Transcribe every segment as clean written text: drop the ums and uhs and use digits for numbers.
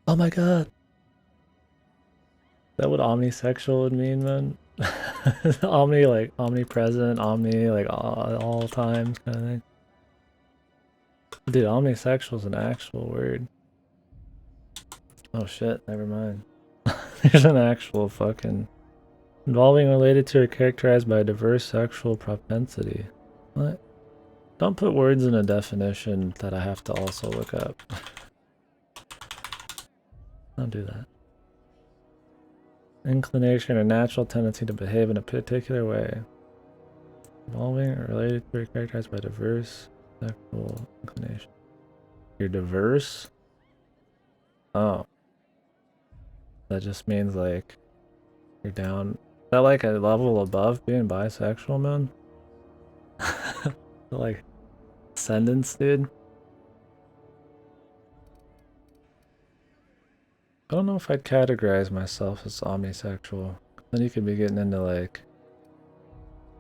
Oh my god. That what omnisexual would mean, man? Omni, like, omnipresent, omni, like, all times kind of thing. Dude, omnisexual is an actual word. Oh shit, never mind. There's an actual fucking... Involving, related to, or characterized by a diverse sexual propensity. What? Don't put words in a definition that I have to also look up. Don't do that. Inclination or natural tendency to behave in a particular way. Involving or related to or characterized by diverse sexual inclination. You're diverse? Oh. That just means like you're down. Is that like a level above being bisexual, man? Like ascendance, dude? I don't know if I'd categorize myself as omnisexual. Then you could be getting into like,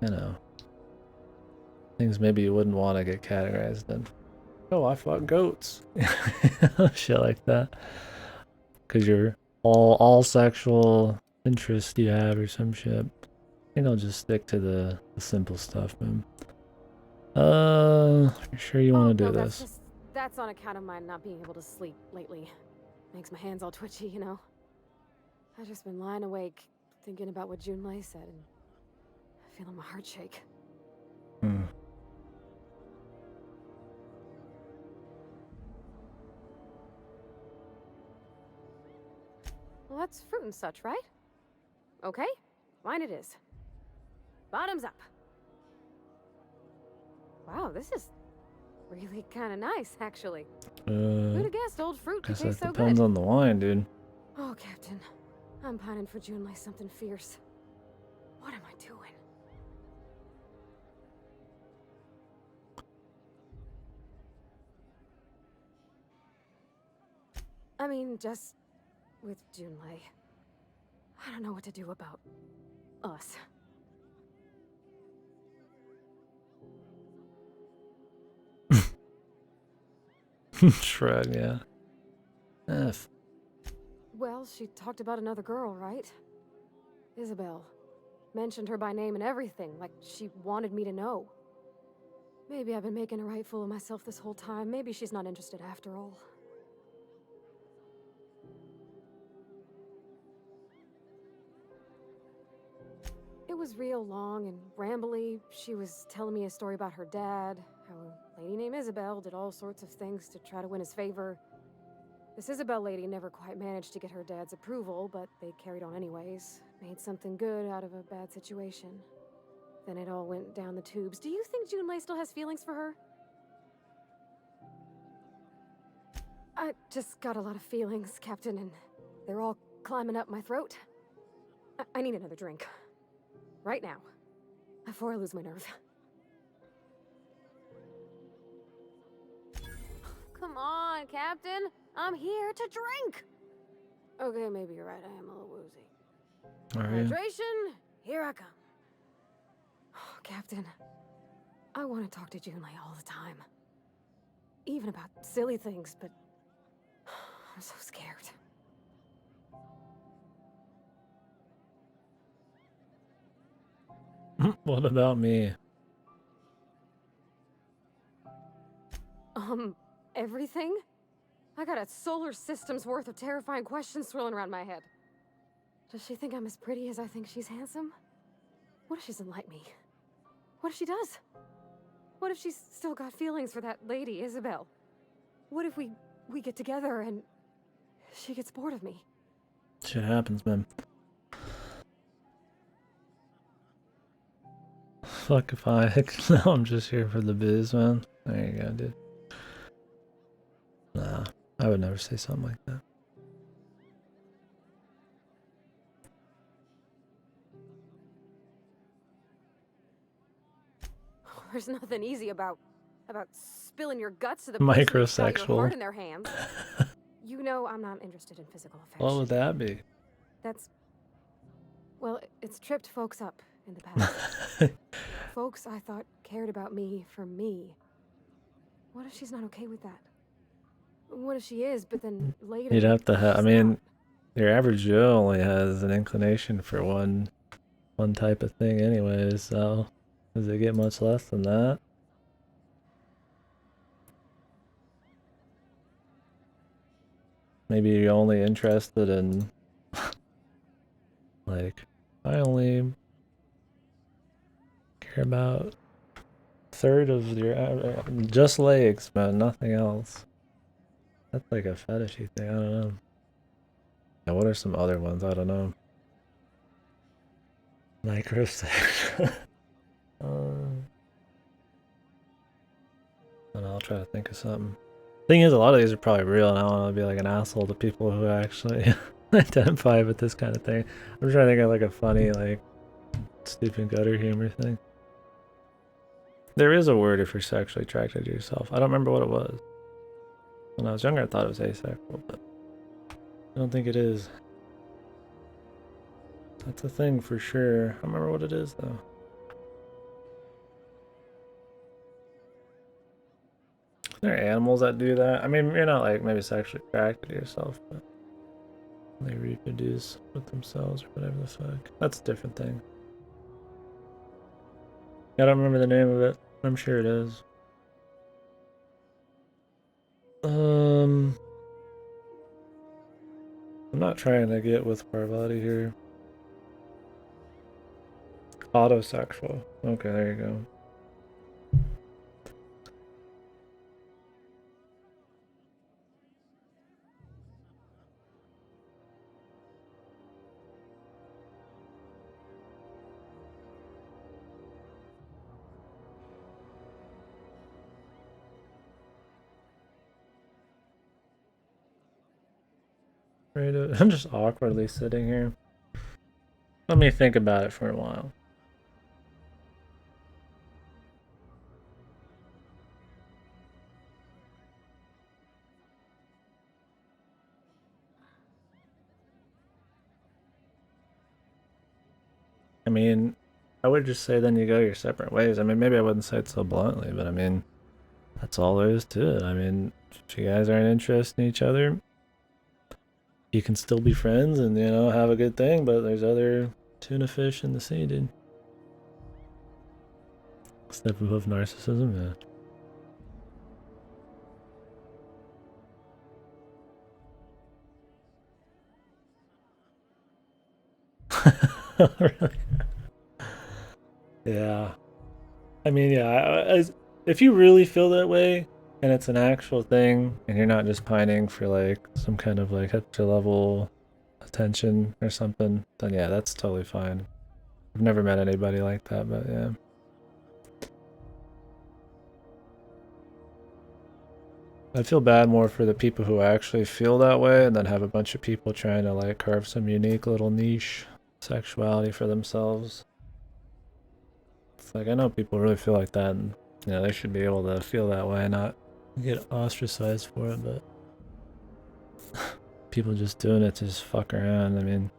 you know, things maybe you wouldn't want to get categorized in. Oh, I fuck goats. Shit like that. Cause you're all sexual interest you have or some shit. I think I'll just stick to the simple stuff, man. You sure you want to do no, this? that's on account of my not being able to sleep lately. Makes my hands all twitchy, you know? I've just been lying awake, thinking about what Junlei said, and feeling my heart shake. Hmm. Well, that's fruit and such, right? Okay, fine it is. Bottoms up. Wow, this is really kind of nice, actually. Who'd have guessed old fruit could Guess that taste so depends good? on the wine, dude. Oh, Captain. I'm pining for Junlei something fierce. What am I doing? I mean, just with Junlei. I don't know what to do about us. Shrug, yeah. F. Well, she talked about another girl, right? Isabel. Mentioned her by name and everything, like she wanted me to know. Maybe I've been making a right fool of myself this whole time. Maybe she's not interested after all. It was real long and rambly. She was telling me a story about her dad, how a lady named Isabel did all sorts of things to try to win his favor. This Isabel lady never quite managed to get her dad's approval, but they carried on anyways. Made something good out of a bad situation. Then it all went down the tubes. Do you think Junlei still has feelings for her? I just got a lot of feelings, Captain, and they're all climbing up my throat. I need another drink. Right now. Before I lose my nerve. Come on, Captain. I'm here to drink. Okay, maybe you're right. I am a little woozy. Hydration, here I come. Oh, Captain, I want to talk to Junlei all the time. Even about silly things, but I'm so scared. What about me? Everything? I got a solar system's worth of terrifying questions swirling around my head. Does she think I'm as pretty as I think she's handsome? What if she doesn't like me? What if she does? What if she's still got feelings for that lady, Isabel? What if we get together and she gets bored of me? Shit happens, man. Fuck if I... No, I'm just here for the biz, man. There you go, dude. Nah, I would never say something like that. There's nothing easy about spilling your guts to the person who's got your heart Microsexual. in their hands. You know I'm not interested in physical affection. What would that be? That's... well, it's tripped folks up in the past. Folks I thought cared about me for me. What if she's not okay with that? What if she is, but then later You'd have to have. I she's mean, not? your average Joe only has an inclination for one type of thing, anyways. So, does it get much less than that? Maybe you're only interested in, like, I only care about a third of your just legs, man, nothing else. That's like a fetishy thing. I don't know. Now, what are some other ones? I don't know. Microsex. And I'll try to think of something. Thing is, a lot of these are probably real, and I don't want to be like an asshole to people who actually identify with this kind of thing. I'm trying to think of like a funny, like, stupid gutter humor thing. There is a word if you're sexually attracted to yourself. I don't remember what it was. When I was younger, I thought it was asexual, but I don't think it is. That's a thing for sure. I don't remember what it is, though. There are animals that do that. I mean, you're not like maybe sexually attracted to yourself, but they reproduce with themselves or whatever the fuck. That's a different thing. I don't remember the name of it. I'm sure it is. I'm not trying to get with Parvati here. Autosexual. Okay, there you go. Right, I'm just awkwardly sitting here. Let me think about it for a while. I mean, I would just say then you go your separate ways. I mean, maybe I wouldn't say it so bluntly, but I mean, that's all there is to it. I mean, if you guys aren't interested in each other, you can still be friends and, you know, have a good thing, but there's other tuna fish in the sea, dude. Step above narcissism, yeah. Really? Yeah. I mean, yeah, if you really feel that way and it's an actual thing and you're not just pining for like some kind of like extra level attention or something, then yeah, that's totally fine. I've never met anybody like that, but yeah. I feel bad more for the people who actually feel that way and then have a bunch of people trying to like carve some unique little niche sexuality for themselves. It's like I know people really feel like that and you know, they should be able to feel that way and not get ostracized for it, but people just doing it to just fuck around. I mean,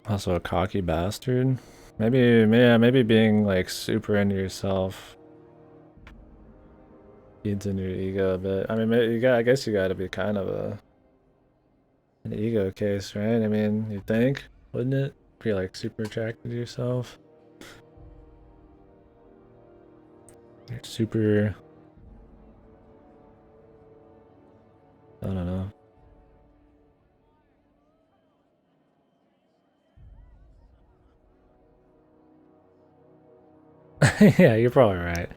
also a cocky bastard. Maybe, yeah, maybe being like super into yourself feeds into your ego a bit. I mean, you got, I guess you got to be kind of an ego case, right? I mean, you think, wouldn't it? If you're like super attracted to yourself, you're super. I don't know. Yeah, you're probably right.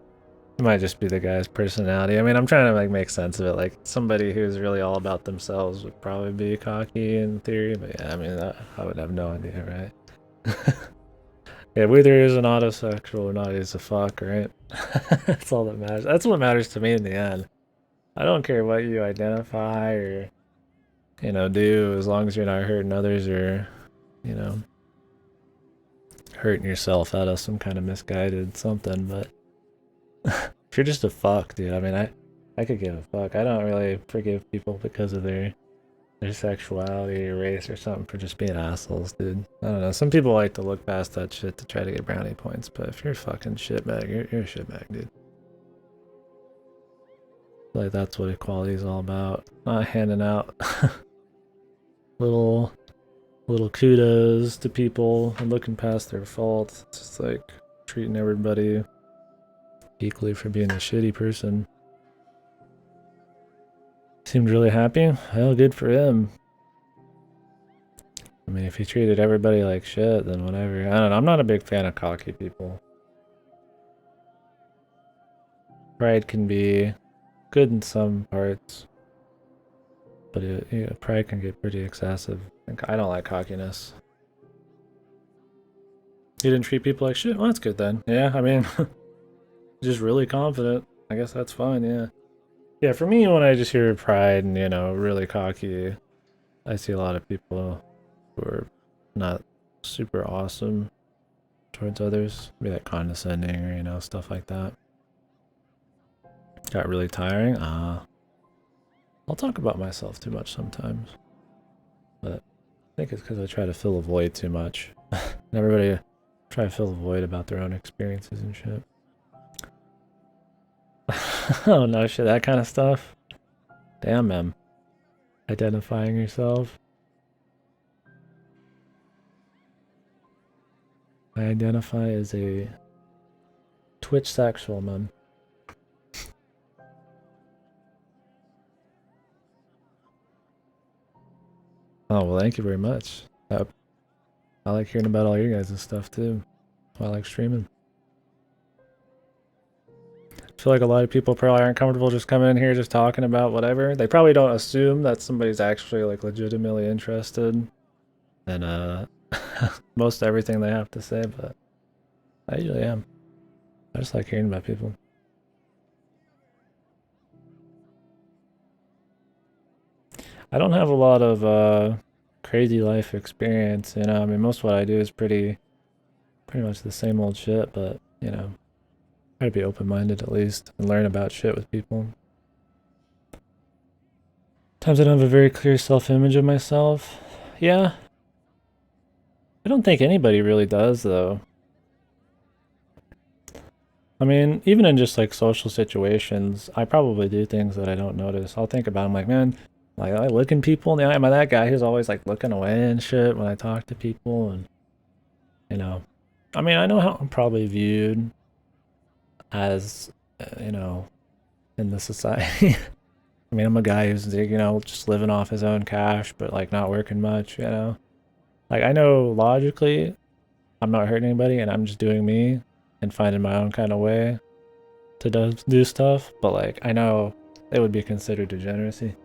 It might just be the guy's personality. I mean, I'm trying to like make sense of it. Like somebody who's really all about themselves would probably be cocky in theory, but yeah, I mean, I would have no idea, right? Yeah, whether he's an autosexual or not, he's a fuck, right? That's all that matters. That's what matters to me in the end. I don't care what you identify or, you know, do as long as you're not hurting others or, you know, hurting yourself out of some kind of misguided something. But if you're just a fuck, dude, I mean, I could give a fuck. I don't really forgive people because of their their sexuality or race or something for just being assholes, dude. I don't know. Some people like to look past that shit to try to get brownie points, but if you're a fucking shitbag, you're a shitbag, dude. Like that's what equality is all about. Not handing out little kudos to people and looking past their faults. It's just like treating everybody equally for being a shitty person. Seemed really happy. Hell, good for him. I mean, if he treated everybody like shit, then whatever. I don't know. I'm not a big fan of cocky people. Pride can be good in some parts, but pride can get pretty excessive. I don't like cockiness. You didn't treat people like shit? Well, that's good then. Yeah, I mean, just really confident. I guess that's fine, yeah. Yeah, for me, when I just hear pride and, you know, really cocky, I see a lot of people who are not super awesome towards others. Be like condescending or, you know, stuff like that. Got really tiring? I'll talk about myself too much sometimes. But I think it's because I try to fill a void too much. And everybody try to fill a void about their own experiences and shit. Oh no shit, that kind of stuff. Damn, man. Identifying yourself. I identify as a Twitch sexual, man. Oh well, thank you very much. I like hearing about all your guys' stuff too. I like streaming. I feel like a lot of people probably aren't comfortable just coming in here just talking about whatever. They probably don't assume that somebody's actually like legitimately interested in most everything they have to say, but I usually am. I just like hearing about people. I don't have a lot of crazy life experience, you know. I mean, most of what I do is pretty much the same old shit, but you know, try to be open-minded at least and learn about shit with people. Times I don't have a very clear self-image of myself. Yeah. I don't think anybody really does though. I mean, even in just like social situations, I probably do things that I don't notice. I'll think about, I'm like, man, like I looking people in the eye. Am I that guy who's always like looking away and shit when I talk to people? And you know, I mean, I know how I'm probably viewed as, you know, in the society. I mean, I'm a guy who's, you know, just living off his own cash, but like not working much, you know. Like I know logically, I'm not hurting anybody, and I'm just doing me and finding my own kind of way to do stuff. But like I know it would be considered degeneracy.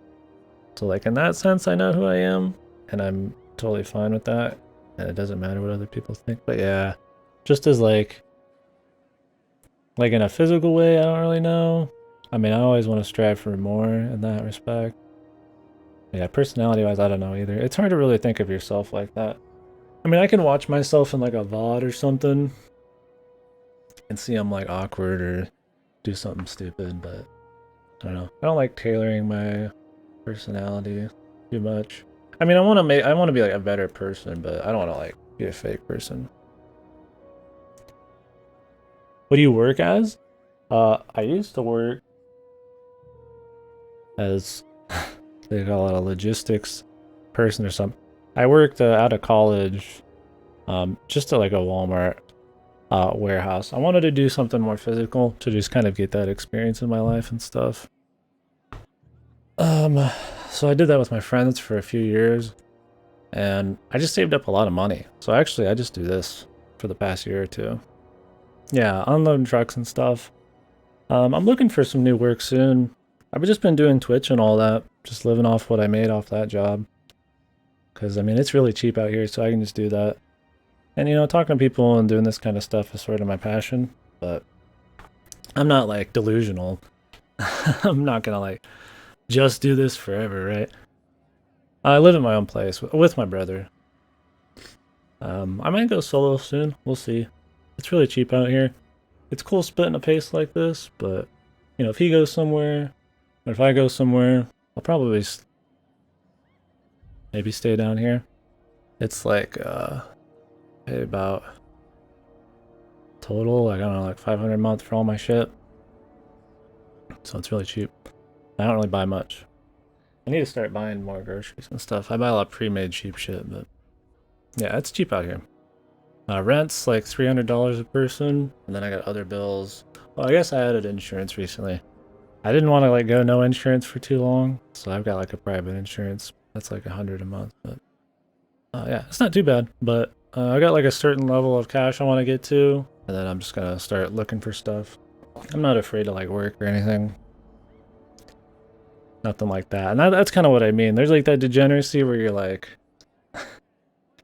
So like in that sense, I know who I am, and I'm totally fine with that, and it doesn't matter what other people think. But yeah, just as like in a physical way, I don't really know. I mean, I always want to strive for more in that respect. Yeah, personality-wise, I don't know either. It's hard to really think of yourself like that. I mean, I can watch myself in like a VOD or something and see I'm like awkward or do something stupid, but I don't know. I don't like tailoring my personality too much. I mean, I want to be like a better person, but I don't want to like be a fake person. What do you work as? I used to work as they call it a logistics person or something. I worked out of college, just at like a Walmart warehouse. I wanted to do something more physical to just kind of get that experience in my life and stuff. So I did that with my friends for a few years, and I just saved up a lot of money. So actually, I just do this for the past year or two. Yeah, unloading trucks and stuff. I'm looking for some new work soon. I've just been doing Twitch and all that, just living off what I made off that job. Because, I mean, it's really cheap out here, so I can just do that. And, you know, talking to people and doing this kind of stuff is sort of my passion, but I'm not, like, delusional. I'm not gonna, like, just do this forever, right? I live in my own place with my brother. I might go solo soon. We'll see. It's really cheap out here. It's cool splitting a pace like this, but, you know, if he goes somewhere, or if I go somewhere, I'll probably maybe stay down here. It's like pay about total, like, I don't know, like 500 a month for all my shit. So it's really cheap. I don't really buy much. I need to start buying more groceries and stuff. I buy a lot of pre-made cheap shit, but yeah, it's cheap out here. Rent's like $300 a person, and then I got other bills. Well, I guess I added insurance recently. I didn't want to like go no insurance for too long, so I've got like a private insurance that's like 100 a month. But yeah, it's not too bad. But I got like a certain level of cash I want to get to, and then I'm just gonna start looking for stuff. I'm not afraid to like work or anything. Nothing like that. And that's kind of what I mean. There's like that degeneracy where you're like,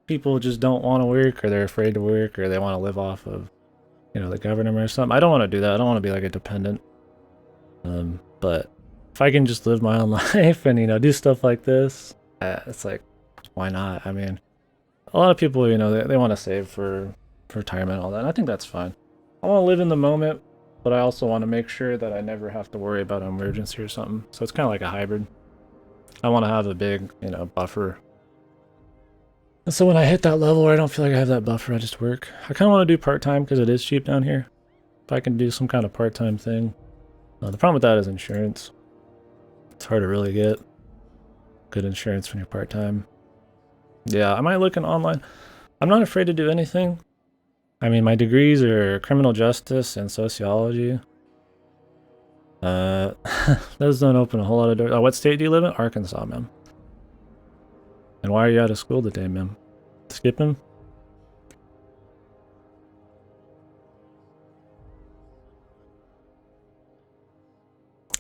people just don't want to work, or they're afraid to work, or they want to live off of, you know, the government or something. I don't want to do that. I don't want to be like a dependent. But if I can just live my own life and, you know, do stuff like this, it's like, why not? I mean, a lot of people, you know, they want to save for retirement and all that. And I think that's fine. I want to live in the moment, but I also want to make sure that I never have to worry about an emergency or something. So it's kind of like a hybrid. I want to have a big, you know, buffer. And so when I hit that level where I don't feel like I have that buffer, I just work. I kind of want to do part-time because it is cheap down here. If I can do some kind of part-time thing. The problem with that is insurance. It's hard to really get good insurance when you're part-time. Yeah, I might look in online. I'm not afraid to do anything. I mean, my degrees are criminal justice and sociology. Those don't open a whole lot of doors. Oh, what state do you live in? Arkansas, man. And why are you out of school today, man? Skipping?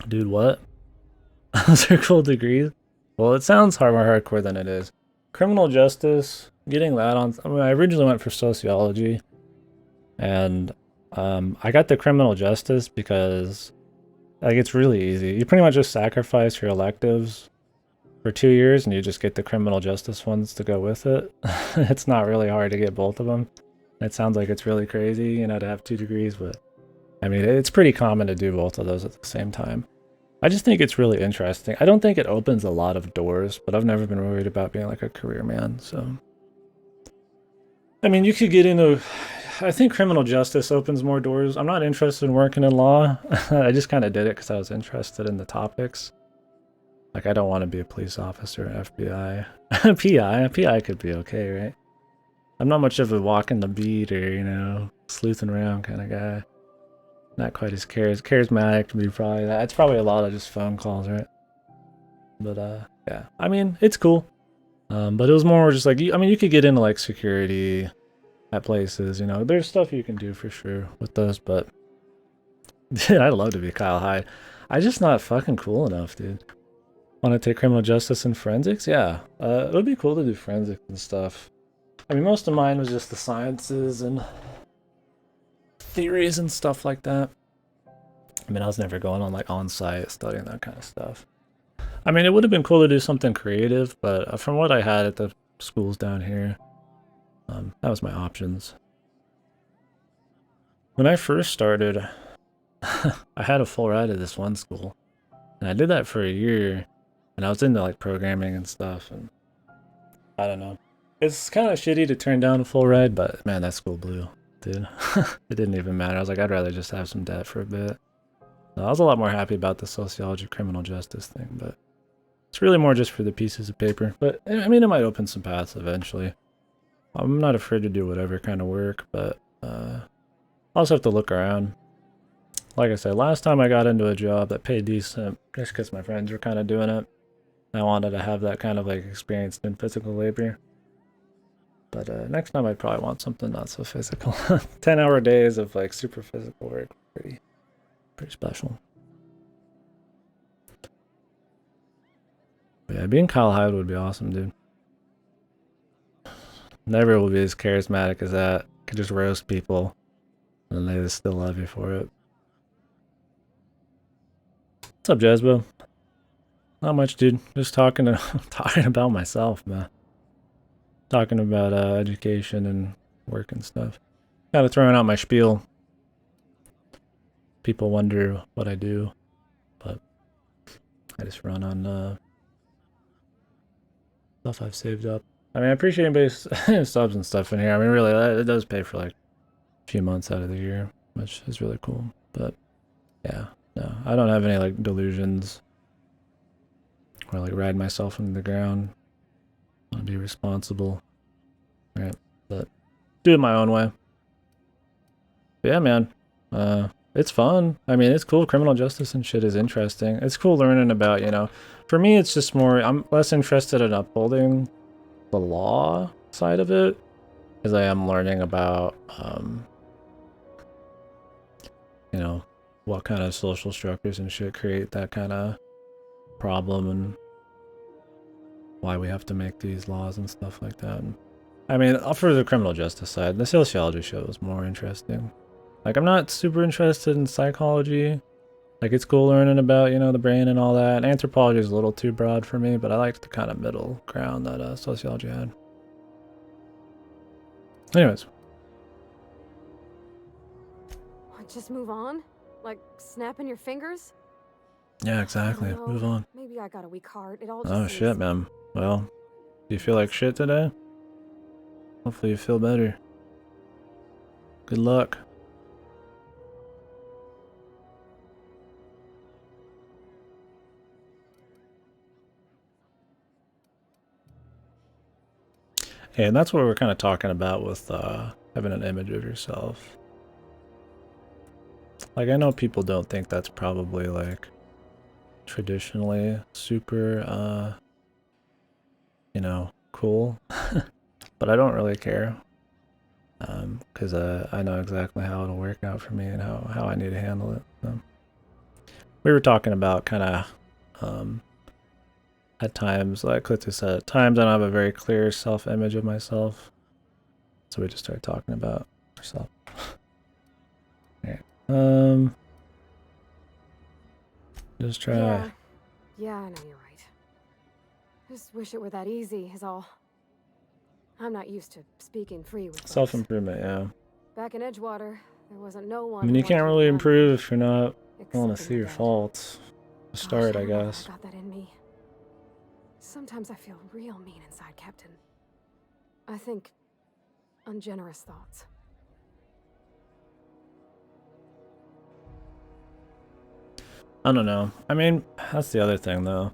Dude, what? Those are cool degrees. Well, it sounds more hardcore than it is. Criminal justice, getting that on. I mean, I originally went for sociology, and I got the criminal justice because, like, it's really easy. You pretty much just sacrifice your electives for 2 years, and you just get the criminal justice ones to go with it. It's not really hard to get both of them. It sounds like it's really crazy, you know, to have 2 degrees, but I mean, it's pretty common to do both of those at the same time. I just think it's really interesting. I don't think it opens a lot of doors, but I've never been worried about being like a career man, so. I mean, you could get into, I think criminal justice opens more doors. I'm not interested in working in law. I just kind of did it because I was interested in the topics. Like, I don't want to be a police officer, FBI. PI could be okay, right? I'm not much of a walking the beat or, you know, sleuthing around kind of guy. Not quite as charismatic to be probably that. It's probably a lot of just phone calls, right? But yeah, I mean, it's cool. But it was more just like, I mean, you could get into like security at places, you know. There's stuff you can do for sure with those, but dude, I'd love to be Kyle Hyde. I'm just not fucking cool enough, dude. Want to take criminal justice and forensics? Yeah, it would be cool to do forensics and stuff. I mean, most of mine was just the sciences and theories and stuff like that. I mean, I was never going on like on-site studying that kind of stuff. I mean, it would have been cool to do something creative, but from what I had at the schools down here, that was my options. When I first started, I had a full ride at this one school, and I did that for a year, and I was into like programming and stuff, and I don't know. It's kind of shitty to turn down a full ride, but man, that school blew, dude. It didn't even matter. I was like, I'd rather just have some debt for a bit. I was a lot more happy about the sociology criminal justice thing, but it's really more just for the pieces of paper. But I mean, it might open some paths eventually. I'm not afraid to do whatever kind of work, but I also have to look around. Like I said, last time I got into a job that paid decent, just because my friends were kind of doing it. I wanted to have that kind of like experience in physical labor. But next time I'd probably want something not so physical. 10-hour days of like super physical work, pretty special. But yeah, being Kyle Hyde would be awesome, dude. Never will be as charismatic as that. Could just roast people, and they just still love you for it. What's up, Jezbo? Not much, dude. Just talking about myself, man. Talking about education and work and stuff. Kind of throwing out my spiel. People wonder what I do, but I just run on stuff I've saved up. I mean, I appreciate anybody's subs and stuff in here. I mean, really, it does pay for like a few months out of the year, which is really cool. But yeah, no, I don't have any like delusions or like ride myself into the ground. I want to be responsible, right? But do it my own way. But yeah, man. It's fun. I mean, it's cool. Criminal justice and shit is interesting. It's cool learning about, you know, for me, it's just more, I'm less interested in upholding the law side of it as I am learning about, you know, what kind of social structures and shit create that kind of problem and why we have to make these laws and stuff like that. And, I mean, for the criminal justice side, the sociology show is more interesting. Like, I'm not super interested in psychology. Like, it's cool learning about, you know, the brain and all that. Anthropology is a little too broad for me, but I liked the kind of middle ground that sociology had. Anyways. Just move on? Like, snapping your fingers? Yeah, exactly. Move on. Maybe I got a weak heart. It all just Oh, shit, man. Well, do you feel like shit today? Hopefully you feel better. Good luck. Hey, and that's what we're kind of talking about with having an image of yourself. Like, I know people don't think that's probably like traditionally super, you know, cool, but I don't really care. Because I know exactly how it'll work out for me and how I need to handle it. So. We were talking about kind of, at times, like Clitty said, at times I don't have a very clear self-image of myself. So we just started talking about ourselves. Alright. Just try. Yeah, I know you're right. Just wish it were that easy, is all. I'm not used to speaking free with self-improvement, yeah. Back in Edgewater, there wasn't no one. I mean, you can't really improve if you're not willing to see your faults. To start, I guess. I got that in me. Sometimes I feel real mean inside, Captain. I think ungenerous thoughts. I don't know. I mean, that's the other thing, though.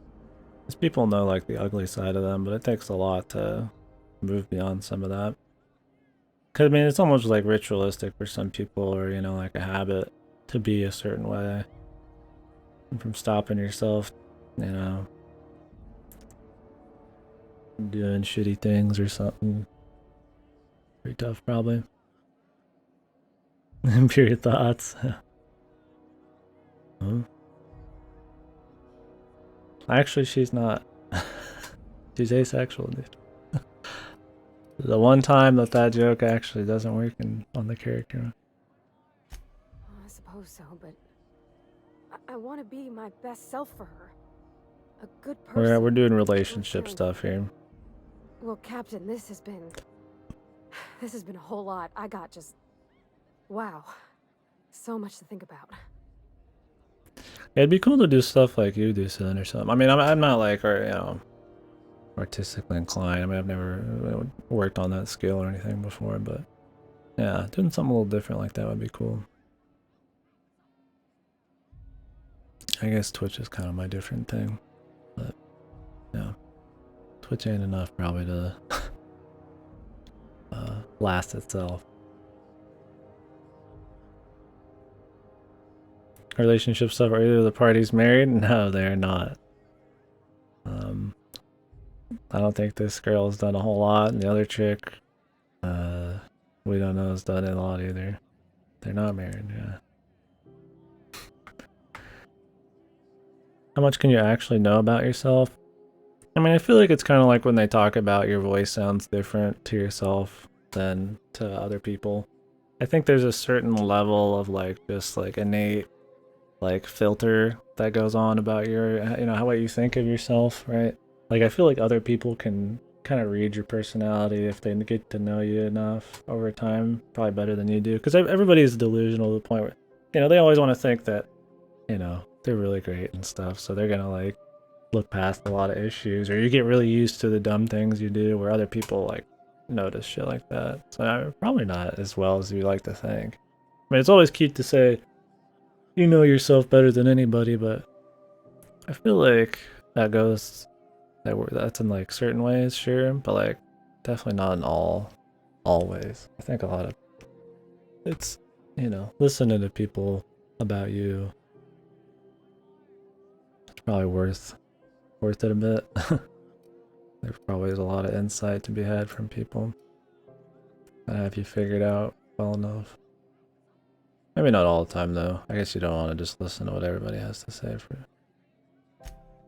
Is people know, like, the ugly side of them, but it takes a lot to move beyond some of that. Because, I mean, it's almost, like, ritualistic for some people, or, you know, like a habit to be a certain way. And from stopping yourself, you know, doing shitty things or something. Pretty tough, probably. Impure thoughts. Huh? Actually, she's not. She's asexual, dude. The one time that joke actually doesn't work on the character. I suppose so, but I want to be my best self for her. A good person. We're doing relationship stuff here. Well, Captain, this has been a whole lot. I got just, wow, so much to think about. It'd be cool to do stuff like you do, son, or something. I mean, I'm not like, or you know, artistically inclined. I mean, I've never worked on that skill or anything before, but yeah, doing something a little different like that would be cool. I guess Twitch is kind of my different thing, but yeah, Twitch ain't enough probably to last itself. Relationship stuff. Are either of the parties married? No, they're not. I don't think this girl's done a whole lot, and the other chick, we don't know, has done a lot either. They're not married, yeah. How much can you actually know about yourself? I mean, I feel like it's kind of like when they talk about your voice sounds different to yourself than to other people. I think there's a certain level of like just like innate like filter that goes on about your, you know, how what you think of yourself, right? Like I feel like other people can kind of read your personality if they get to know you enough over time, probably better than you do. Because everybody's delusional to the point where, you know, they always want to think that, you know, they're really great and stuff. So they're gonna like look past a lot of issues, or you get really used to the dumb things you do where other people like notice shit like that. So probably not as well as you like to think. I mean, it's always cute to say you know yourself better than anybody, but I feel like that's in like certain ways, sure, but like definitely not in all ways. I think a lot of it's, listening to people about you, it's probably worth it a bit. There probably is a lot of insight to be had from people that have you figured out well enough. Maybe not all the time though. I guess you don't want to just listen to what everybody has to say for.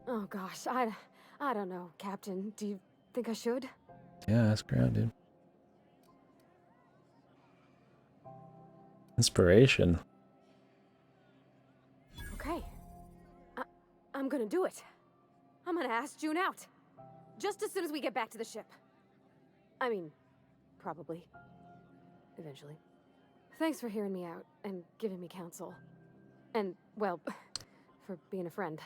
Oh gosh, I don't know, Captain. Do you think I should? Yeah, ask around, dude. Inspiration. Okay. I'm gonna do it. I'm gonna ask June out. Just as soon as we get back to the ship. I mean, probably. Eventually. Thanks for hearing me out and giving me counsel. And, well, for being a friend.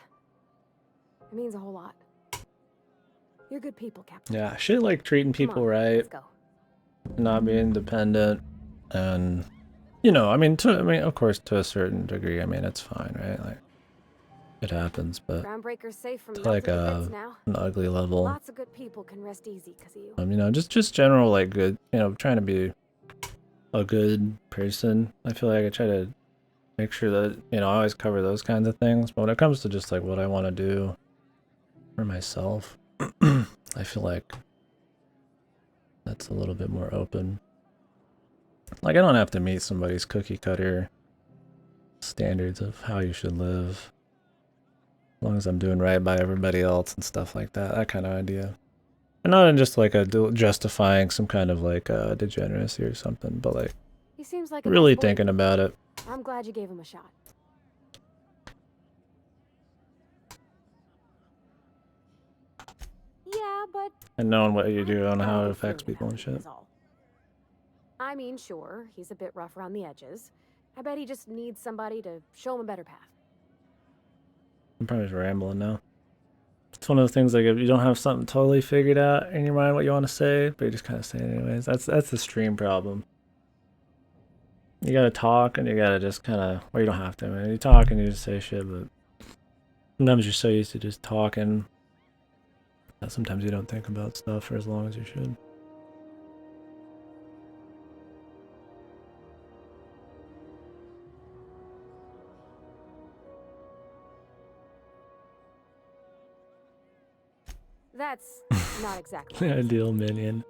It means a whole lot. You're good people, Captain. Yeah, shit like treating people right. Let's go. Not being dependent, and I mean, of course, to a certain degree, I mean, it's fine, right? Like, it happens, but Groundbreaker's safe from to like an ugly level. Lots of good people can rest easy because of You you. just general like good, trying to be a good person. I feel like I try to make sure that I always cover those kinds of things. But when it comes to just like what I want to do for myself, I feel like that's a little bit more open. Like, I don't have to meet somebody's cookie cutter standards of how you should live, as long as I'm doing right by everybody else and stuff like that. That kind of idea. And not in just like justifying some kind of like degeneracy or something, but like He seems like really thinking about it. I'm glad you gave him a shot. Yeah, but And knowing what you do and how it affects people and shit. I mean, sure, he's a bit rough around the edges. I bet he just needs somebody to show him a better path. I'm probably just rambling now. It's one of those things like if you don't have something totally figured out in your mind what you want to say, but you just kind of say it anyways. That's the stream problem. You gotta talk and you gotta just kind of, or you don't have to. I mean, you talk and you just say shit, but sometimes you're so used to just talking that sometimes you don't think about stuff for as long as you should. That's not exactly The ideal minion.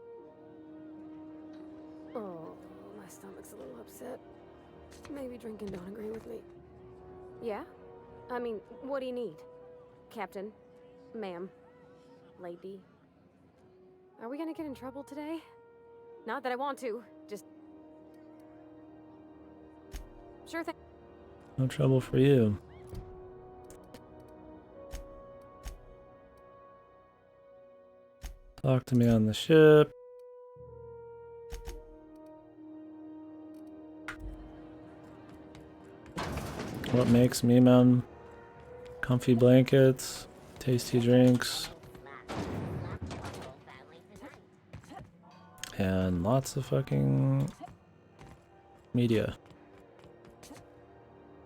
Oh, my stomach's a little upset. Maybe drinking don't agree with me. Yeah? I mean, what do you need? Captain? Ma'am? Lady? Are we gonna get in trouble today? Not that I want to, just... Sure thing. No trouble for you. Talk to me on the ship. What makes me, man? Comfy blankets, tasty drinks, and lots of fucking media.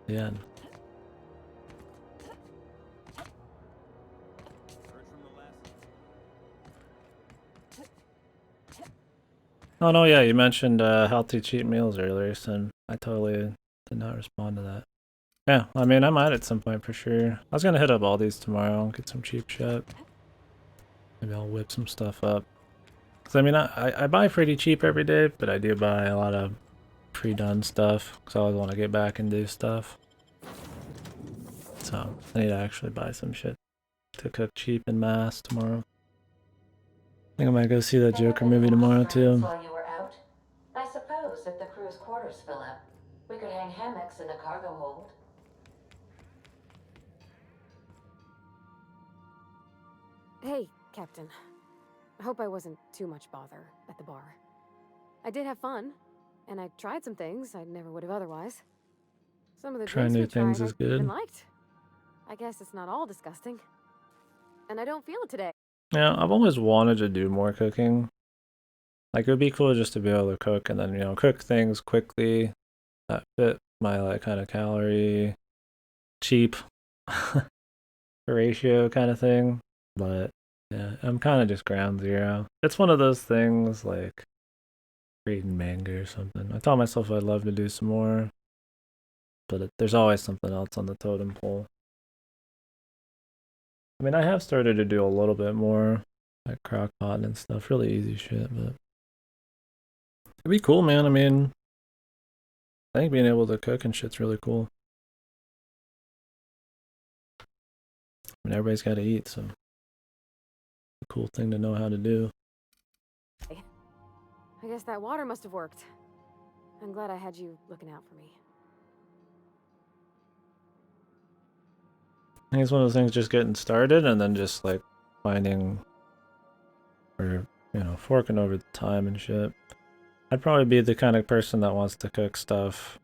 The end. Oh no, yeah, you mentioned healthy cheap meals earlier, so I totally did not respond to that. Yeah, I mean, I might at some point for sure. I was gonna hit up all these tomorrow and get some cheap shit. Maybe I'll whip some stuff up. Cause I mean, I buy pretty cheap every day, but I do buy a lot of pre-done stuff because I always want to get back and do stuff. So I need to actually buy some shit to cook cheap en masse tomorrow. I think I might go see that Joker movie tomorrow too. While you were out, I suppose if the crew's quarters fill up, we could hang hammocks in the cargo hold. Hey, Captain. I hope I wasn't too much bother at the bar. I did have fun, and I tried some things I never would have otherwise. Some of the Trying drinks new we things tried is I even good. liked. I guess it's not all disgusting. and I don't feel it today. Yeah, I've always wanted to do more cooking. Like, it would be cool just to be able to cook and then, you know, cook things quickly that fit my, like, kind of calorie, cheap ratio kind of thing. But, yeah, I'm kind of just ground zero. It's one of those things, like, reading manga or something. I taught myself I'd love to do some more, but there's always something else on the totem pole. I mean, I have started to do a little bit more, like crock pot and stuff, really easy shit, but it'd be cool, man. I mean, I think being able to cook and shit's really cool. I mean, everybody's got to eat, so it's a cool thing to know how to do. I guess that water must have worked. I'm glad I had you looking out for me. I think it's one of those things just getting started and then just like finding or, you know, forking over the time and shit. I'd probably be the kind of person that wants to cook stuff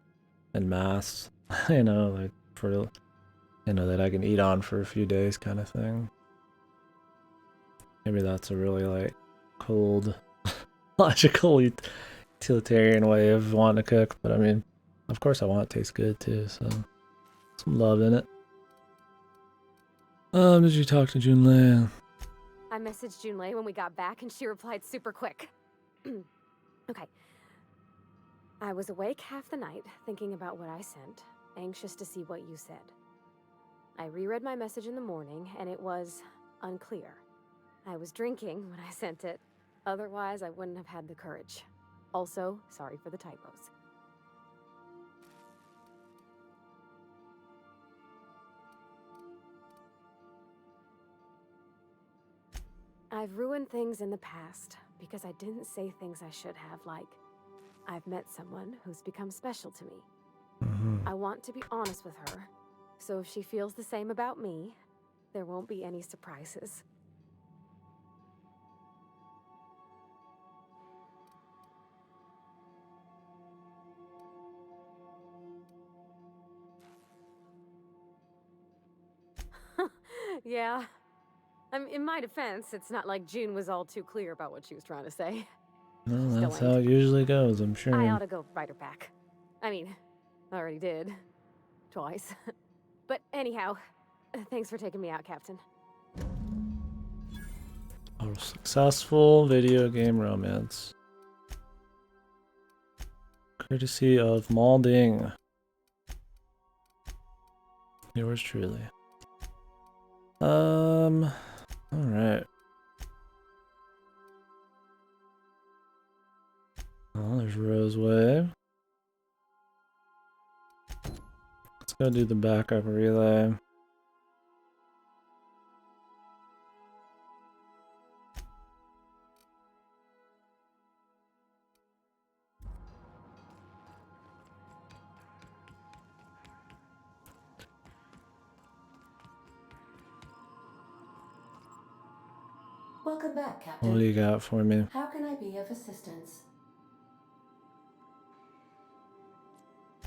in mass, you know, like for, you know, that I can eat on for a few days kind of thing. Maybe that's a really like cold, logical, utilitarian way of wanting to cook, but I mean, of course I want it to taste good too, so some love in it. Did you talk to Junlei? I messaged Junlei when we got back, and she replied super quick. Okay. I was awake half the night, thinking about what I sent, anxious to see what you said. I reread my message in the morning, and it was unclear. I was drinking when I sent it. Otherwise, I wouldn't have had the courage. Also, sorry for the typos. I've ruined things in the past because I didn't say things I should have, like, I've met someone who's become special to me. I want to be honest with her, so if she feels the same about me, there won't be any surprises. Yeah. In my defense, it's not like June was all too clear about what she was trying to say. No, Still that's how it ain't. usually goes, I'm sure. I ought to go write her back. I mean, I already did. Twice. But anyhow, thanks for taking me out, Captain. A successful video game romance. Courtesy of Malding. Yours truly. Alright. Oh, there's Rosewave. Let's go do the backup relay. Welcome back, What do Captain. you got for me? How can I be of assistance?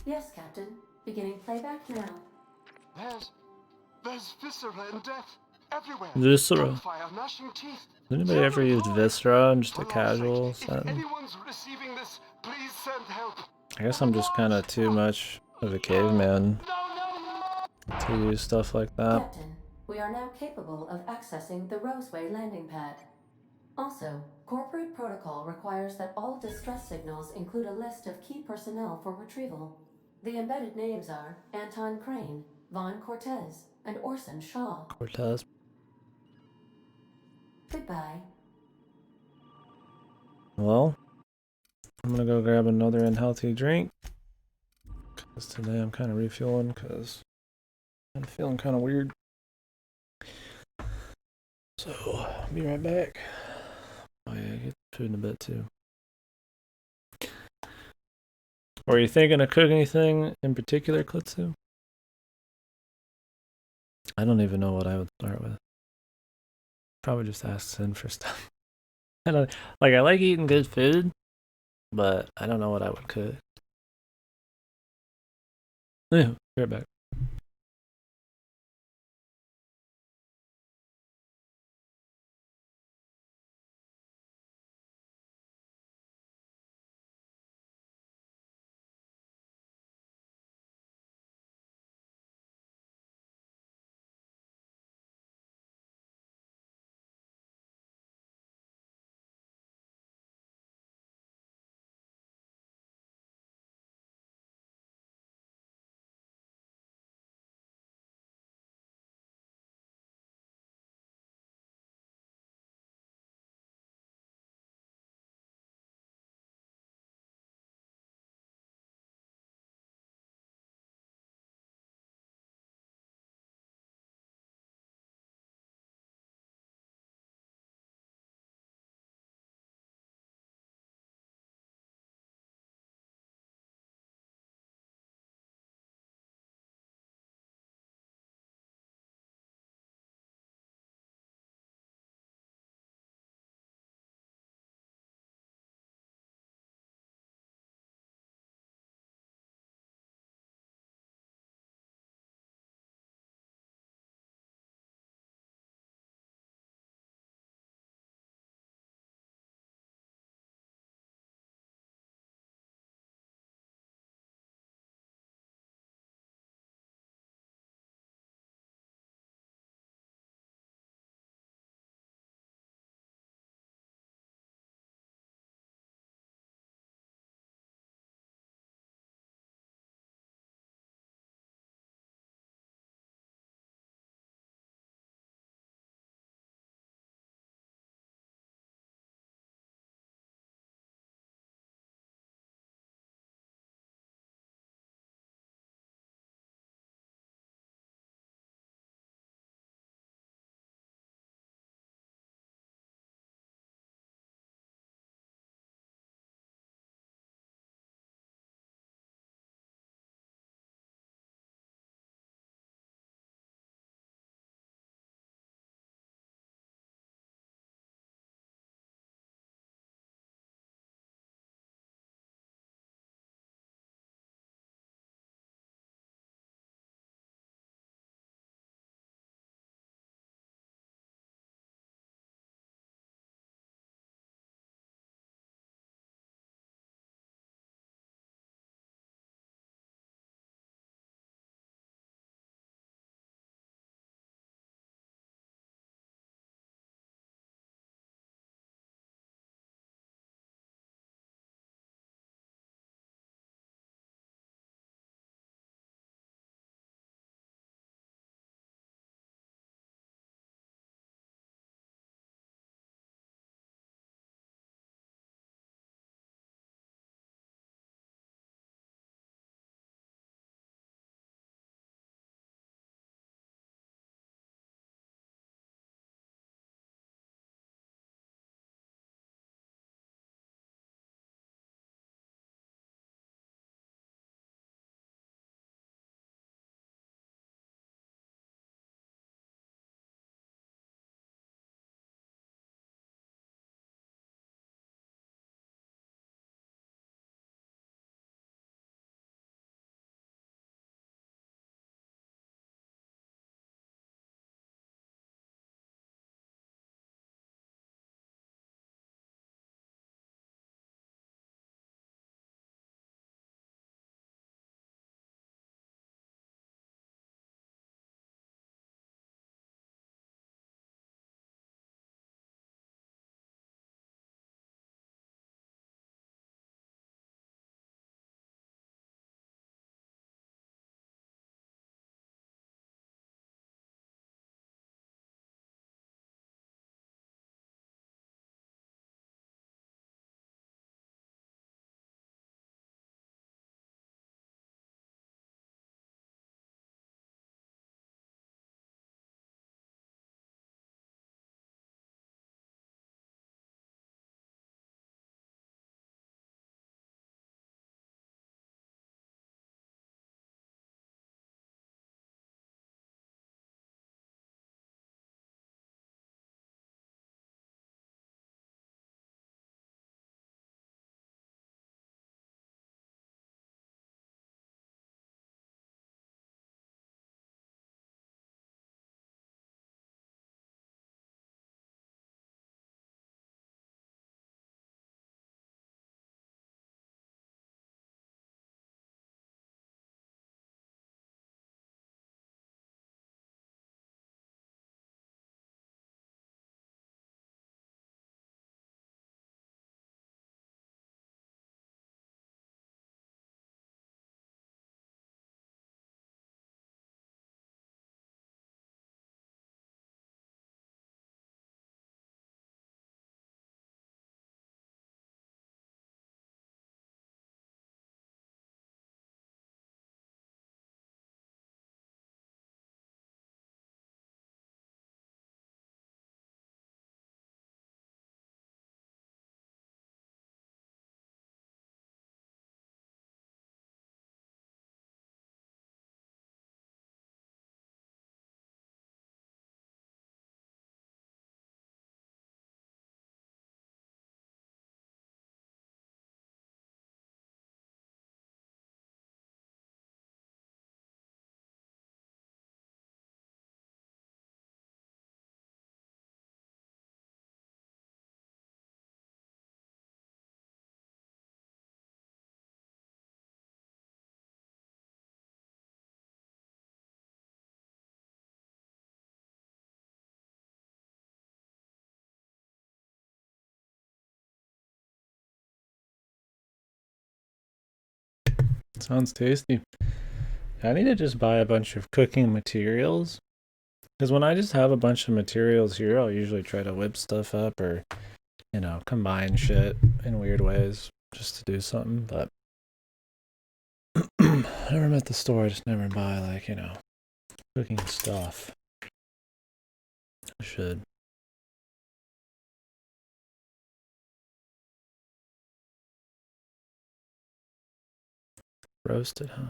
Yes, Captain. Beginning playback now. There's viscera and death everywhere. Viscera. Gunfire, gnashing teeth. Has anybody ever used Viscera in just a For Lord's casual sake, if setting? anyone's receiving this, please send help. I guess I'm just kind of too much of a caveman No. to use stuff like that. Captain, we are now capable of accessing the Roseway landing pad. Also, corporate protocol requires that all distress signals include a list of key personnel for retrieval. The embedded names are Anton Crane, Vaughn Cortez, and Orson Shaw. Cortez. Goodbye. Well, I'm gonna go grab another unhealthy drink. Because today I'm kind of refueling because I'm feeling kind of weird. So, I'll be right back. Oh yeah, get food in a bit too. Or are you thinking of cooking anything in particular, Klitsu? I don't even know what I would start with. Probably just ask Sin for stuff. I don't like. I like eating good food, but I don't know what I would cook. Yeah, be right back. Sounds tasty. I need to just buy a bunch of cooking materials. Because when I just have a bunch of materials here, I'll usually try to whip stuff up or, you know, combine shit in weird ways just to do something. But whenever I'm at the store, I just never buy, like, you know, cooking stuff. I should. Roasted, huh?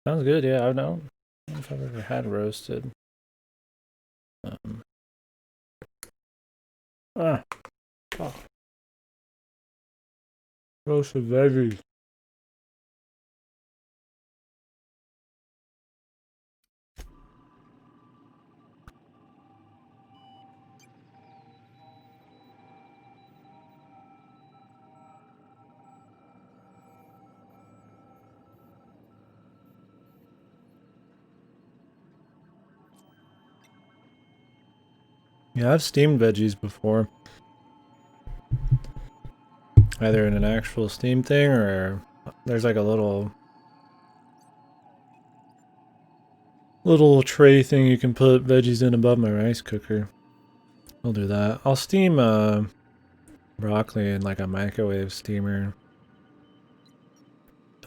Sounds good, yeah. I don't know if I've ever had roasted. Um, ah, oh, roasted veggies. Yeah, I've steamed veggies before. Either in an actual steam thing or there's like a little tray thing you can put veggies in above my rice cooker. I'll do that. I'll steam broccoli in like a microwave steamer.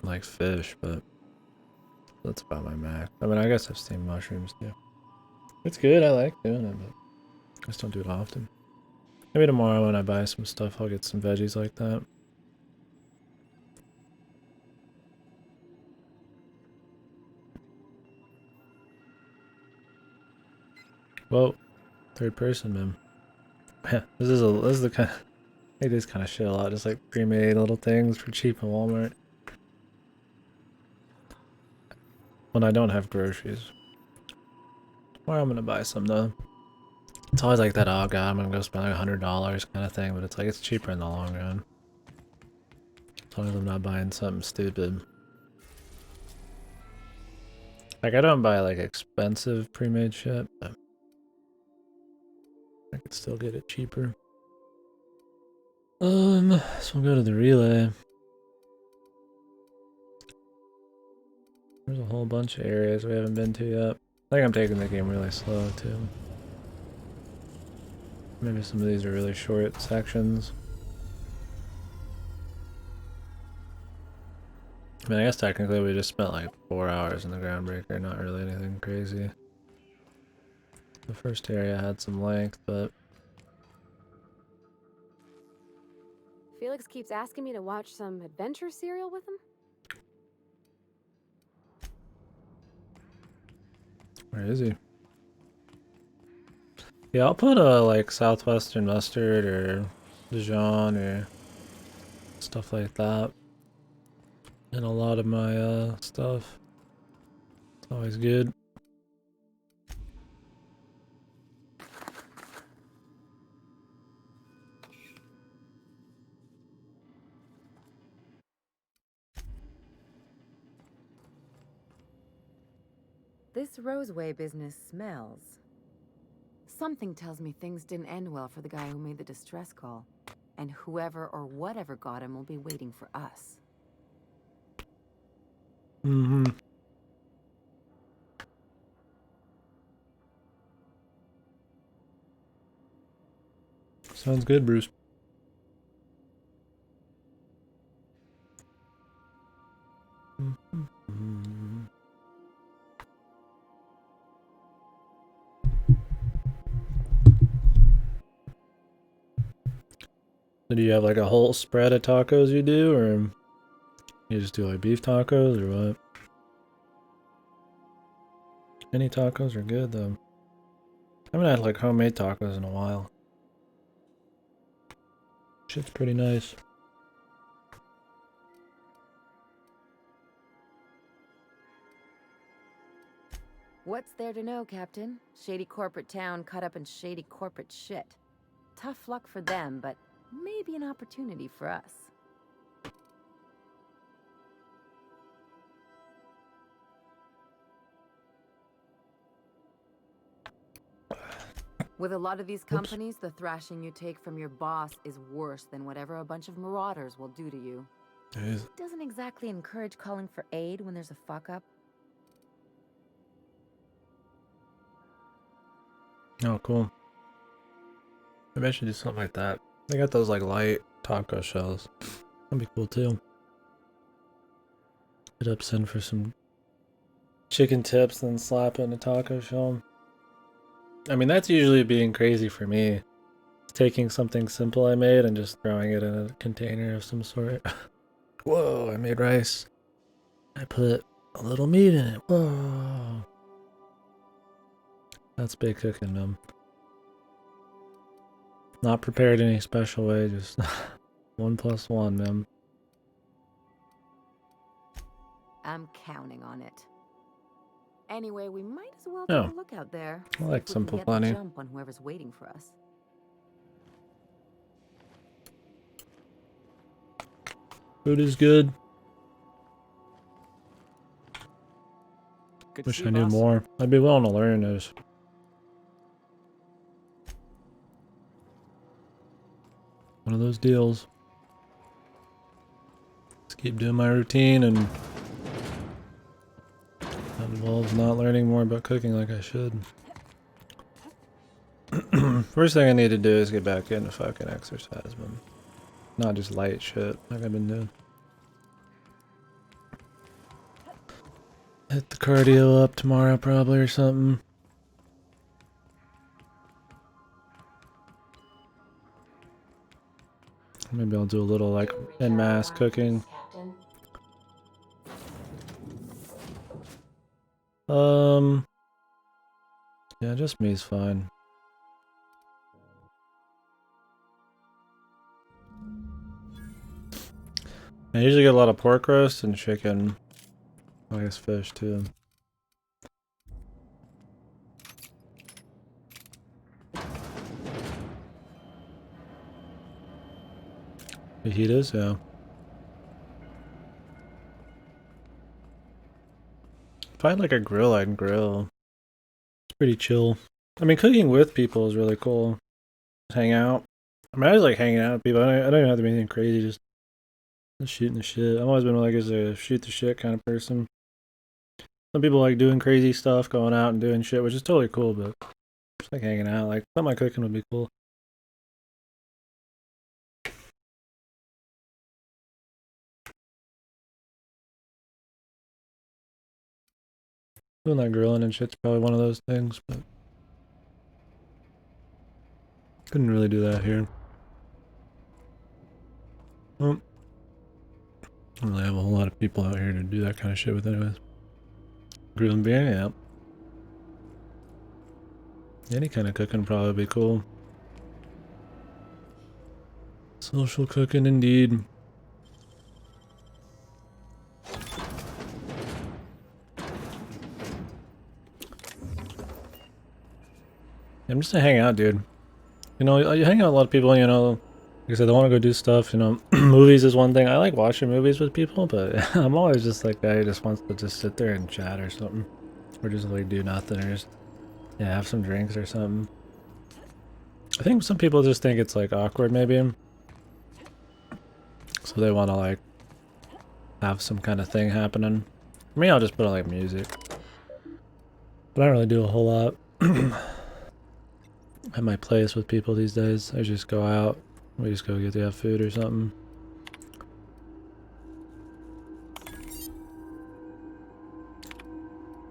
Like fish, but that's about my max. I mean, I guess I've steamed mushrooms too. It's good. I like doing it, but I just don't do it often. Maybe tomorrow when I buy some stuff, I'll get some veggies like that. Whoa, third person, man. this is the kind of, I do this kind of shit a lot, just like pre-made little things for cheap at Walmart. When I don't have groceries. Or I'm gonna buy some though. It's always like that, oh god, I'm gonna go spend like $100 kind of thing, but it's like it's cheaper in the long run. As long as I'm not buying something stupid. Like I don't buy like expensive pre-made shit, but I could still get it cheaper. So we'll go to the relay. There's a whole bunch of areas we haven't been to yet. I think I'm taking the game really slow too. Maybe some of these are really short sections. I mean, I guess technically we just spent like 4 hours in the Groundbreaker, not really anything crazy. The first area had some length, but... Felix keeps asking me to watch some adventure serial with him. Where is he? Yeah, I'll put a like Southwestern mustard or Dijon or stuff like that in a lot of my stuff. It's always good. This Roseway business smells. Something tells me things didn't end well for the guy who made the distress call. And whoever or whatever got him will be waiting for us. Mm-hmm. Sounds good, Bruce. So do you have like a whole spread of tacos you do, or you just do like beef tacos, or what? Any tacos are good though. I haven't had like homemade tacos in a while. Shit's pretty nice. What's there to know, Captain? Shady corporate town caught up in shady corporate shit. Tough luck for them, but maybe an opportunity for us. With a lot of these Oops. companies, the thrashing you take from your boss is worse than whatever a bunch of marauders will do to you. Jeez. Doesn't exactly encourage calling for aid when there's a fuck up. Oh, cool. Maybe I should do something like that. They got those like light taco shells. That'd be cool too. Hit up Sin for some chicken tips, then slap it in a taco shell. I mean, that's usually being crazy for me. Taking something simple I made and just throwing it in a container of some sort. Whoa, I made rice. I put a little meat in it. Whoa. That's big cooking, man. Not prepared any special way, just 1+1, man. I'm counting on it. Anyway, we might as well Oh. take a look out there. I See like if we can simple get the plenty. jump on whoever's waiting for us. Food is good. Good to Wish see I you, knew boss. more. I'd be willing to learn this. One of those deals. Just keep doing my routine, and that involves not learning more about cooking like I should. First thing I need to do is get back into fucking exercise, man. Not just light shit like I've been doing. Hit the cardio up tomorrow probably or something. Maybe I'll do a little like en masse cooking. Yeah, just me's fine. I usually get a lot of pork roast and chicken. I guess fish too. Fajitas, yeah. If I had like a grill, I'd grill. It's pretty chill. I mean, cooking with people is really cool. Just hang out. I mean, I just like hanging out with people. I don't even have to be anything crazy, just shooting the shit. I've always been like a shoot the shit kind of person. Some people like doing crazy stuff, going out and doing shit, which is totally cool, but just like hanging out. Like, something like cooking would be cool. Doing that grilling and shit's probably one of those things, but couldn't really do that here. Well, I don't really have a whole lot of people out here to do that kind of shit with anyways. Grilling beer, yeah. Any kind of cooking would probably be cool. Social cooking indeed. I'm just to hang out, dude. You know, you hang out with a lot of people, you know, because they want to go do stuff, you know. Movies is one thing. I like watching movies with people, but I'm always just like guy who just wants to just sit there and chat or something. Or just like do nothing or just, yeah, have some drinks or something. I think some people just think it's like awkward maybe. So they want to like have some kind of thing happening. For me, I'll just put on like music. But I don't really do a whole lot. At my place with people these days, I just go out. We just go get to have food or something.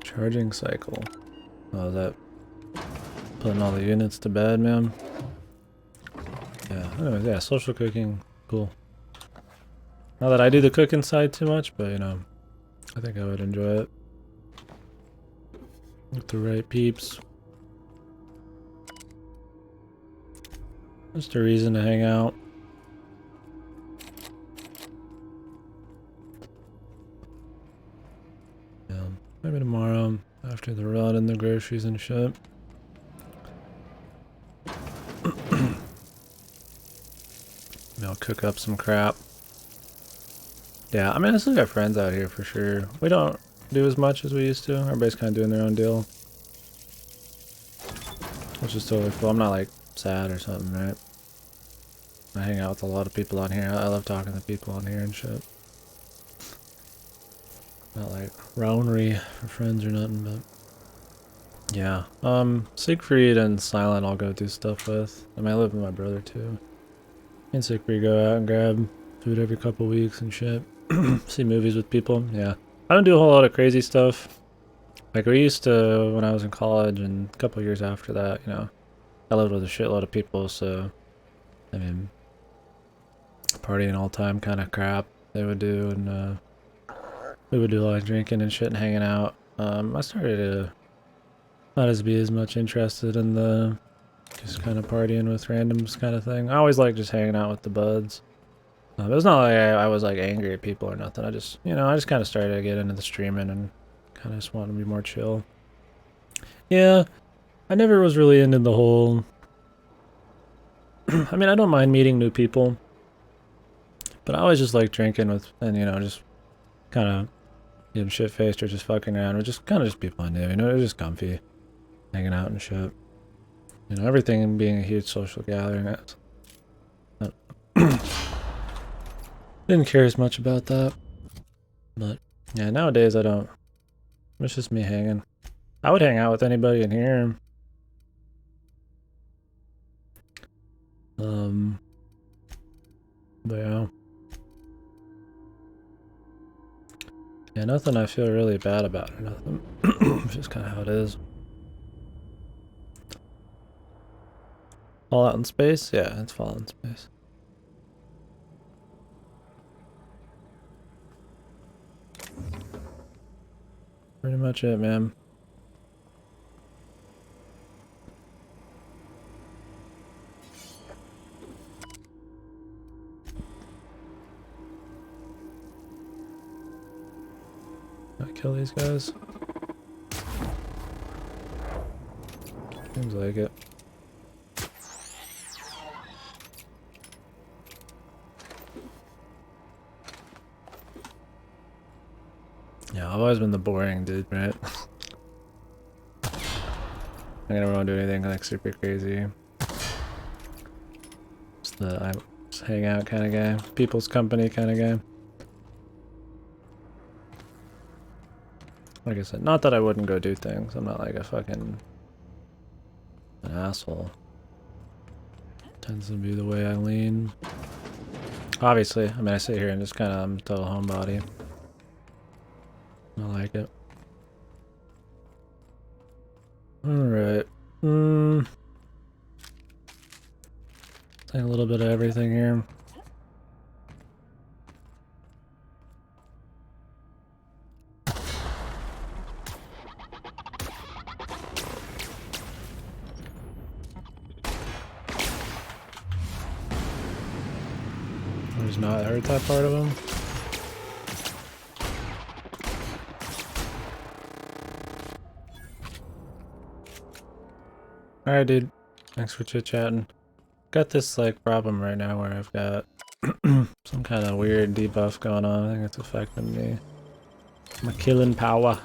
Charging cycle. Oh, is that putting all the units to bed, man? Yeah, anyways, yeah, social cooking, cool. Not that I do the cooking side too much, but you know, I think I would enjoy it. With the right peeps. Just a reason to hang out. Yeah, maybe tomorrow after the run and the groceries and shit. Maybe I'll cook up some crap. Yeah, I mean, I still got friends out here for sure. We don't do as much as we used to. Everybody's kind of doing their own deal. which is totally cool. I'm not like sad or something, right? I hang out with a lot of people on here. I love talking to people on here and shit. Not like roundery for friends or nothing, but yeah. Siegfried and Silent I'll go do stuff with. I mean, I live with my brother too. Me and Siegfried go out and grab food every couple weeks and shit. See movies with people. Yeah. I don't do a whole lot of crazy stuff. Like we used to when I was in college and a couple years after that, you know. I lived with a shitload of people, so I mean partying all time kind of crap they would do, and we would do a lot of drinking and shit and hanging out. I started to not be as much interested in the just kind of partying with randoms kind of thing. I always like just hanging out with the buds. It was not like I was like angry at people or nothing. I just, you know, I just kind of started to get into the streaming and kind of just wanted to be more chill. Yeah, I never was really into the whole... I mean, I don't mind meeting new people, but I always just like drinking with, and you know, just kind of getting shit-faced or just fucking around with just kind of just people I knew, you know, it was just comfy, hanging out and shit. You know, everything being a huge social gathering. Didn't care as much about that. But, yeah, nowadays I don't. It's just me hanging. I would hang out with anybody in here. But yeah. Yeah, nothing I feel really bad about or nothing. It's just kind of how it is. Fallout in space? Yeah, it's Fallout in space. Pretty much it, man. I kill these guys? Seems like it. Yeah, I've always been the boring dude, right? I never want to do anything like super crazy. Just the I just hang out kind of guy, people's company kind of guy. Like I said, not that I wouldn't go do things. I'm not like a fucking an asshole. Tends to be the way I lean. Obviously, I mean I sit here and just kind of I'm a total homebody. I like it. Alright. Take a little bit of everything here. There's not hurt that part of him. Alright, dude. Thanks for chit-chatting. Got this, like, problem right now where I've got some kind of weird debuff going on. I think it's affecting me. My killing power.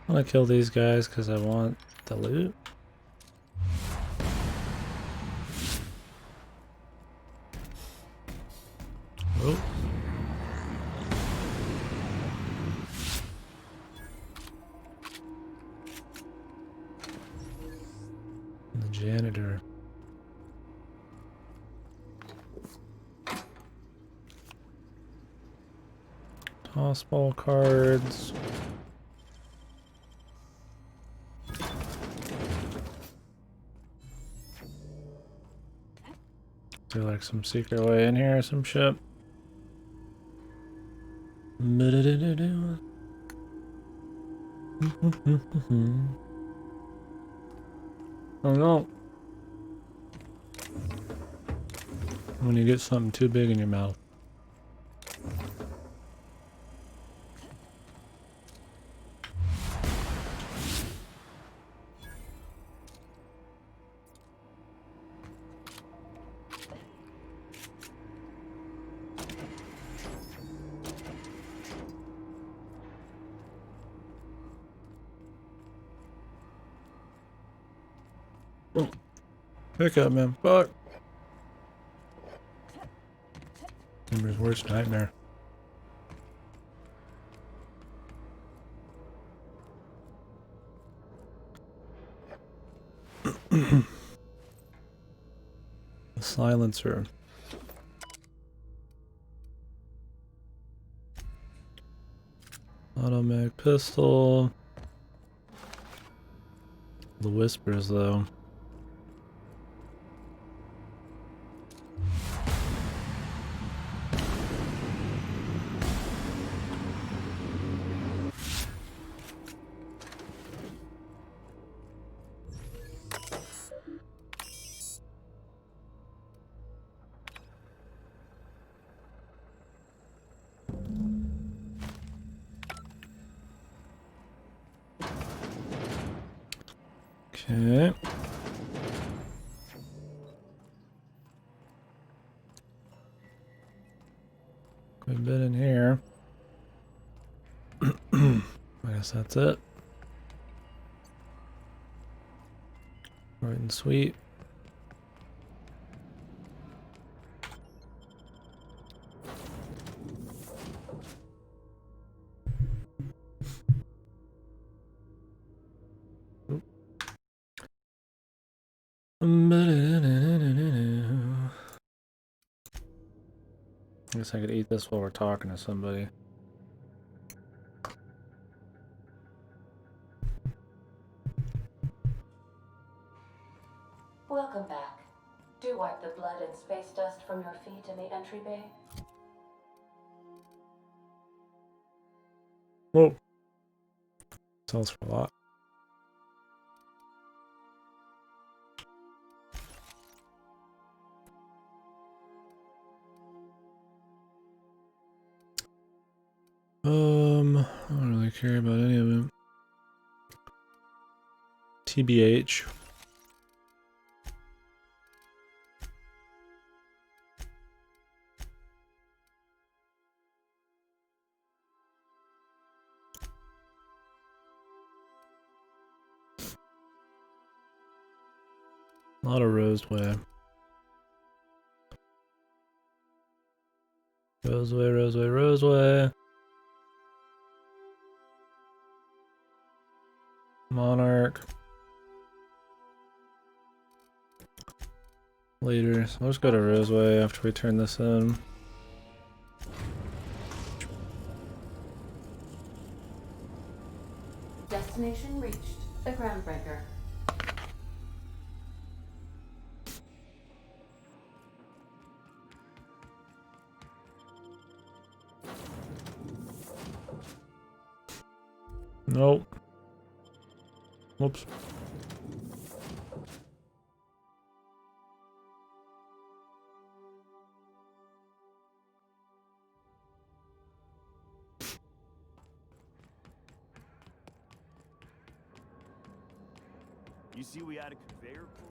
I want to kill these guys because I want the loot. Oh. The janitor. Toss ball cards. Do like some secret way in here or some shit. I don't know. When you get something too big in your mouth. Pick up, man. Fuck. Timber's worst nightmare. The silencer. Automatic pistol. The whispers, though. Okay. Good bit in here. I guess that's it. Right and sweet. I guess I could eat this while we're talking to somebody. Welcome back. Do wipe the blood and space dust from your feet in the entry bay. Whoa. Sells for a lot. I don't really care about any of it. TBH. A lot of Roseway. Roseway. Monarch. Later. So I'll just go to Roseway after we turn this in. Destination reached. The Groundbreaker. Nope. Whoops. You see we had a conveyor pull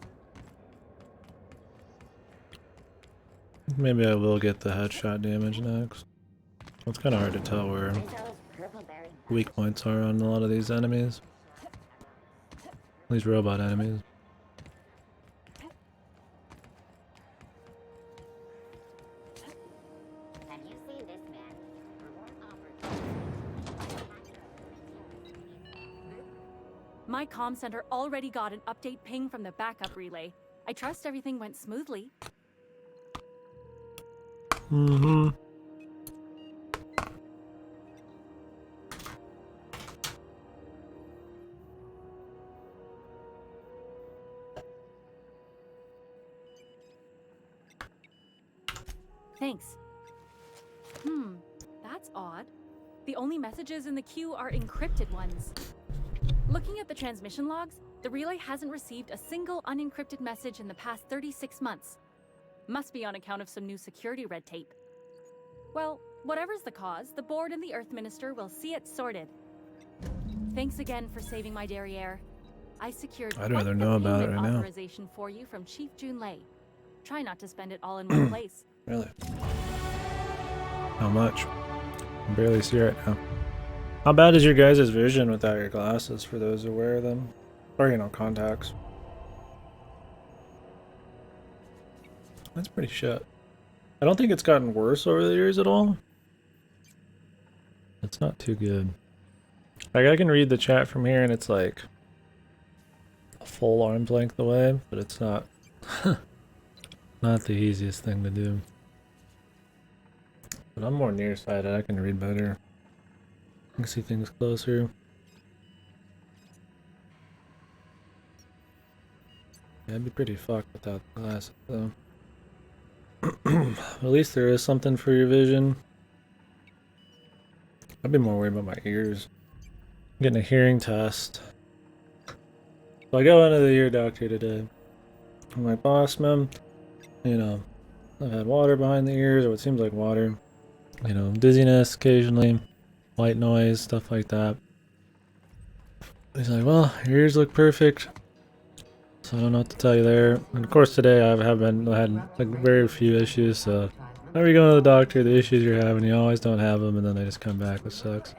in? Maybe I will get the headshot damage next. It's kind of hard to tell where weak points are on a lot of these enemies. These robot enemies. Have you seen this man? My comm center already got an update ping from the backup relay. I trust everything went smoothly. Mm-hmm. Thanks. That's odd. The only messages in the queue are encrypted ones. Looking at the transmission logs, the relay hasn't received a single unencrypted message in the past 36 months. Must be on account of some new security red tape. Well, whatever's the cause, the board and the Earth Minister will see it sorted. Thanks again for saving my derriere. I secured I'd rather know about it right now. authorization for you from Chief Junlei. Try not to spend it all in one place. Really? How much? I can barely see right now. How bad is your guys' vision without your glasses for those who wear them? Or, you know, contacts. That's pretty shit. I don't think it's gotten worse over the years at all. It's not too good. Like, I can read the chat from here and it's like a full arm's length away, but it's not not the easiest thing to do. But I'm more nearsighted, I can read better. I can see things closer. Yeah, I'd be pretty fucked without the glasses though. At least there is something for your vision. I'd be more worried about my ears. I'm getting a hearing test. So I go into the ear doctor today. I'm like, boss, man, you know, I've had water behind the ears, or what seems like water. You know, dizziness occasionally, white noise, stuff like that. He's like, well, your ears look perfect. So I don't know what to tell you there. And of course today I had like very few issues, so whenever you go to the doctor, the issues you're having, you always don't have them, and then they just come back, which sucks.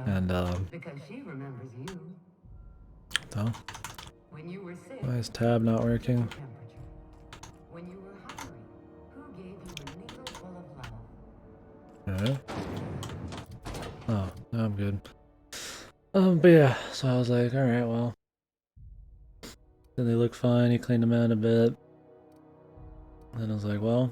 And Because she remembers you. so, When you were sick, why is tab not working? temperature. When you were hungry, who gave you a needle full of love? Alright. Oh, now I'm good. But yeah, so I was like, alright, well. Then they look fine, he cleaned them out a bit. Then I was like, well.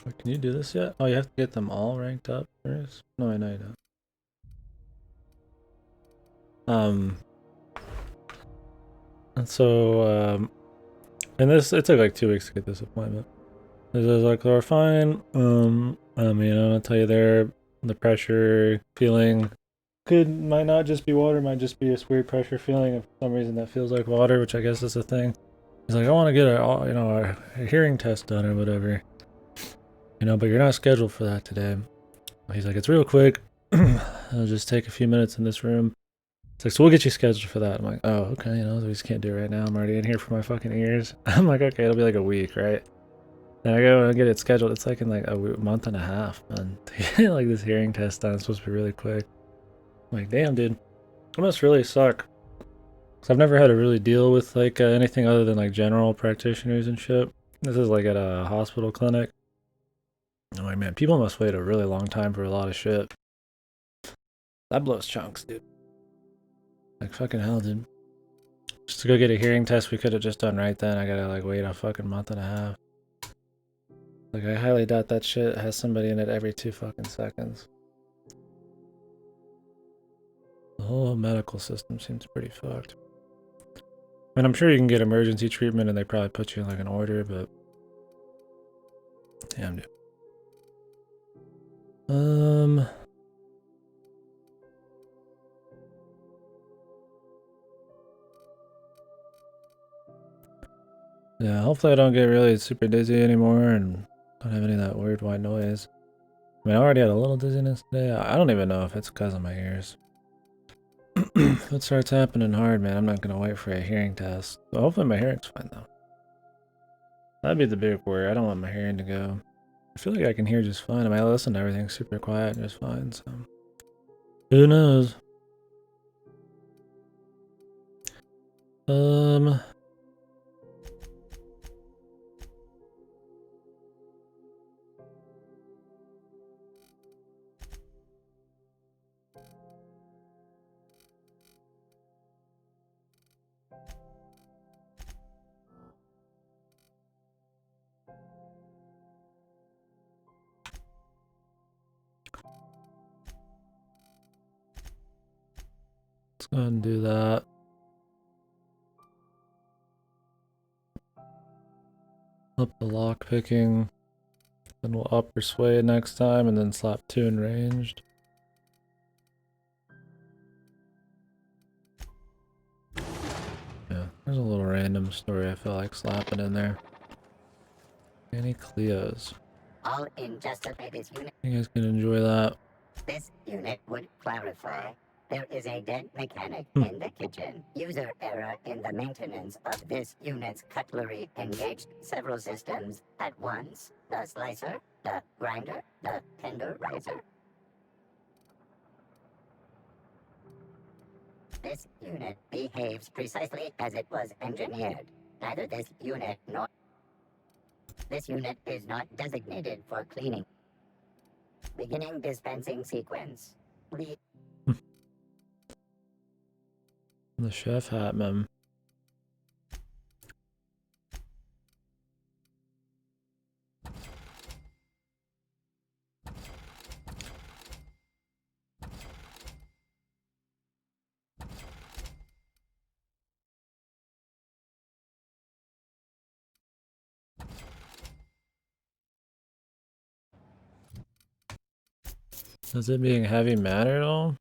Wait, can you do this yet? Oh, you have to get them all ranked up first? No, I know you don't. And so, and this, it took like 2 weeks to get this appointment. I was like, they're fine. You know, I'll tell you there, the pressure feeling might not just be water, might just be this weird pressure feeling, and for some reason that feels like water, which I guess is a thing. He's like, I want to get a hearing test done or whatever. You know, but you're not scheduled for that today. He's like, it's real quick. It'll just take a few minutes in this room. It's like, so we'll get you scheduled for that. I'm like, oh, okay, you know, we just can't do it right now. I'm already in here for my fucking ears. I'm like, okay, it'll be like a week, right? Then I go and get it scheduled. It's like in like a month and a half, man. Like this hearing test done. It's supposed to be really quick. I'm like, damn, dude. It must really suck. Cause I've never had to really deal with like anything other than like general practitioners and shit. This is like at a hospital clinic. I'm like, man, people must wait a really long time for a lot of shit. That blows chunks, dude. Like fucking hell, dude. Just to go get a hearing test we could have just done right then. I gotta like wait a fucking month and a half. Like I highly doubt that shit has somebody in it every 2 fucking seconds. The whole medical system seems pretty fucked. I mean, I'm sure you can get emergency treatment and they probably put you in like an order, but damn, dude. Yeah, hopefully I don't get really super dizzy anymore and don't have any of that weird white noise. I mean, I already had a little dizziness today. I don't even know if it's because of my ears. If it starts happening hard, man, I'm not gonna wait for a hearing test. But hopefully my hearing's fine though. That'd be the big worry. I don't want my hearing to go. I feel like I can hear just fine. I mean, I listen to everything super quiet and just fine, so who knows? Let's go ahead and do that. Up the lock picking. Then we'll up or sway next time and then slap 2 in ranged. Yeah, there's a little random story I feel like slapping in there. Any Cleos. All in just obey this unit. You guys can enjoy that. This unit would clarify. There is a dead mechanic in the kitchen. User error in the maintenance of this unit's cutlery engaged several systems at once. The slicer, the grinder, the tenderizer. This unit behaves precisely as it was engineered. Neither this unit nor this unit is not designated for cleaning. Beginning dispensing sequence. Please. The chef hat, man. Is it being heavy matter at all?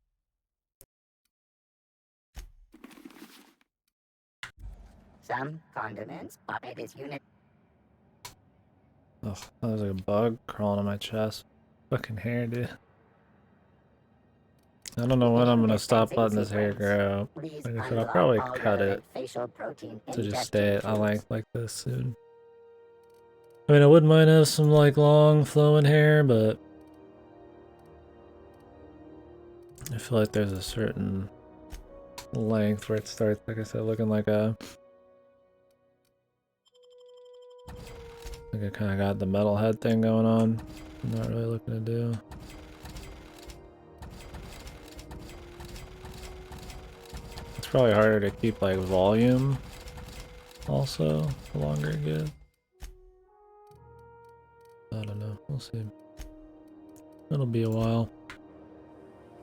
Some condiments by this unit. Ugh, that was like a bug crawling on my chest. Fucking hair, dude. I don't know when I'm gonna stop letting this hair grow. Like I said, I'll probably cut it to just stay at a length like this soon. I mean, I wouldn't mind having some like long flowing hair, but I feel like there's a certain length where it starts, like I said, looking like a... Like I kind of got the metalhead thing going on. I'm not really looking to do. It's probably harder to keep like volume also, the longer it gets. I don't know, we'll see. It'll be a while.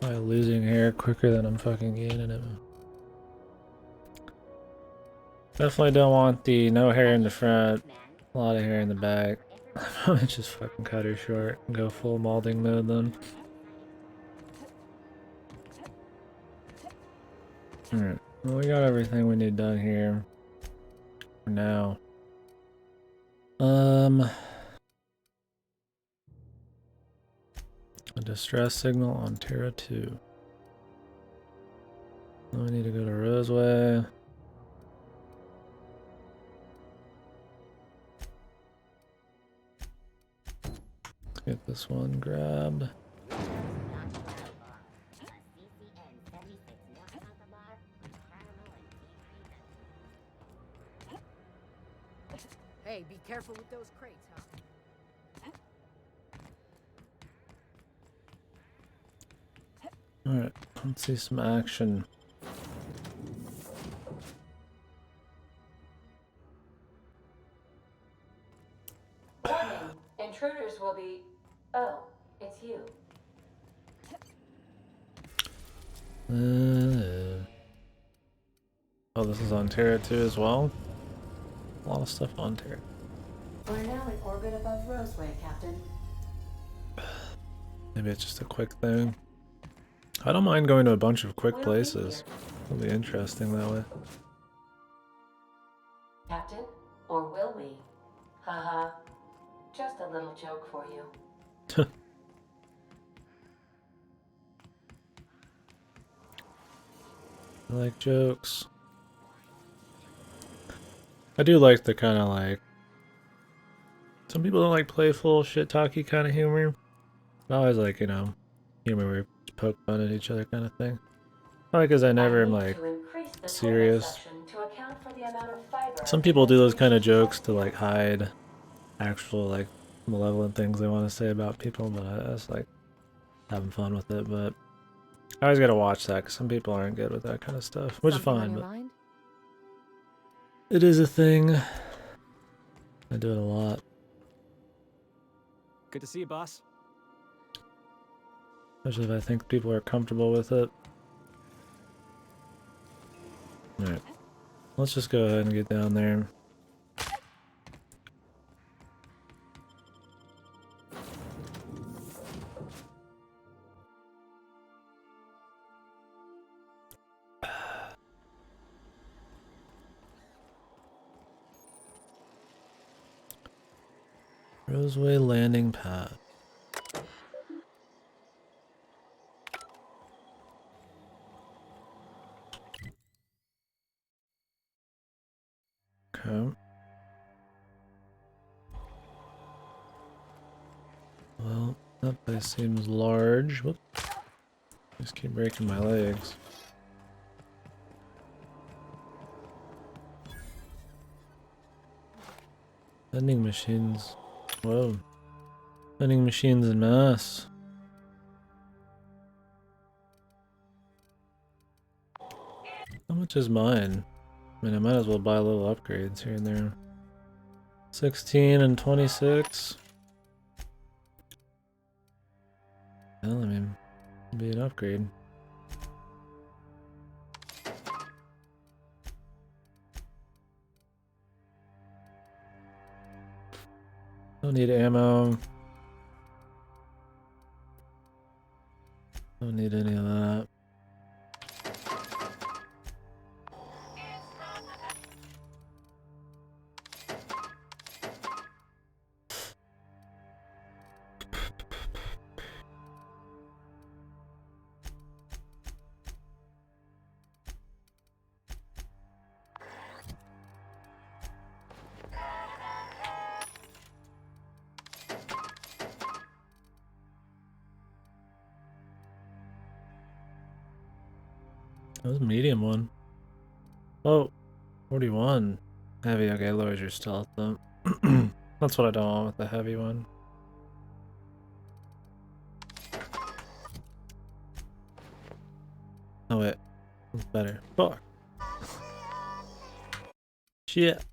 Probably losing hair quicker than I'm fucking gaining it. Definitely don't want the no hair in the front, a lot of hair in the back. I'm just fucking cut her short and go full molding mode then. Alright, well, we got everything we need done here for now. A distress signal on Terra 2. Now we need to go to Roseway. Let's get this one grabbed. Hey, be careful with those crates, huh? Alright, let's see some action. Warning, intruders will be... Oh, it's you. Oh, this is on Terra 2 as well? A lot of stuff on Terra. We're now in orbit above Roseway, Captain. Maybe it's just a quick thing. I don't mind going to a bunch of quick places. It'll be interesting that way. Captain, or will we? Haha. Just a little joke for you. I like jokes. I do like the kind of like... Some people don't like playful, shit-talky kind of humor. I always like, you know, humor where you poke fun at each other kind of thing. Probably because I never am like serious. Some people do those kind of jokes to like hide actual like malevolent things they want to say about people, but I just like having fun with it. But I always gotta watch that because some people aren't good with that kind of stuff, which is fine. But it is a thing. I do it a lot. Good to see you, boss. Especially if I think people are comfortable with it. Alright. Let's just go ahead and get down there. Roseway landing pad. Okay. Well, that place seems large. Whoop. Just keep breaking my legs. Vending machines. Whoa. Vending machines en masse. How much is mine? I mean, I might as well buy little upgrades here and there. 16 and 26. Well, I mean, it'd be an upgrade. Don't need ammo. Don't need any of that. That was a medium one. Oh, 41. Heavy, okay, lowers your stealth though. That's what I don't want with the heavy one. Oh wait, it's better. Fuck. Shit.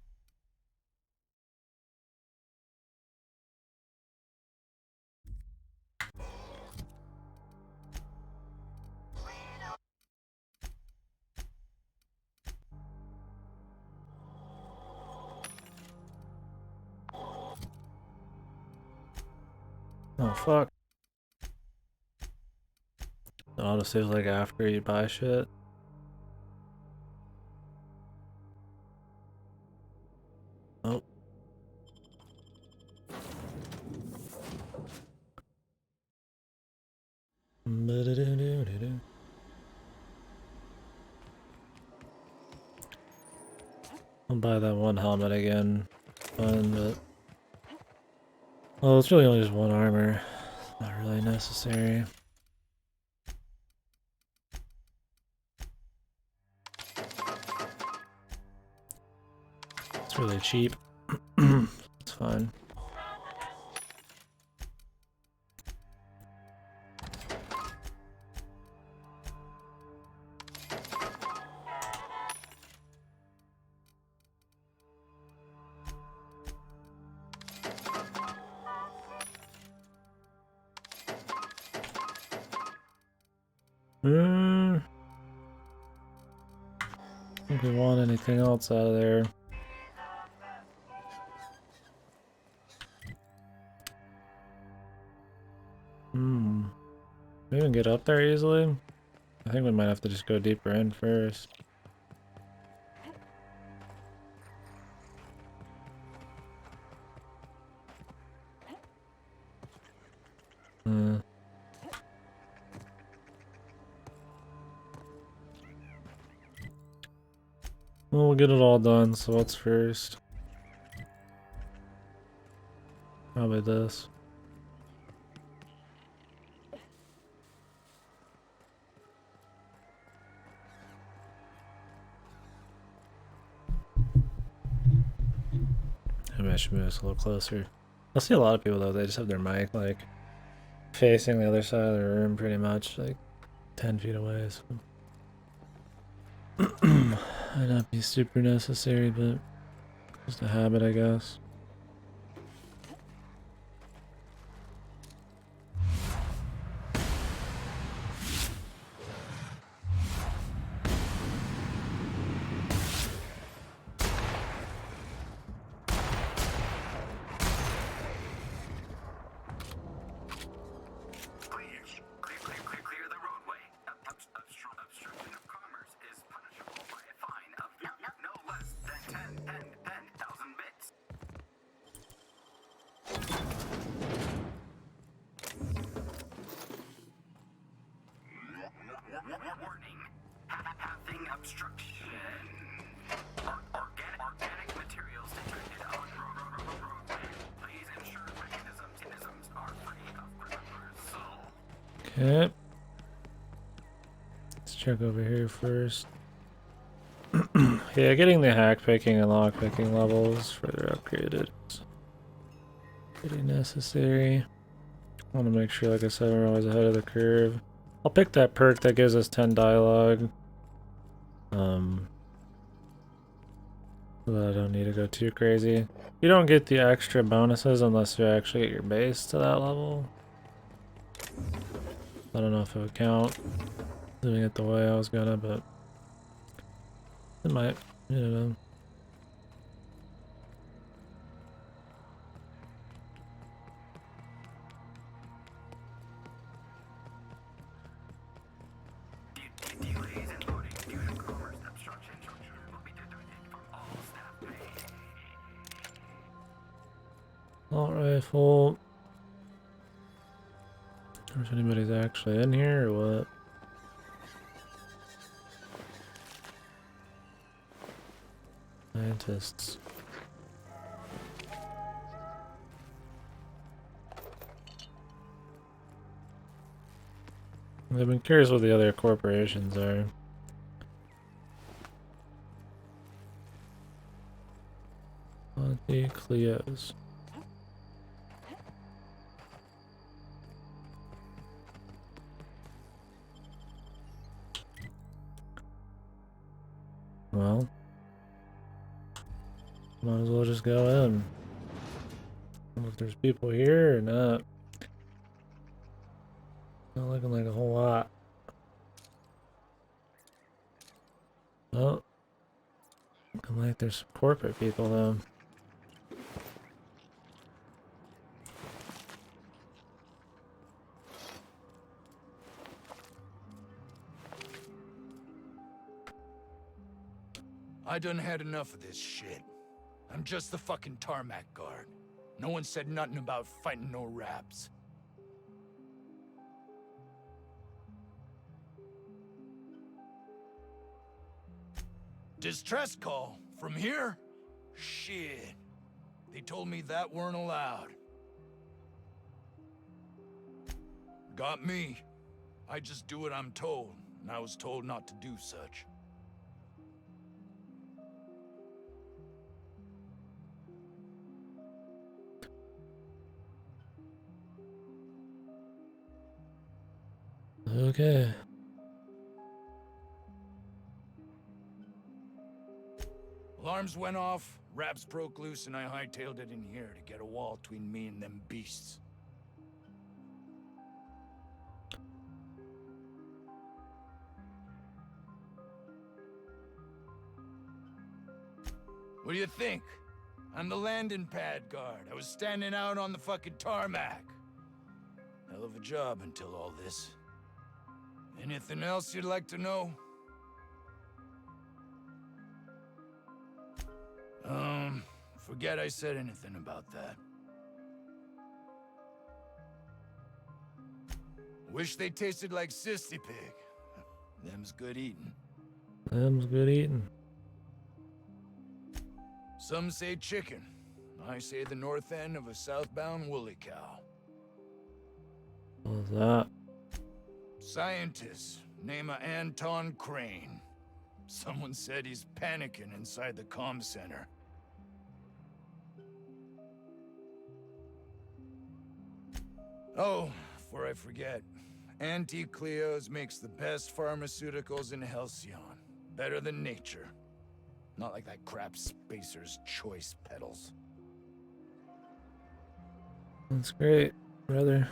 Oh fuck. The autosave like after you buy shit. Oh. I'll buy that one helmet again. Fun, but well, it's really only just one armor. It's not really necessary. It's really cheap. It's fine. I think we want anything else out of there. We can get up there easily. I think we might have to just go deeper in first. Well, we'll get it all done, so what's first? Probably this. Maybe I should move this a little closer. I see a lot of people though, they just have their mic like facing the other side of the room pretty much, like 10 feet away, so might not be super necessary, but just a habit, I guess. Clear the roadway. Obstruction of commerce is punishable by a fine of no less than 10,000 bits. Warning. Having obstruction. Organic materials detected on roadway. Please ensure mechanisms are free of criminals. Okay. Let's check over here first. Yeah, getting the hack picking and lock picking levels further upgraded. Pretty necessary. I want to make sure, like I said, we're always ahead of the curve. I'll pick that perk that gives us 10 dialogue. So that I don't need to go too crazy. You don't get the extra bonuses unless you actually get your base to that level. I don't know if it would count doing it the way I was gonna, but it might. You know. Delays in loading due to commerce obstruction. Will be deducted from all staff pay. Assault rifle. I wonder if anybody's actually in here or what. Scientists. I've been curious what the other corporations are. KDkill. Well, might as well just go in. I don't know if there's people here or not. Not looking like a whole lot. Oh, looking like there's some corporate people though. I done had enough of this shit. I'm just the fucking tarmac guard. No one said nothing about fighting no raps. Distress call? From here? Shit. They told me that weren't allowed. Got me. I just do what I'm told, and I was told not to do such. Okay. Alarms went off, raps broke loose, and I hightailed it in here to get a wall between me and them beasts. What do you think? I'm the landing pad guard. I was standing out on the fucking tarmac. Hell of a job until all this. Anything else you'd like to know? Forget I said anything about that. Wish they tasted like Sissy Pig. Them's good eating. Them's good eating. Some say chicken. I say the north end of a southbound woolly cow. What was that? Scientist, name of Anton Crane. Someone said he's panicking inside the comm center. Oh, before I forget, KDkill makes the best pharmaceuticals in Halcyon. Better than nature. Not like that crap Spacer's Choice peddles. That's great, brother.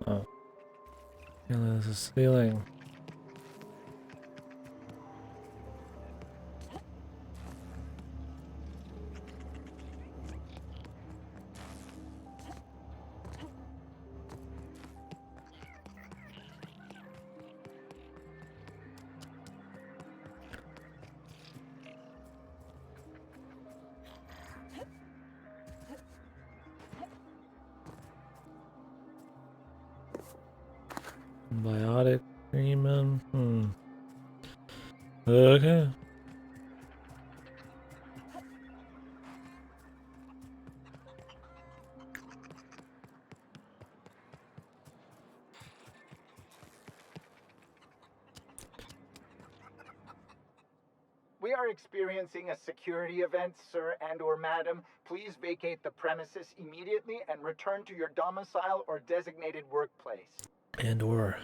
Oh. Yeah, there's a ceiling. Biotic cream. Okay. We are experiencing a security event, sir and/or madam. Please vacate the premises immediately and return to your domicile or designated workplace. And/or.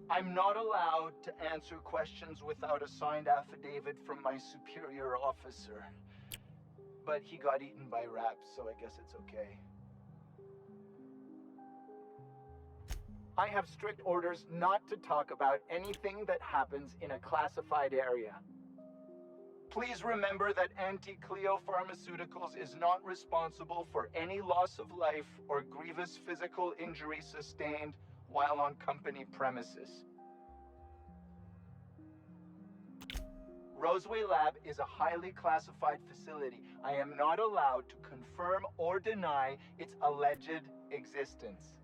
I'm not allowed to answer questions without a signed affidavit from my superior officer. But he got eaten by rats, so I guess it's okay. I have strict orders not to talk about anything that happens in a classified area. Please remember that KDkill Pharmaceuticals is not responsible for any loss of life or grievous physical injury sustained while on company premises. Roseway Lab is a highly classified facility. I am not allowed to confirm or deny its alleged existence.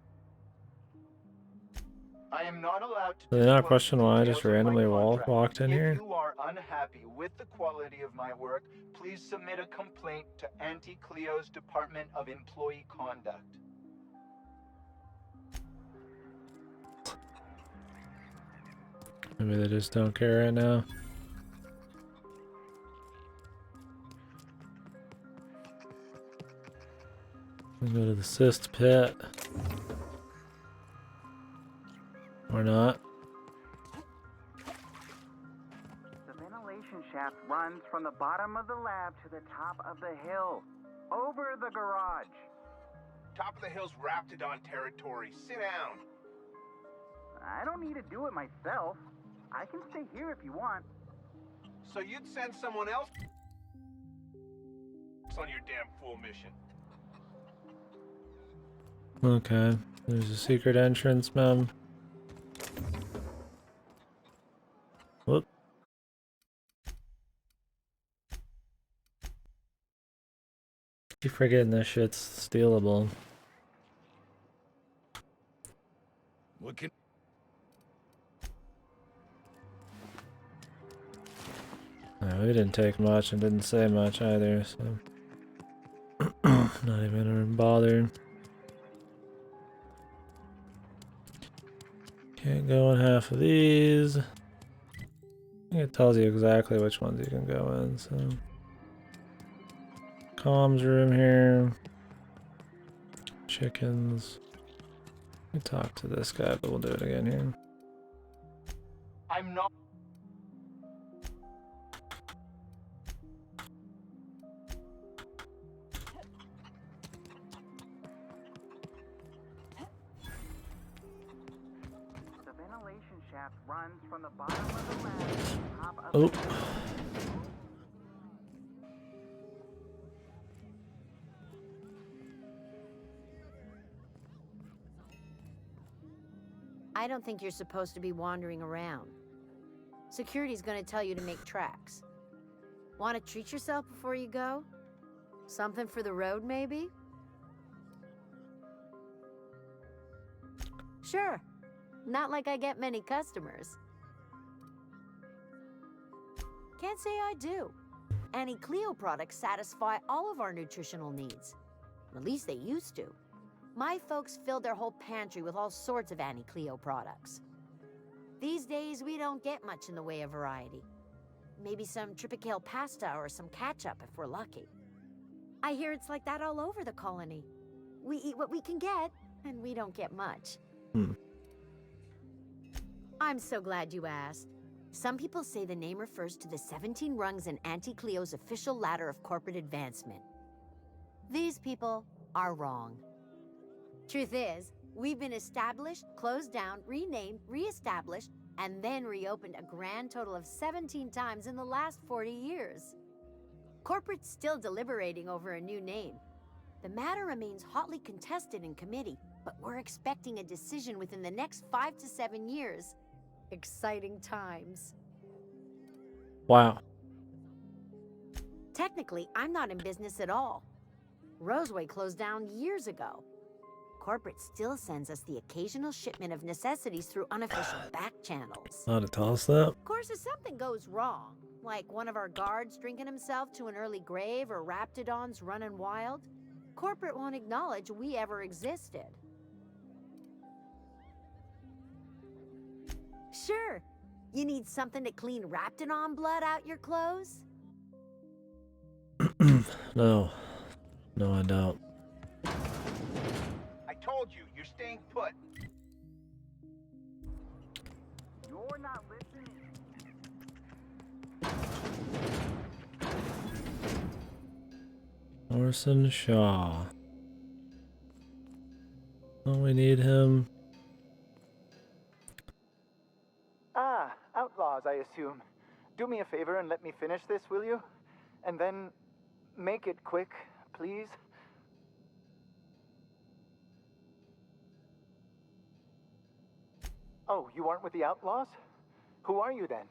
I am not allowed to. Did they not question why I just randomly walked in here? If you are unhappy with the quality of my work, please submit a complaint to KDkill's Department of Employee Conduct. Maybe they just don't care right now. Let's go to the cyst pit. Or not. The ventilation shaft runs from the bottom of the lab to the top of the hill, over the garage. Top of the hill's Raptidon territory. Sit down. I don't need to do it myself. I can stay here if you want. So you'd send someone else on your damn fool mission. Okay. There's a secret entrance, ma'am. Whoop. Keep forgetting this shit's stealable. What can... We didn't take much and didn't say much either, so not even gonna bother. Can't go in half of these. It tells you exactly which ones you can go in, so. Comms room here. Chickens. We talk to this guy, but we'll do it again here. I'm not. The ventilation shaft runs from the bottom of the lab to the top of Oh. the hill. I don't think you're supposed to be wandering around. Security's gonna tell you to make tracks. Want to treat yourself before you go? Something for the road, maybe? Sure. Not like I get many customers. Can't say I do. KDkill products satisfy all of our nutritional needs. At least they used to. My folks filled their whole pantry with all sorts of KDkill products. These days, we don't get much in the way of variety. Maybe some KDkill pasta or some ketchup if we're lucky. I hear it's like that all over the colony. We eat what we can get, and we don't get much. I'm so glad you asked. Some people say the name refers to the 17 rungs in KDkill's official ladder of corporate advancement. These people are wrong. Truth is, we've been established, closed down, renamed, re-established, and then reopened a grand total of 17 times in the last 40 years. Corporate's still deliberating over a new name. The matter remains hotly contested in committee, but we're expecting a decision within the next 5 to 7 years. Exciting times. Wow. Technically, I'm not in business at all. Roseway closed down years ago. Corporate still sends us the occasional shipment of necessities through unofficial back channels. Not to tell us that. Of course, if something goes wrong, like one of our guards drinking himself to an early grave or Raptidons running wild, corporate won't acknowledge we ever existed. Sure. You need something to clean Raptidon blood out your clothes? No. No, I don't. I told you, you're staying put. You're not listening. Orson Shaw. Oh, we need him. Ah, outlaws, I assume. Do me a favor and let me finish this, will you? And then make it quick, please. Oh, you aren't with the outlaws? Who are you then?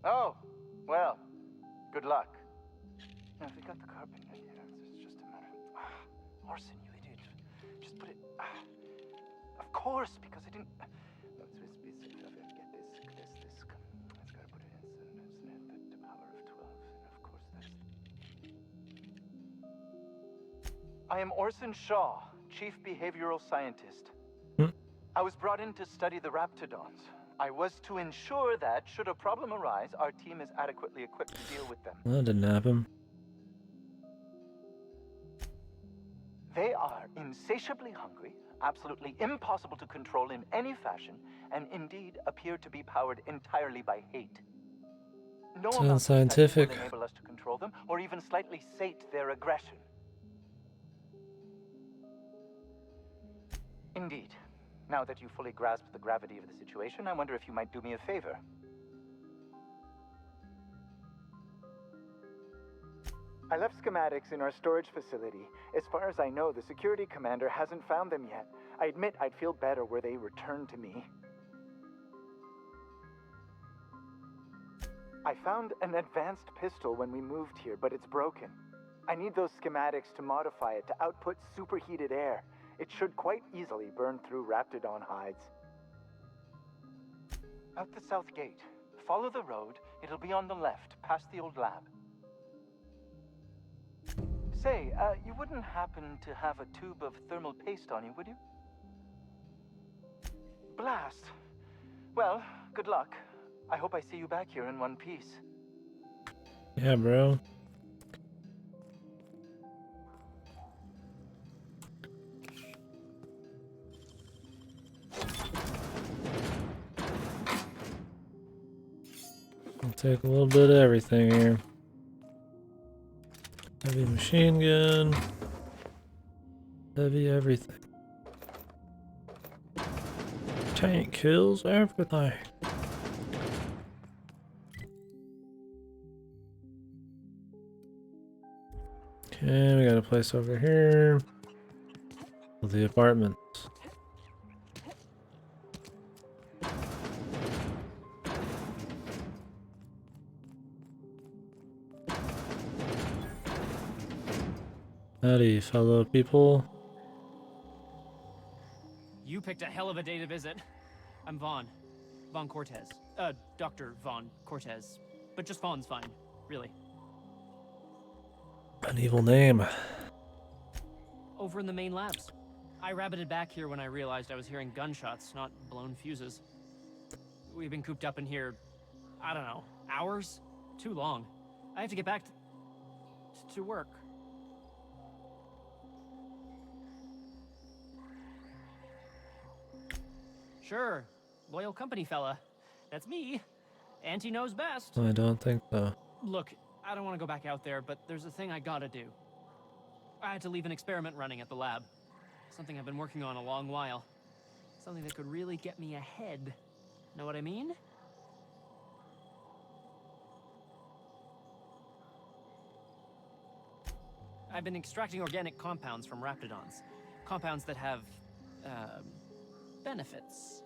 Oh, well, good luck. Now, if we got the carpet in here, it's just a matter of... Orson, you idiot. Just put it... of course, because I didn't... No, get this. It's gotta put it in, the power of 12, and of course that's... I am Orson Shaw, Chief Behavioral Scientist. I was brought in to study the Raptidons. I was to ensure that, should a problem arise, our team is adequately equipped to deal with them. That didn't happen. They are insatiably hungry, absolutely impossible to control in any fashion, and indeed appear to be powered entirely by hate. No amount of testing Scientific. will enable us to control them, or even slightly sate their aggression. Indeed. Now that you fully grasp the gravity of the situation, I wonder if you might do me a favor. I left schematics in our storage facility. As far as I know, the security commander hasn't found them yet. I admit I'd feel better were they returned to me. I found an advanced pistol when we moved here, but it's broken. I need those schematics to modify it to output superheated air. It should quite easily burn through Raptidon hides. Out the south gate. Follow the road. It'll be on the left, past the old lab. Say, you wouldn't happen to have a tube of thermal paste on you, would you? Blast. Well, good luck. I hope I see you back here in one piece. Yeah, bro. I'll take a little bit of everything here. Heavy machine gun. Heavy everything. Tank kills everything. Okay, we got a place over here. The apartments. Howdy, fellow people. You picked a hell of a day to visit. I'm Vaughn. Vaughn Cortez. Dr. Vaughn Cortez. But just Vaughn's fine, really. An evil name. Over in the main labs. I rabbited back here when I realized I was hearing gunshots, not blown fuses. We've been cooped up in here, I don't know, hours? Too long. I have to get back to work. Sure, loyal company fella. That's me. Auntie knows best. I don't think so. Look, I don't want to go back out there, but there's a thing I gotta do. I had to leave an experiment running at the lab. Something I've been working on a long while. Something that could really get me ahead. Know what I mean? I've been extracting organic compounds from Raptidons. Compounds that have, benefits.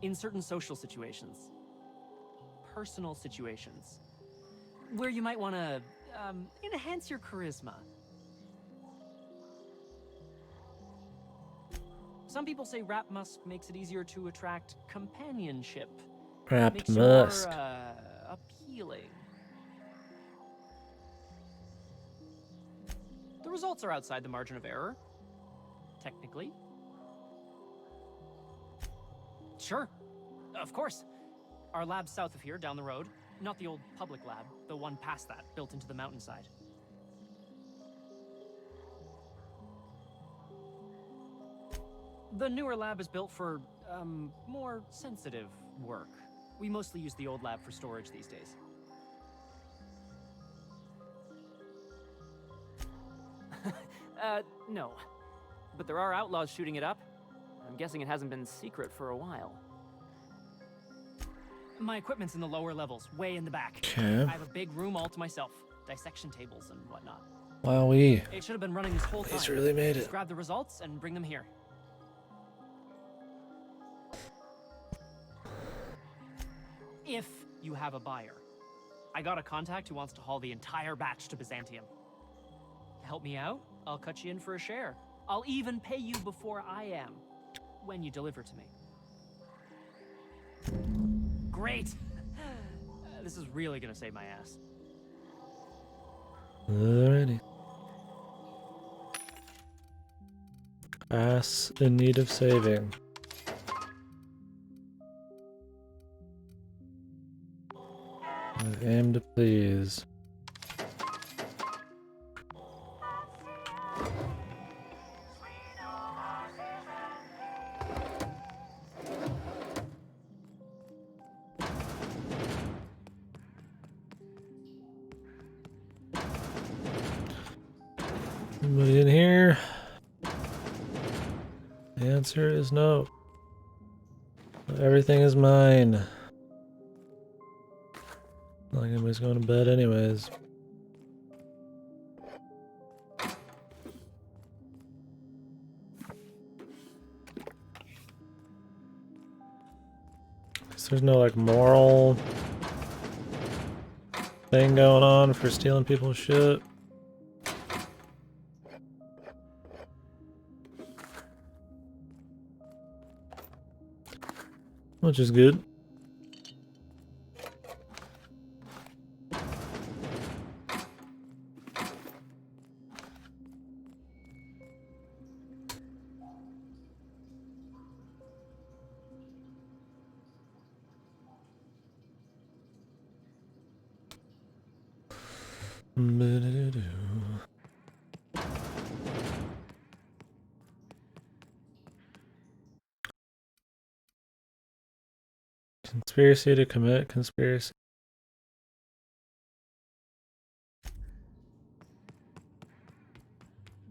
In certain social situations. Personal situations. Where you might want to, enhance your charisma. Some people say Rap Musk makes it easier to attract companionship. Rap Makes you Musk. more, appealing. results are outside the margin of error. Technically. Sure. Of course. Our lab's south of here, down the road. Not the old public lab, the one past that, built into the mountainside. The newer lab is built for, more sensitive work. We mostly use the old lab for storage these days. No. But there are outlaws shooting it up. I'm guessing it hasn't been secret for a while. My equipment's in the lower levels, way in the back. Okay. I have a big room all to myself. Dissection tables and whatnot. Wowee. It should have been running this whole time. He's really made Just it. grab the results and bring them here. If you have a buyer. I got a contact who wants to haul the entire batch to Byzantium. Help me out, I'll cut you in for a share. I'll even pay you before I am, when you deliver to me. Great! This is really gonna save my ass. Alrighty. Ass in need of saving. I aim to please. Anybody in here? The answer is no. Everything is mine. Not like anybody's going to bed anyways. Guess there's no like moral thing going on for stealing people's shit. Which is good. Conspiracy to commit conspiracy.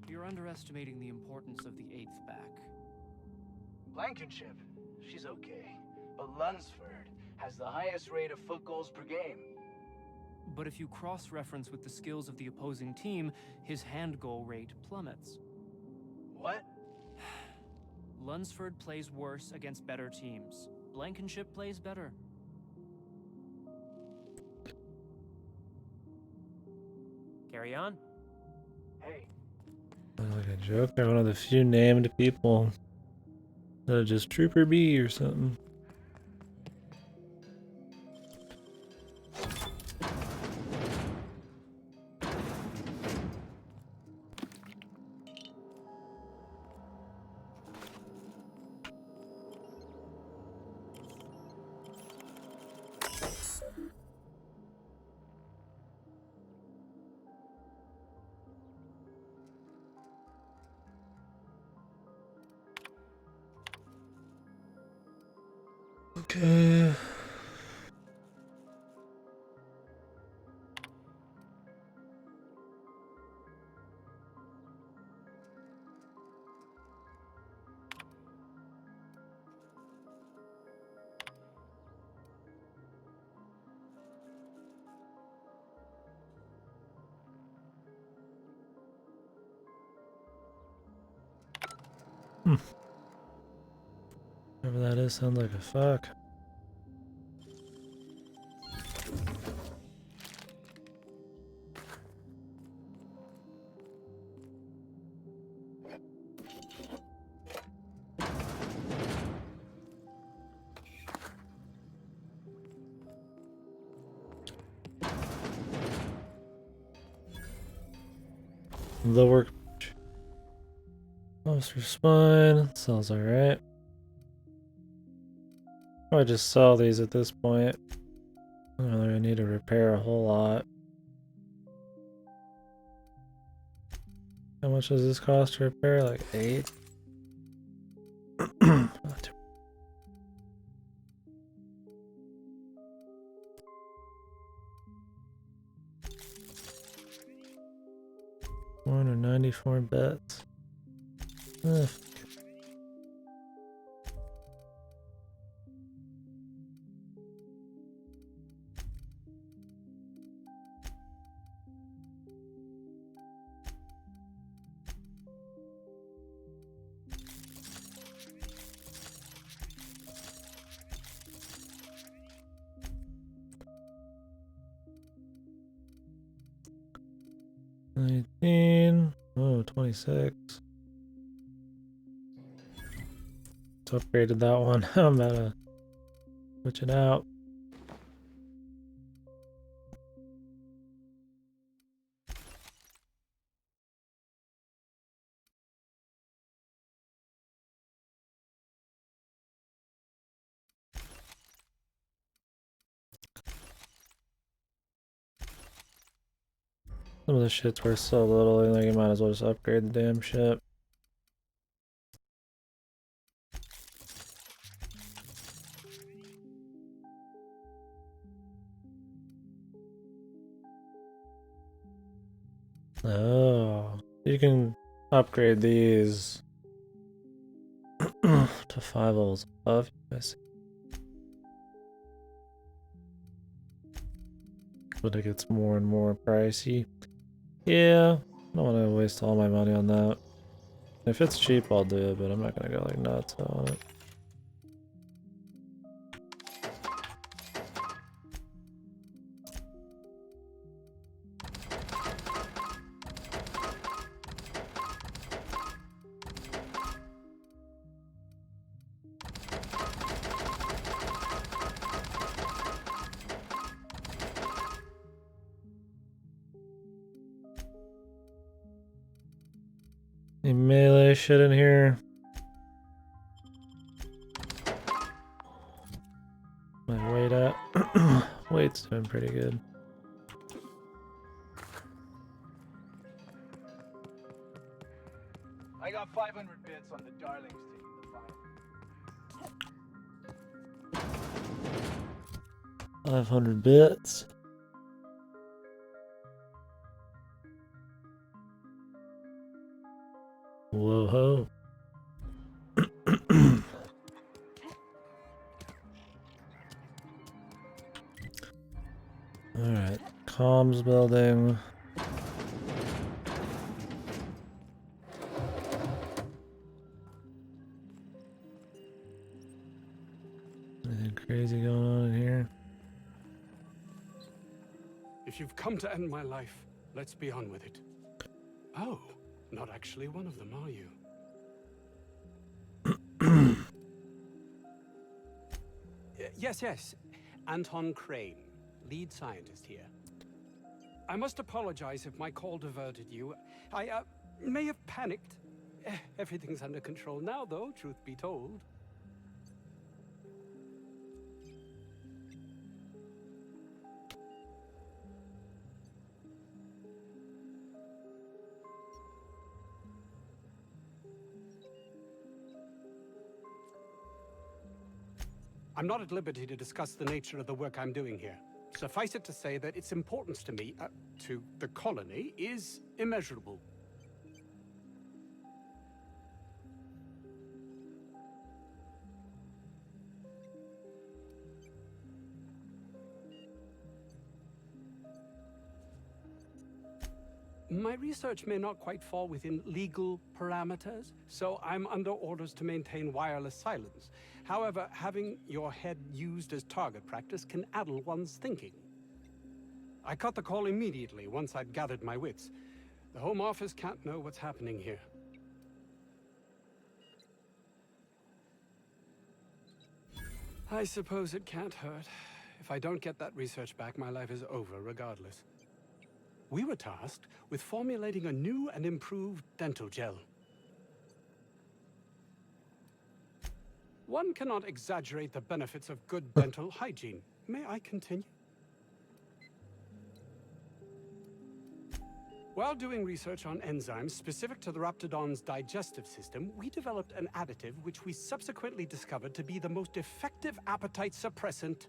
You're underestimating the importance of the 8th back. Blankenship, she's okay. But Lunsford has the highest rate of foot goals per game. But if you cross-reference with the skills of the opposing team, his hand goal rate plummets. What? Lunsford plays worse against better teams. Blankenship plays better. Carry on. Hey. Like a joke, they're one of the few named people that are just Trooper B or something. Okay. Whatever that is sounds like a fuck. The work. Officer spine. Sells alright. Probably just sell these at this point. I don't really need to repair a whole lot. How much does this cost to repair? Like 8? Not too 494 bets. Ugh. Oh, 26. Just upgraded that one. I'm about to switch it out. Some of the shit's worth so little, I think you might as well just upgrade the damn shit. Oh, you can upgrade these to 5 levels above. I see. But it gets more and more pricey. Yeah, I don't want to waste all my money on that. If it's cheap, I'll do it, but I'm not gonna go like nuts on it. Any melee shit in here? My weight at? Weight's doing pretty good. I got 500 bits on the Darlings taking the fight. 500 bits. Whoa ho. Alright, comms building. Anything crazy going on in here? If you've come to end my life, let's be on with it. Oh, not actually one of them, are you? Yes. Anton Crane, lead scientist here. I must apologize if my call diverted you. I may have panicked. Everything's under control now, though, truth be told. I'm not at liberty to discuss the nature of the work I'm doing here. Suffice it to say that its importance to me, to the colony, is immeasurable. My research may not quite fall within legal parameters, so I'm under orders to maintain wireless silence. However, having your head used as target practice can addle one's thinking. I cut the call immediately once I'd gathered my wits. The Home Office can't know what's happening here. I suppose it can't hurt. If I don't get that research back, my life is over regardless. We were tasked with formulating a new and improved dental gel. One cannot exaggerate the benefits of good dental hygiene. May I continue? While doing research on enzymes specific to the Raptidon's digestive system, we developed an additive which we subsequently discovered to be the most effective appetite suppressant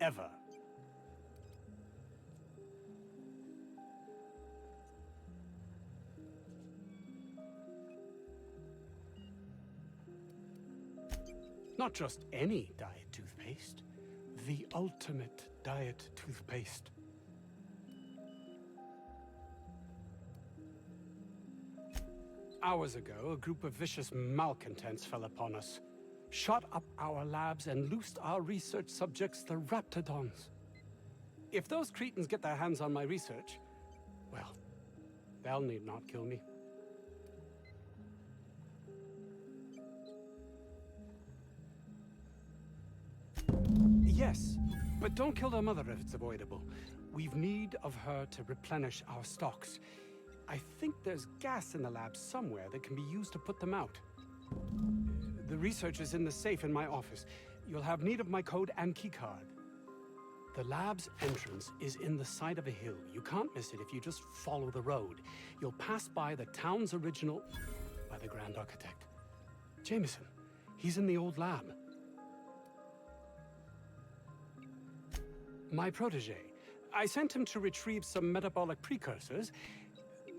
ever. Not just any diet toothpaste, the ultimate diet toothpaste. Hours ago, a group of vicious malcontents fell upon us, shot up our labs and loosed our research subjects, the Raptidons. If those cretins get their hands on my research, well, they'll need not kill me. Yes, but don't kill their mother if it's avoidable. We've need of her to replenish our stocks. I think there's gas in the lab somewhere that can be used to put them out. The research is in the safe in my office. You'll have need of my code and keycard. The lab's entrance is in the side of a hill. You can't miss it if you just follow the road. You'll pass by the town's original... by the Grand Architect. Jameson, he's in the old lab. My protege. I sent him to retrieve some metabolic precursors,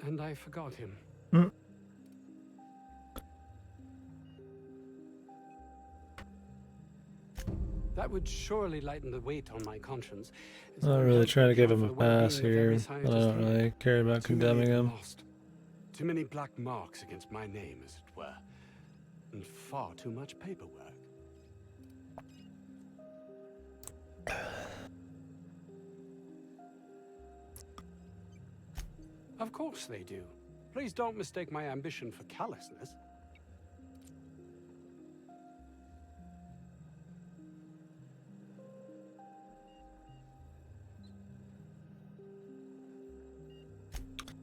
and I forgot him. That would surely lighten the weight on my conscience. I'm not really trying to give him a pass here, but I don't really care about condemning him. Too many black marks against my name, as it were, and far too much paperwork. Of course they do. Please don't mistake my ambition for callousness.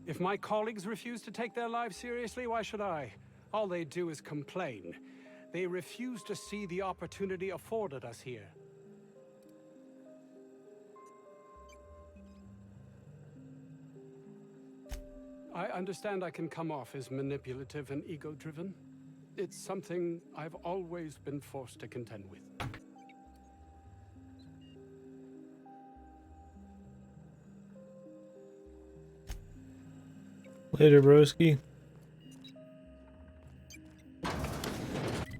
If my colleagues refuse to take their lives seriously, why should I? All they do is complain. They refuse to see the opportunity afforded us here. I understand I can come off as manipulative and ego-driven. It's something I've always been forced to contend with. Later, broski.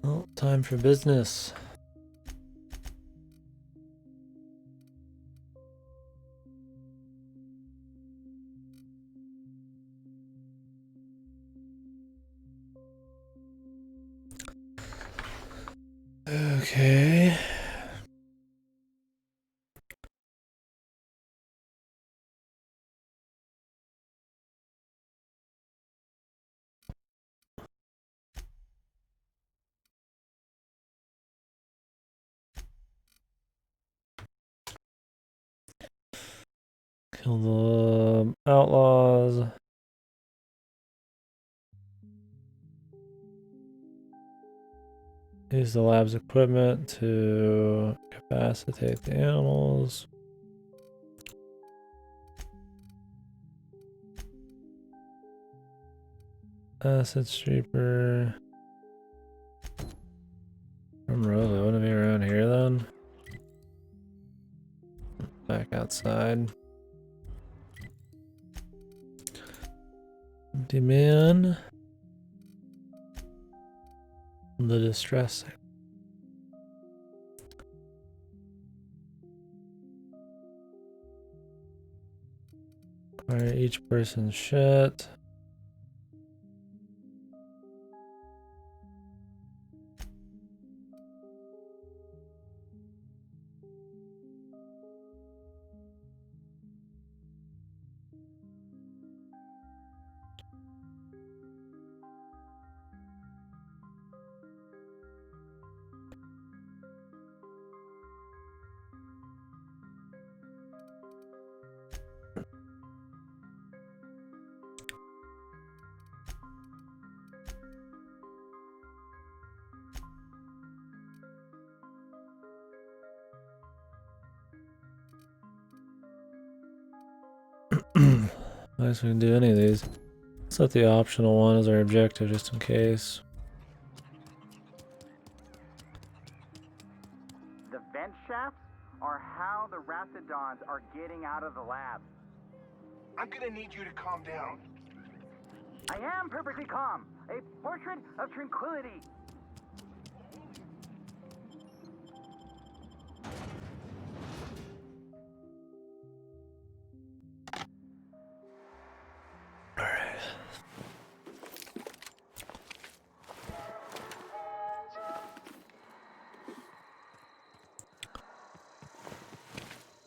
Well, time for business. Okay. Kill the outlaws. Use the lab's equipment to capacitate the animals. Acid Streeper. I'm really want to be around here then. Back outside. Demand the distress. Acquire each person's shit. I guess we can do any of these. Let's set the optional one as our objective just in case. The vent shafts are how the Raptidons are getting out of the lab. I'm gonna need you to calm down. I am perfectly calm. A portrait of tranquility.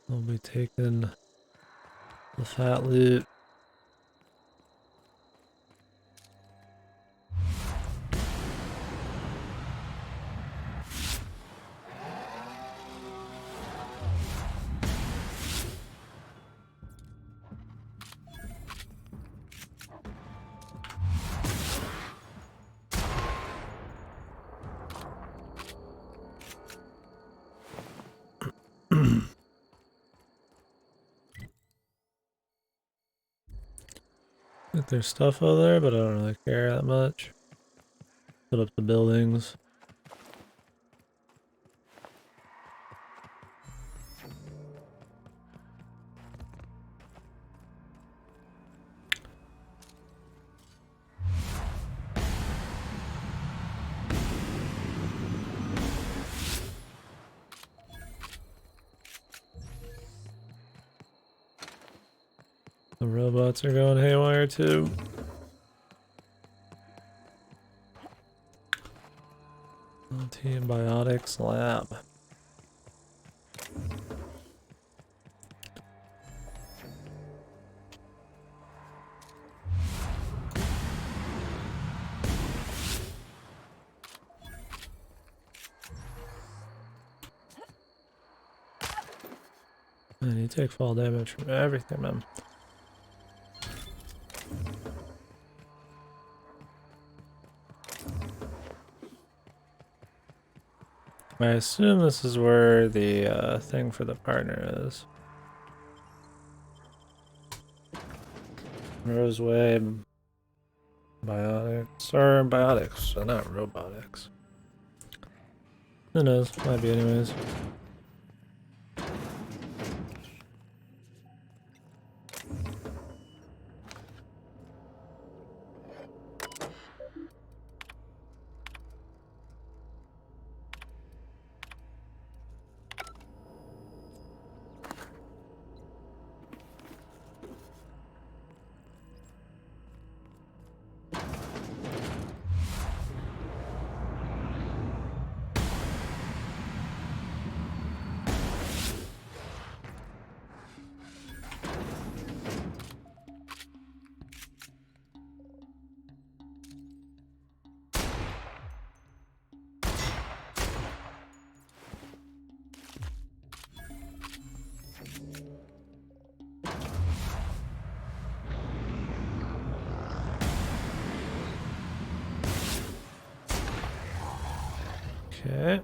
We'll be taking the fat loot. Think there's stuff over there, but I don't really care that much. Put up the buildings. The robots are going haywire too. Antibiotics lab. Man, you take fall damage from everything, man. I assume this is where the thing for the partner is. Roseway biotics, or biotics, so not robotics. Who knows? Might be anyways. Okay.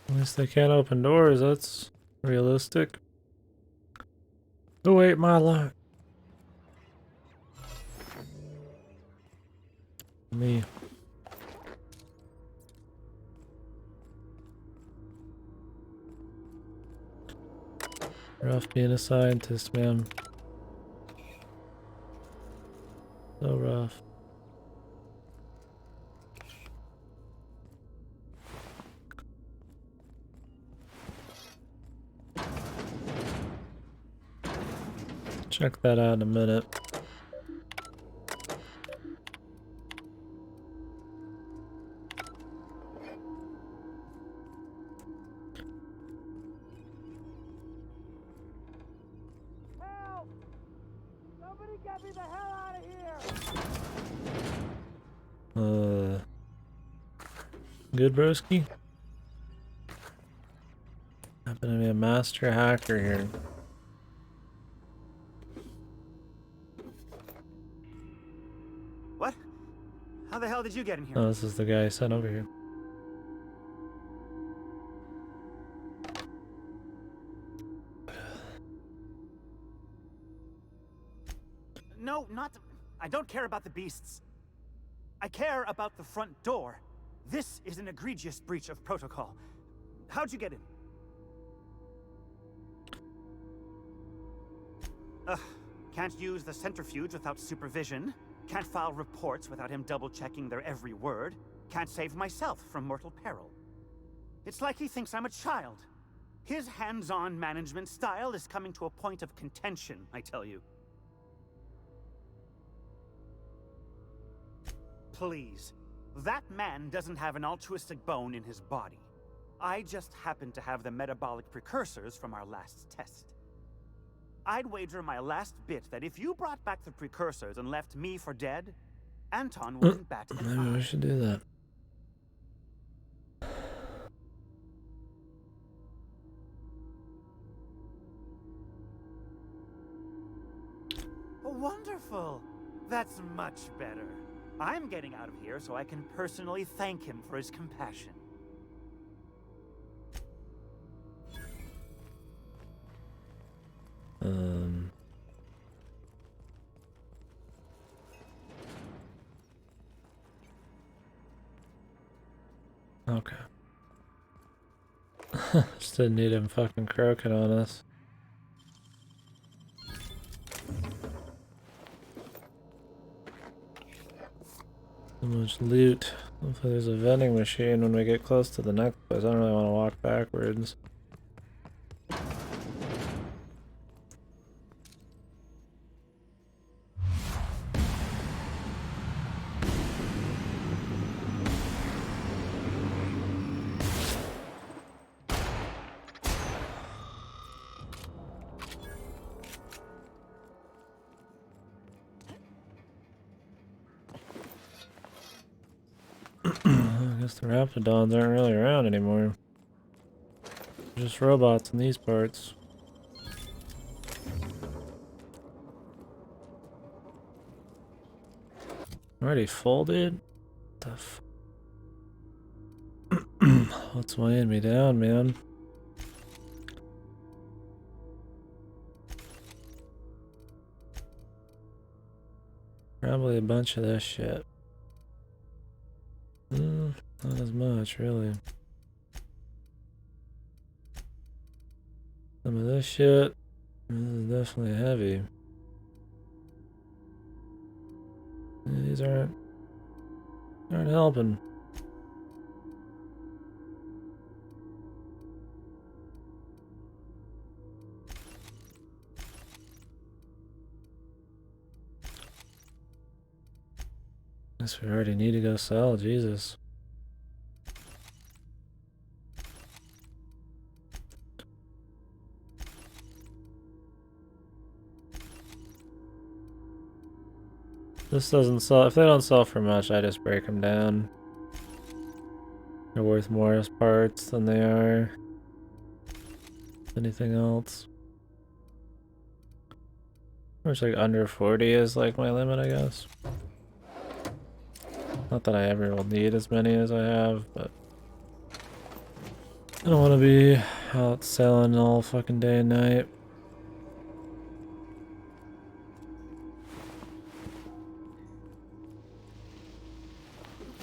At least they can't open doors, that's realistic. Who ate my lunch? Me. Rough being a scientist, man. So rough. Check that out in a minute. Help! Somebody get me the hell out of here! Good broski? Happen to be a master hacker here. What? How the hell did you get in here? Oh, this is the guy I sent over here. No, not... I don't care about the beasts. I care about the front door. This is an egregious breach of protocol. How'd you get in? Ugh. Can't use the centrifuge without supervision. Can't file reports without him double-checking their every word. Can't save myself from mortal peril. It's like he thinks I'm a child. His hands-on management style is coming to a point of contention, I tell you. Please. That man doesn't have an altruistic bone in his body. I just happen to have the metabolic precursors from our last test. I'd wager my last bit that if you brought back the precursors and left me for dead, Anton wouldn't bat an eye. Maybe we should do that. Wonderful! That's much better. I'm getting out of here so I can personally thank him for his compassion. Okay. Just didn't need him fucking croaking on us. So much loot. Hopefully there's a vending machine when we get close to the next place. I don't really want to walk backwards. I guess the Raptidons aren't really around anymore. Just robots in these parts. Already folded? The f What's weighing me down, man? Probably a bunch of this shit. Not as much, really. Some of this shit. This is definitely heavy. Yeah, these aren't helping. Guess we already need to go sell, Jesus. This doesn't sell. If they don't sell for much, I just break them down. They're worth more as parts than they are anything else. Which, like, under 40 is like my limit, I guess. Not that I ever will need as many as I have, but I don't want to be out selling all fucking day and night.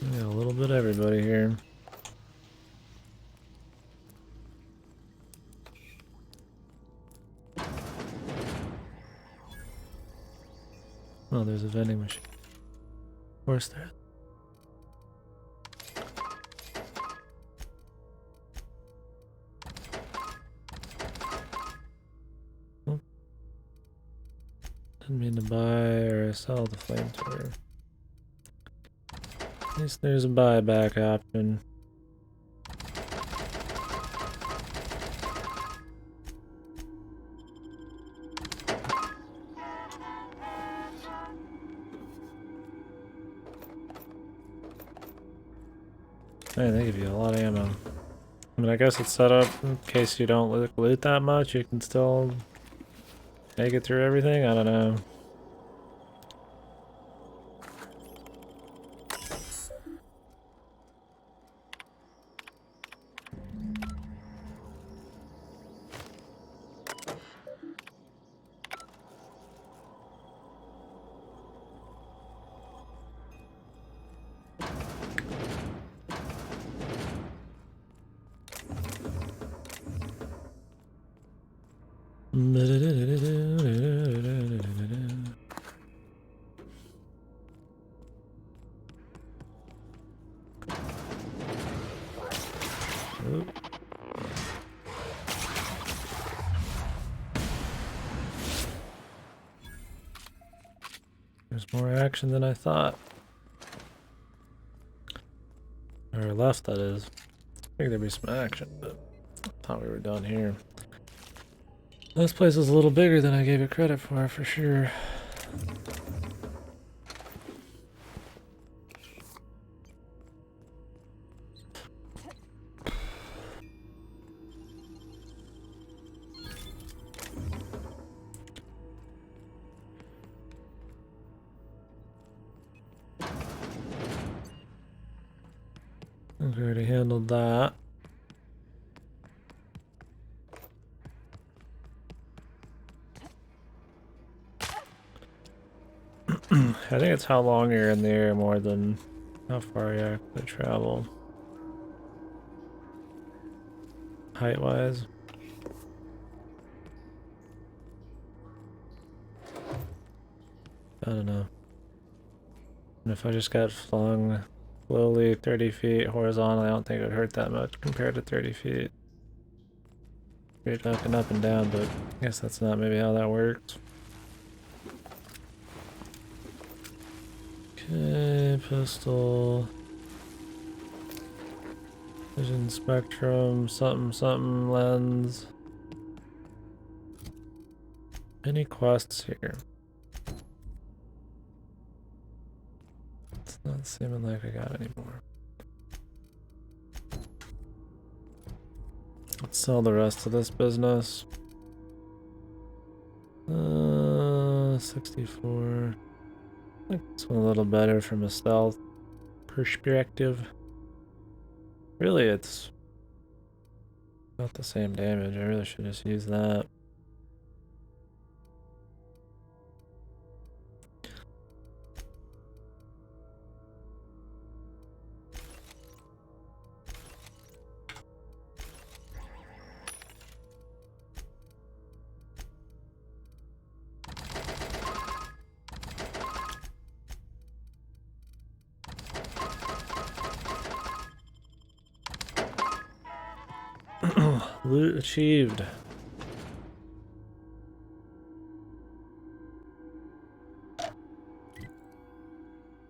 We got a little bit of everybody here. Oh, there's a vending machine. Where's that? Oh. Didn't mean to buy or sell the flamethrower. At least there's a buyback option. Man, they give you a lot of ammo. I mean, I guess it's set up in case you don't loot that much, you can still make it through everything? I don't know. There's more action than I thought. Or left, that is. I think there'd be some action, but I thought we were done here. This place is a little bigger than I gave it credit for sure. I've already handled that. I think it's how long you're in the air more than how far you actually travel. Height-wise. I don't know. And if I just got flung slowly 30 feet horizontally, I don't think it would hurt that much compared to 30 feet. Straight up and down, but I guess that's not maybe how that works. Okay, pistol. Vision spectrum, something lens. Any quests here? It's not seeming like I got any more. Let's sell the rest of this business. 64. I think this one a little better from a stealth perspective. Really, it's not the same damage. I really should just use that. Loot achieved.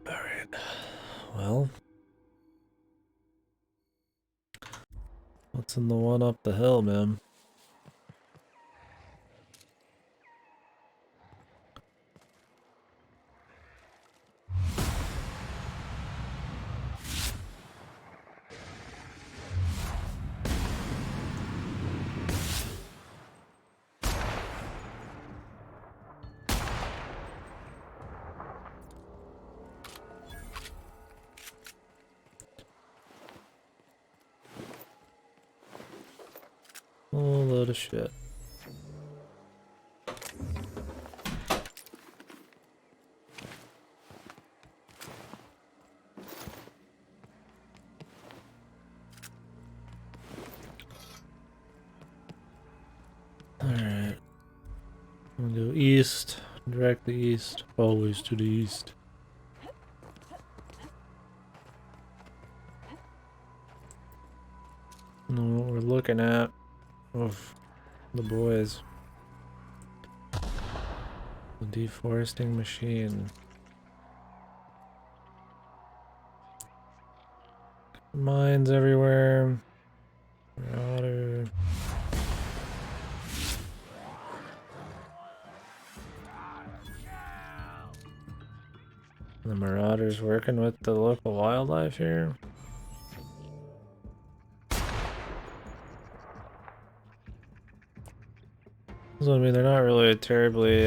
Alright. Well. What's in the one up the hill, man? Whole load of shit. Alright. We'll go east. Directly east. Always to the east. And what we're looking at of the boys. The deforesting machine. Mines everywhere. Water. The Marauders working with the local wildlife here. So, I mean, they're not really terribly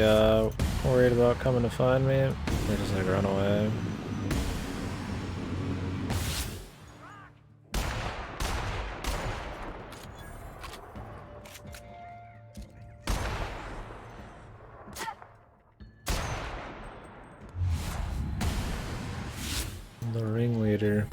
worried about coming to find me. They just like run away. The ringleader.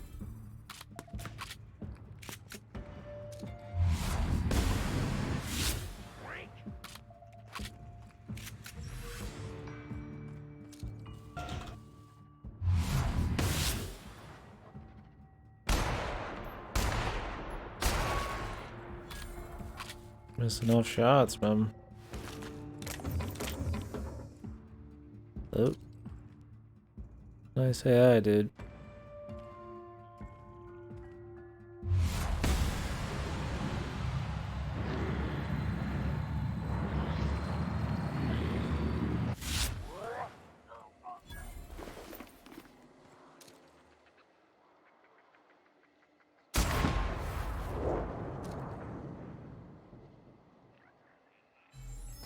Missing enough shots, man. Oh. Nice AI, dude.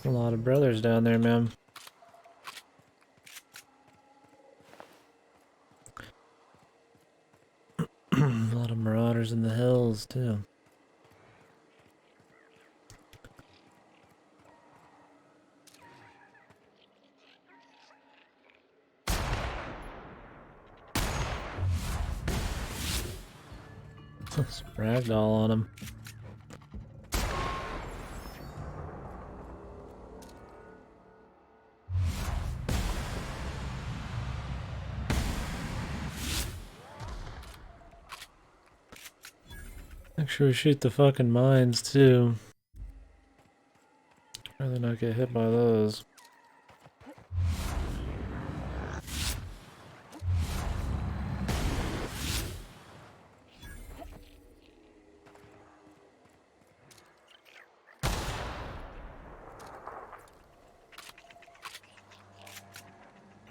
A lot of brothers down there, man. A lot of marauders in the hills, too. Ragdoll on him. Make sure we shoot the fucking mines too. Rather not get hit by those.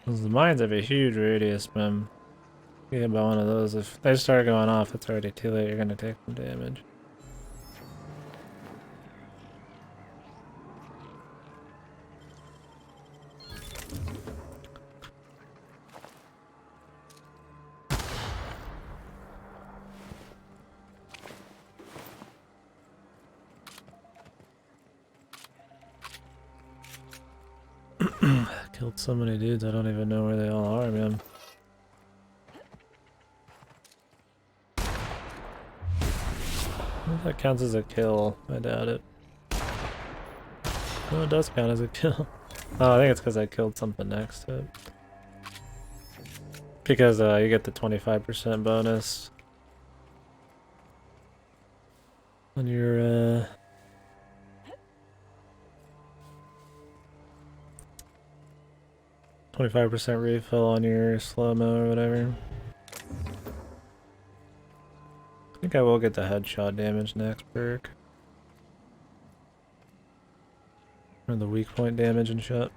Because the mines have a huge radius, man. You get hit by one of those. If they start going off, it's already too late. You're gonna take some damage. Killed so many dudes, I don't even know where they all are, man. If that counts as a kill, I doubt it. No, it does count as a kill. Oh, I think it's because I killed something next to it. Because you get the 25% bonus on your 25% refill on your slow-mo or whatever. I think I will get the headshot damage next perk. Or the weak point damage and shit.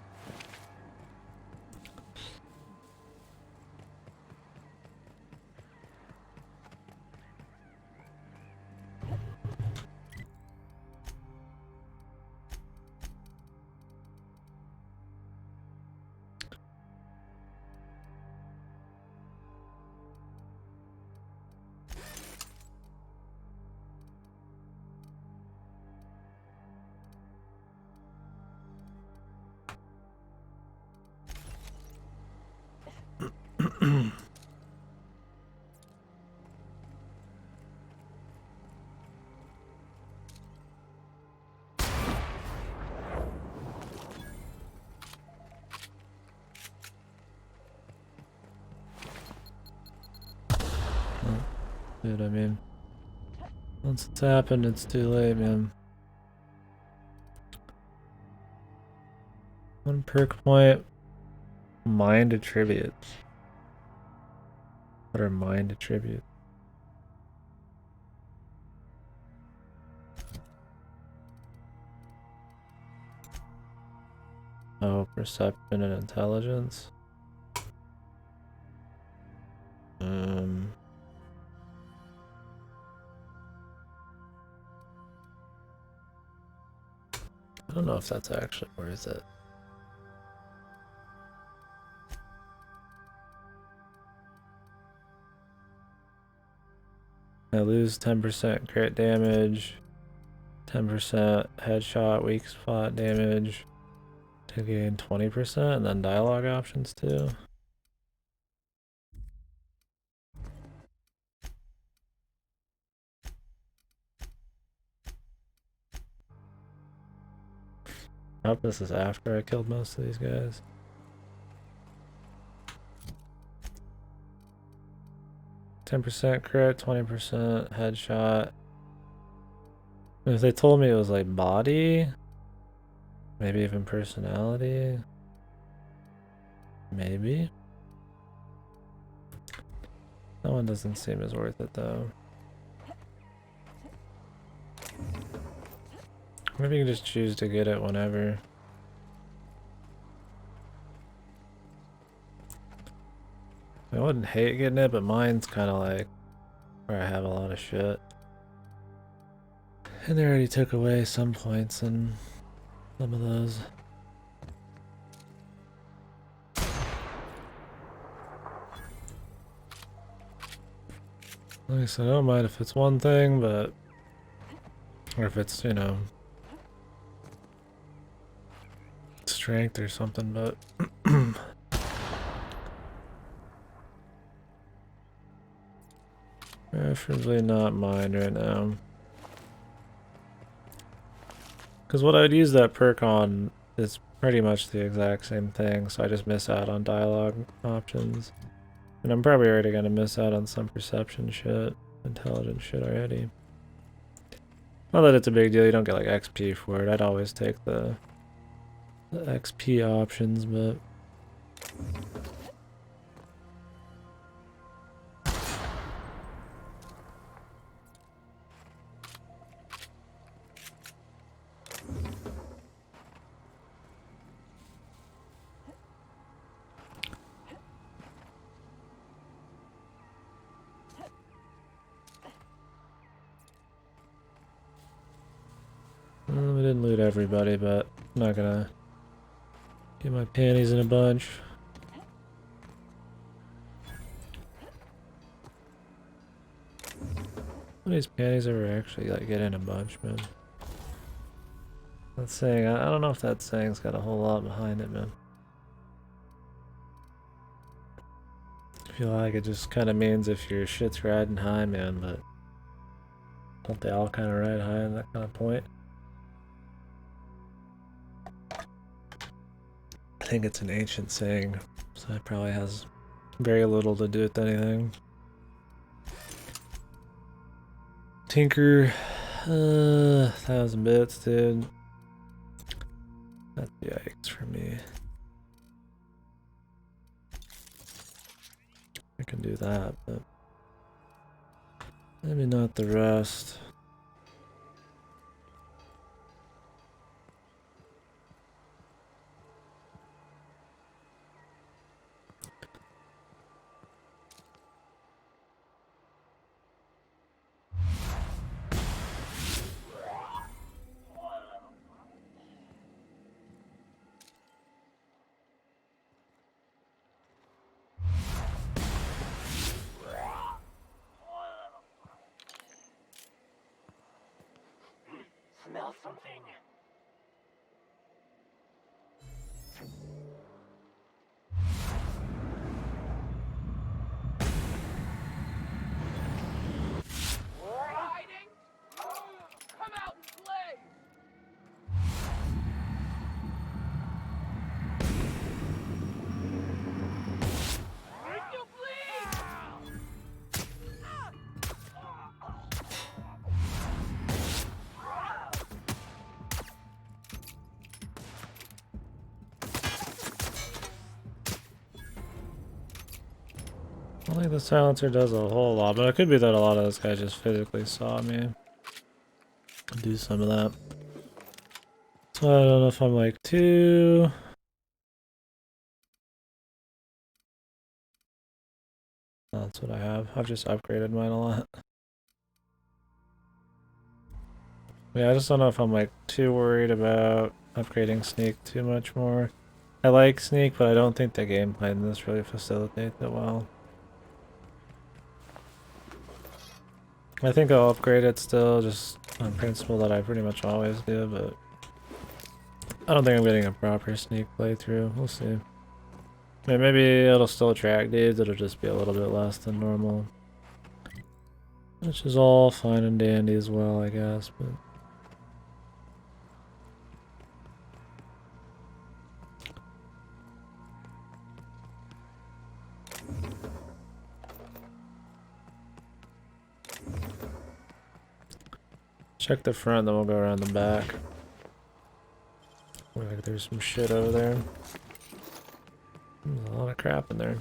Dude, I mean, once it's happened, it's too late, man. One perk point. Mind attributes. What are mind attributes? Oh, perception and intelligence. I don't know if that's actually worth it. I lose 10% crit damage, 10% headshot, weak spot damage, to gain 20%, and then dialogue options too. I hope this is after I killed most of these guys. %10 crit, 20% headshot, If they told me it was like body, maybe even personality, maybe. That one doesn't seem as worth it though. Maybe you can just choose to get it whenever. I wouldn't hate getting it, but mine's kind of like where I have a lot of shit. And they already took away some points in some of those. Like I said, I don't mind if it's one thing, but... Or if it's, you know... strength or something, but... Preferably not mine right now. Because what I'd use that perk on is pretty much the exact same thing, so I just miss out on dialogue options. And I'm probably already going to miss out on some perception shit, intelligence shit already. Not that it's a big deal, you don't get like XP for it. I'd always take the XP options, but... we didn't loot everybody, but I'm not gonna get my panties in a bunch. How many panties ever actually like get in a bunch, man? That saying, I don't know if that saying's got a whole lot behind it, man. I feel like it just kind of means if your shit's riding high, man, but don't they all kind of ride high in that kind of point? I think it's an ancient saying, so it probably has very little to do with anything. Tinker, 1,000 bits, dude. That's yikes for me. I can do that, but maybe not the rest. Smell something. Hiding? Come out and play! Make you bleed! I don't think the silencer does a whole lot, but it could be that a lot of those guys just physically saw me do some of that. So I don't know if I'm like too... That's what I have. I've just upgraded mine a lot. Yeah, I just don't know if I'm like too worried about upgrading sneak too much more. I like sneak, but I don't think the gameplay in this really facilitates it well. I think I'll upgrade it still, just on principle that I pretty much always do, but I don't think I'm getting a proper sneak playthrough. We'll see. Yeah, maybe it'll still attract dudes, it'll just be a little bit less than normal. Which is all fine and dandy as well, I guess, but... Check the front, then we'll go around the back. Looks like there's some shit over there. There's a lot of crap in there.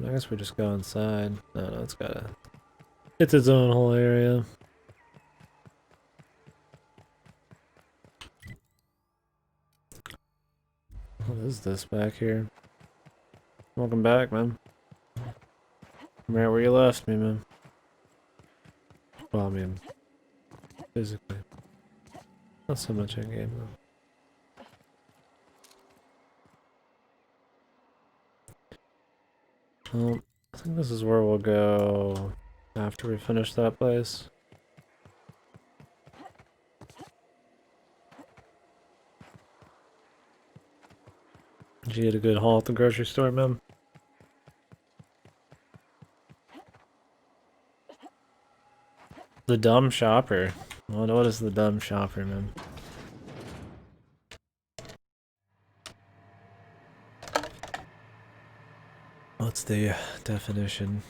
I guess we just go inside. No, it's gotta... It's its own whole area. What is this back here? Welcome back, man. I'm right where you left me, man. Well, I mean, physically. Not so much in game, though. Well, I think this is where we'll go after we finish that place. Did you get a good haul at the grocery store, man? The dumb shopper. What is the dumb shopper, man? What's the definition?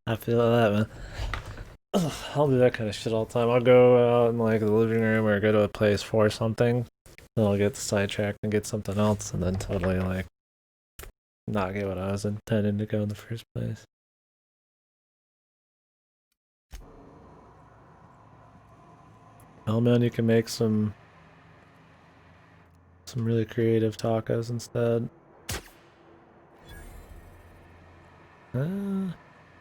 I feel that, man. Ugh, I'll do that kind of shit all the time. I'll go out in like the living room or go to a place for something, then I'll get sidetracked and get something else, and then totally like not get what I was intending to go in the first place. Oh man, you can make some really creative tacos instead.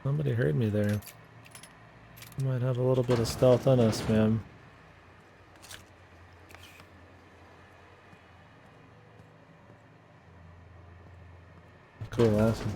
Somebody heard me there. We might have a little bit of stealth on us, man. Cool, awesome.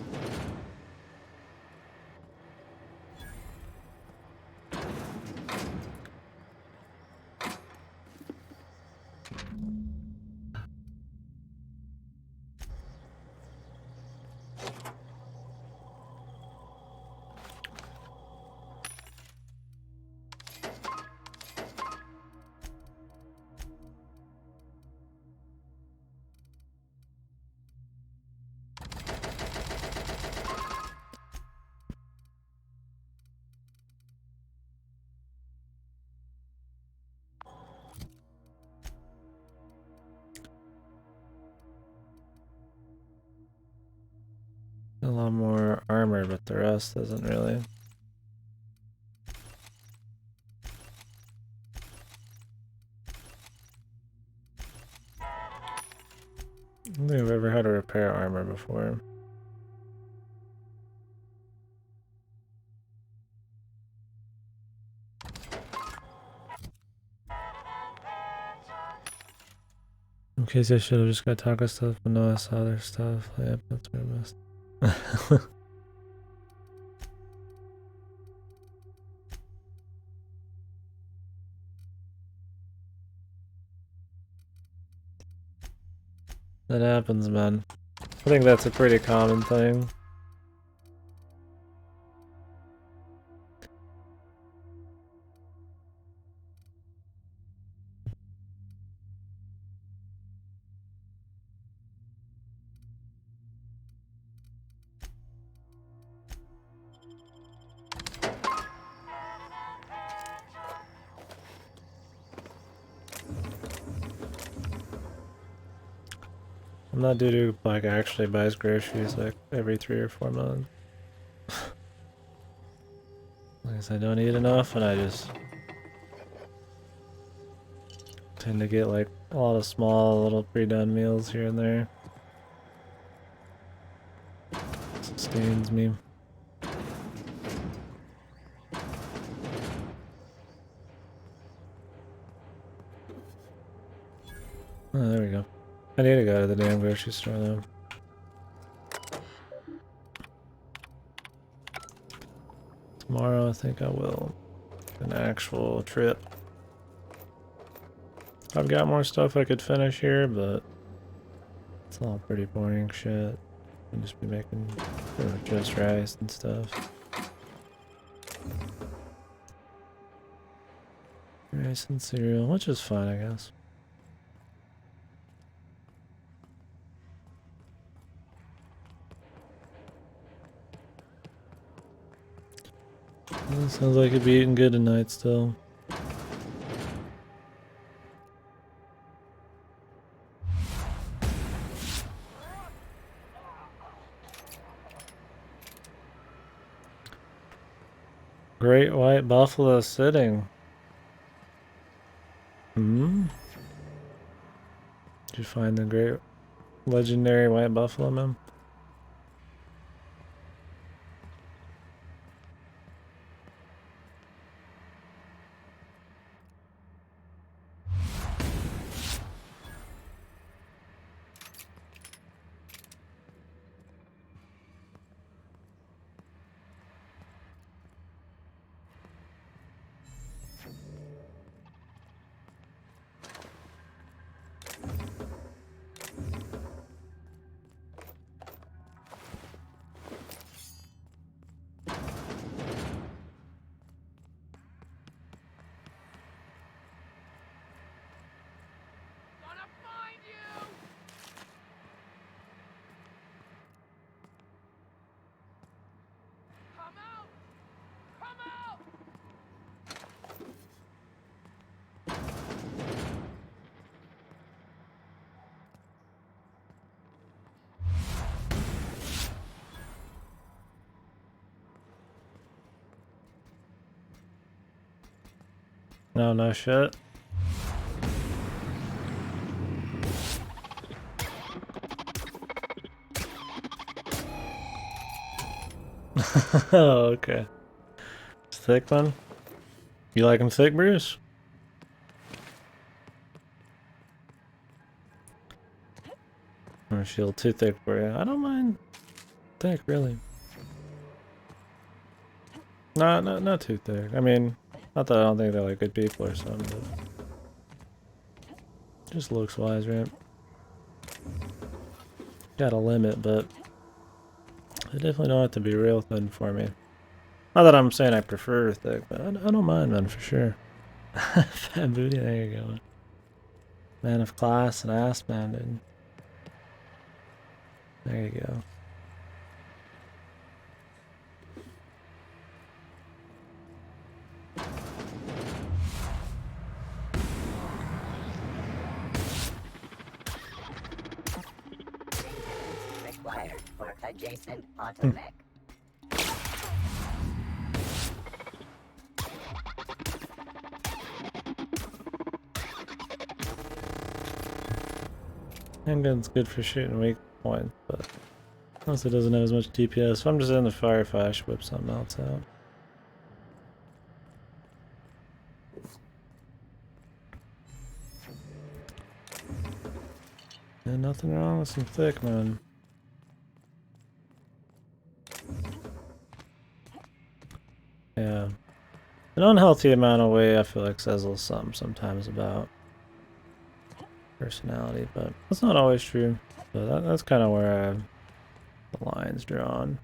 A lot more armor, but the rest isn't really. I don't think I've ever had to repair armor before. In case I should have just got taco stuff, but no, I saw other stuff. Yep, that's where I missed. That happens, man. I think that's a pretty common thing. I'm not due to like actually buys groceries like every 3 or 4 months. I guess I don't eat enough, and I just tend to get like a lot of small little pre-done meals here and there. Sustains me. Oh, there we go. I need to go to the damn grocery store though. Tomorrow I think I will. an actual trip. I've got more stuff I could finish here, but it's all pretty boring shit. I'll just be making just rice and stuff. Rice and cereal, which is fine, I guess. Well, sounds like you'd be eating good tonight still. Great white buffalo sitting. Hmm? Did you find the great legendary white buffalo, man? No, no shit. Oh, okay. It's thick one? You like them thick, Bruce? Or shield too thick for you? I don't mind thick, really. Not too thick. I mean, not that I don't think they're like good people or something, but just looks wise, right? Got a limit, but they definitely don't have to be real thin for me. Not that I'm saying I prefer thick, but I don't mind one for sure. Fat booty, there you go. Man of class and ass man, dude. There you go. Required for adjacent automech. Handgun's good for shooting weak points, but also doesn't have as much DPS. If I'm just in the firefight, I should whip something else out. And nothing wrong with some thick, man. Yeah. An unhealthy amount of weight, I feel like, says a little something sometimes about personality, but that's not always true. So that's kind of where the line's drawn.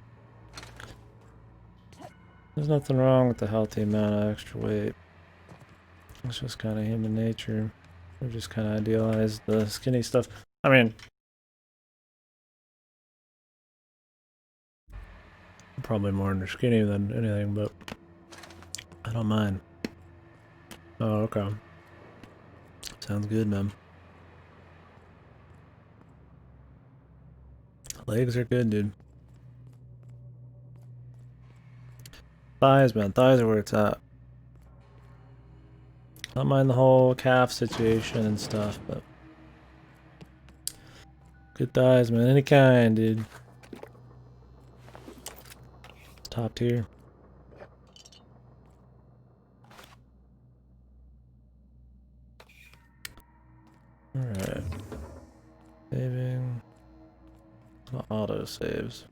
There's nothing wrong with the healthy amount of extra weight. It's just kind of human nature. We just kind of idealize the skinny stuff. I mean, I'm probably more into skinny than anything, but I don't mind. Oh, okay. Sounds good, man. Legs are good, dude. Thighs, man. Thighs are where it's at. I don't mind the whole calf situation and stuff, but good thighs, man. Any kind, dude. Top tier. Alright. Saving. Auto saves.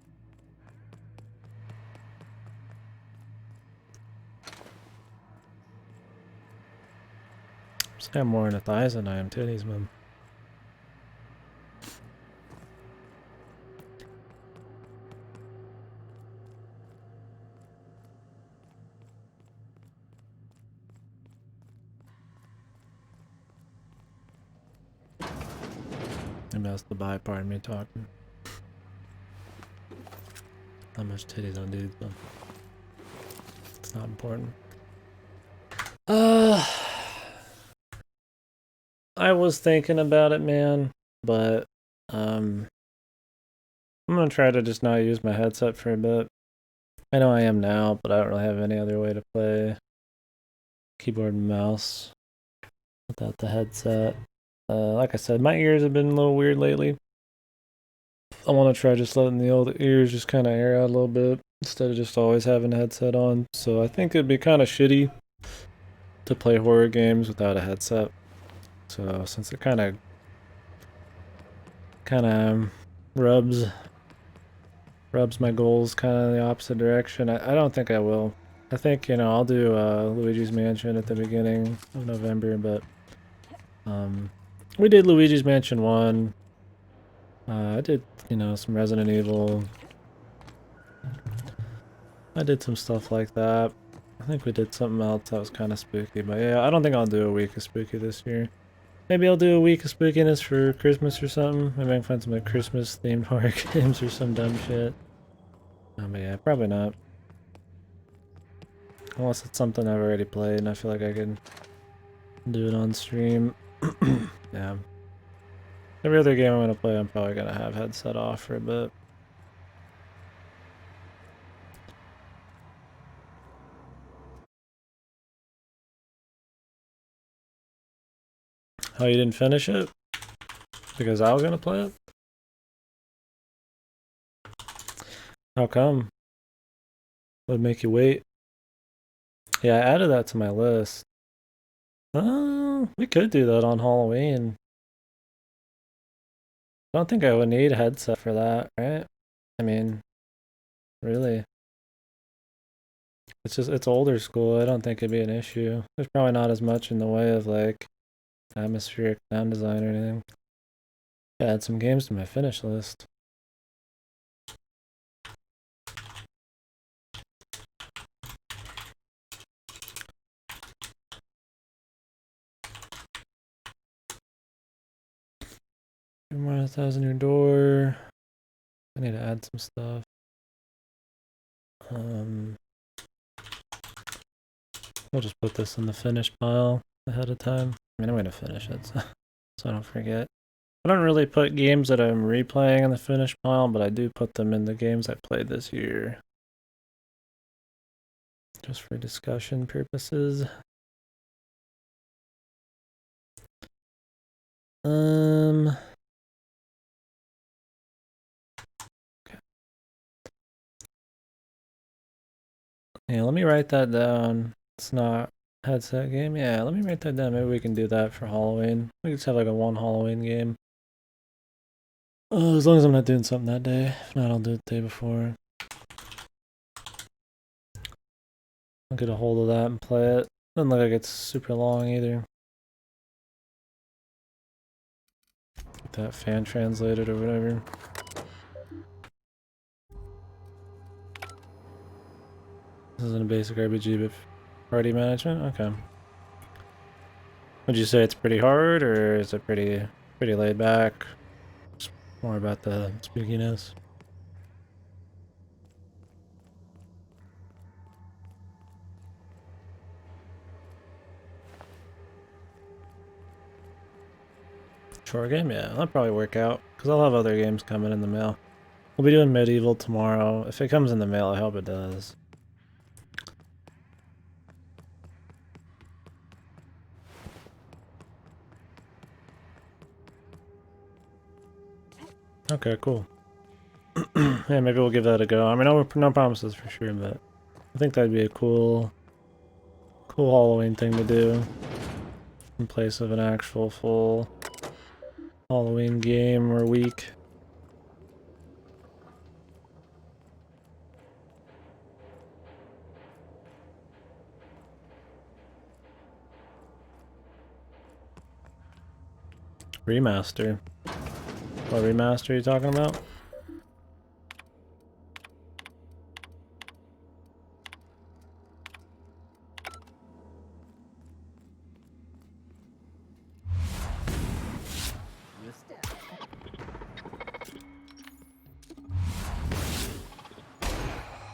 It's got more in the thighs than I am titties, man. Maybe that's the bi part of me talking. Not much titties on dudes, but it's not important. I was thinking about it, man, but I'm gonna try to just not use my headset for a bit. I know I am now, but I don't really have any other way to play keyboard and mouse without the headset. Like I said, my ears have been a little weird lately. I want to try just letting the old ears just kind of air out a little bit instead of just always having a headset on. So I think it'd be kind of shitty to play horror games without a headset. So since it kind of rubs my goals kind of in the opposite direction, I don't think I will. I think, you know, I'll do Luigi's Mansion at the beginning of November, but we did Luigi's Mansion 1. I did, you know, some Resident Evil. I did some stuff like that. I think we did something else that was kind of spooky, but yeah, I don't think I'll do a week of spooky this year. Maybe I'll do a week of spookiness for Christmas or something. Maybe I can find some like Christmas themed horror games or some dumb shit. But yeah, probably not. Unless it's something I've already played and I feel like I can do it on stream. Yeah. Every other game I'm gonna play, I'm probably gonna have headset off for a bit. Oh, you didn't finish it? Because I was gonna play it? How come? Would make you wait? Yeah, I added that to my list. We could do that on Halloween. I don't think I would need a headset for that, right? I mean, really. It's older school. I don't think it'd be an issue. There's probably not as much in the way of like atmospheric sound design or anything. Yeah, add some games to my finish list. More 1,000 your door. I need to add some stuff. I'll just put this in the finish pile ahead of time. I mean, I'm gonna finish it, so I don't forget. I don't really put games that I'm replaying in the finish pile, but I do put them in the games I played this year. Just for discussion purposes. Okay. Yeah, let me write that down. It's not headset game. Yeah, let me write that down. Maybe we can do that for Halloween. We can just have like a one Halloween game. As long as I'm not doing something that day. If not, I'll do it the day before. I'll get a hold of that and play it. Doesn't look like it's super long either. Get that fan translated or whatever. This isn't a basic RPG, but party management? Okay. Would you say it's pretty hard, or is it pretty laid back? Just more about the spookiness. Short game? Yeah, that'll probably work out, because I'll have other games coming in the mail. We'll be doing Medieval tomorrow. If it comes in the mail, I hope it does. Okay, cool. Yeah, maybe we'll give that a go. I mean, no promises for sure, but I think that'd be a cool Halloween thing to do in place of an actual full Halloween game or week. Remaster. What remaster are you talking about?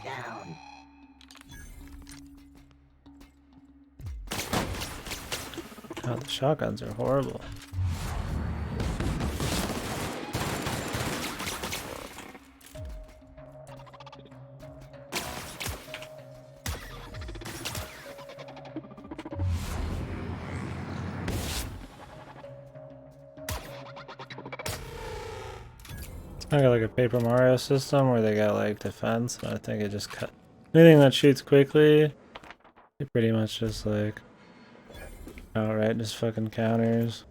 Down. God, the shotguns are horrible. I got like a Paper Mario system where they got like defense, but I think it just cut anything that shoots quickly. It pretty much just like outright just fucking counters.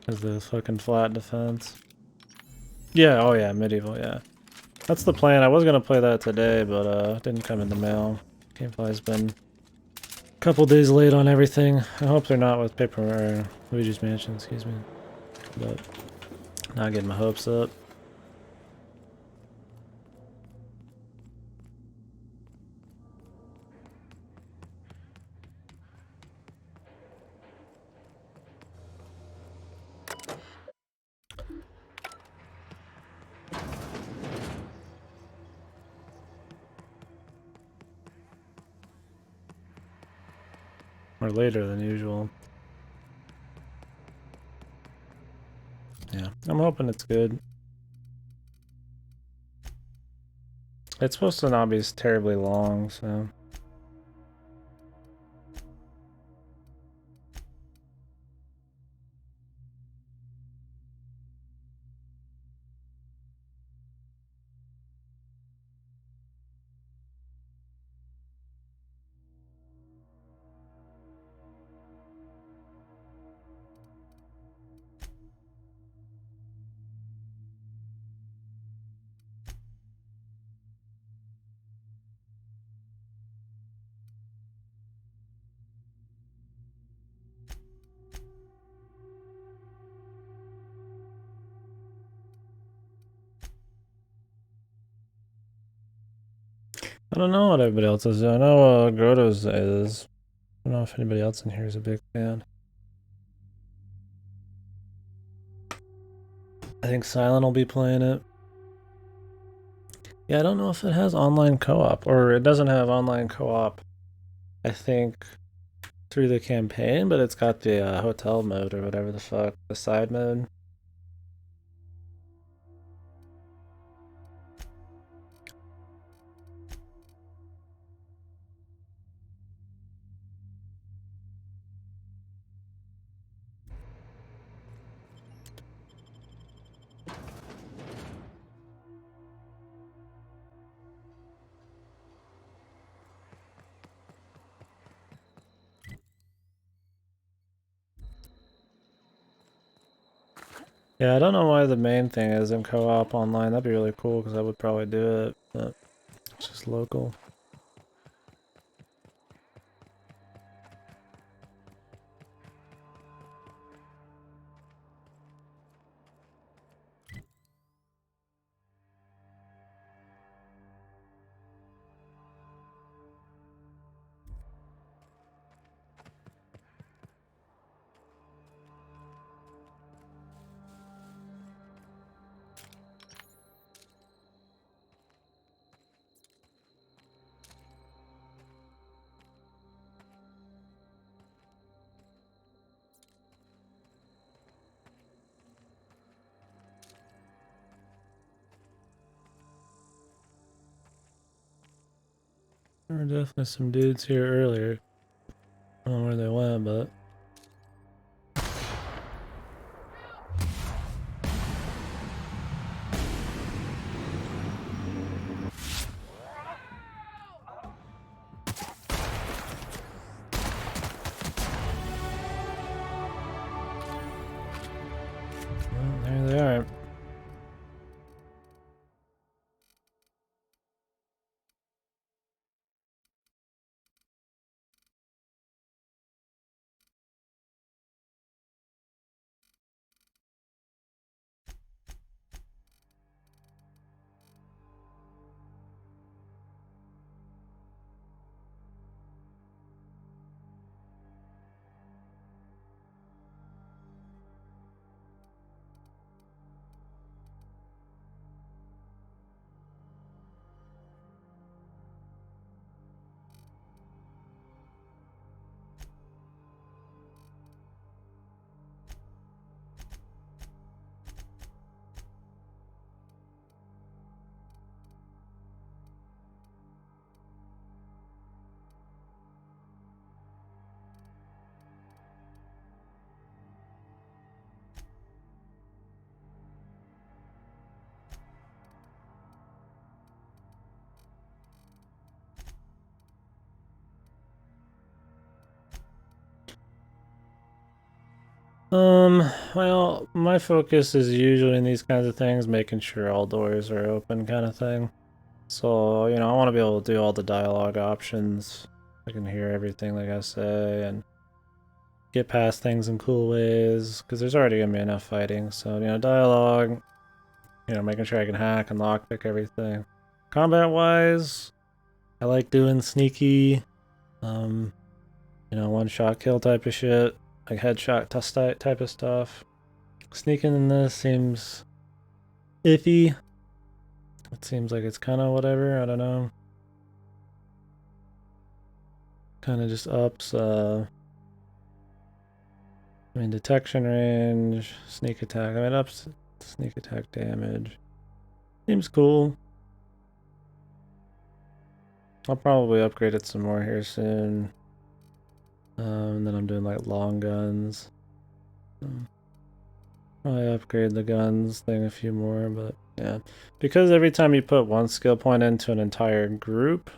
Cause the fucking flat defense. Yeah, oh yeah, medieval, yeah. That's the plan. I was gonna play that today, but it didn't come in the mail. Gamefly's been a couple days late on everything. I hope they're not with Paper or Luigi's Mansion, excuse me. But not getting my hopes up. Or later than usual. Yeah, I'm hoping it's good. It's supposed to not be terribly long, so... I don't know what everybody else is doing. I know Grotto's is. I don't know if anybody else in here is a big fan. I think Silent will be playing it. Yeah, I don't know if it has online co-op, or it doesn't have online co-op, I think, through the campaign, but it's got the hotel mode or whatever the fuck, the side mode. Yeah, I don't know why the main thing is in co-op online. That'd be really cool because I would probably do it, but it's just local. There were definitely some dudes here earlier. I don't know where they went, but... Well, there they are. Well, my focus is usually in these kinds of things, making sure all doors are open kind of thing. So, you know, I want to be able to do all the dialogue options. I can hear everything like I say and get past things in cool ways, because there's already gonna be enough fighting. So, you know, dialogue, you know, making sure I can hack and lockpick everything. Combat-wise, I like doing sneaky, you know, one-shot kill type of shit, like headshot type of stuff. Sneaking in this seems iffy. It seems like it's kind of whatever, I don't know. Kind of just ups, I mean, detection range, sneak attack. I mean, ups sneak attack damage. Seems cool. I'll probably upgrade it some more here soon. And then I'm doing like long guns. I upgrade the guns thing a few more, but yeah. Because every time you put one skill point into an entire group,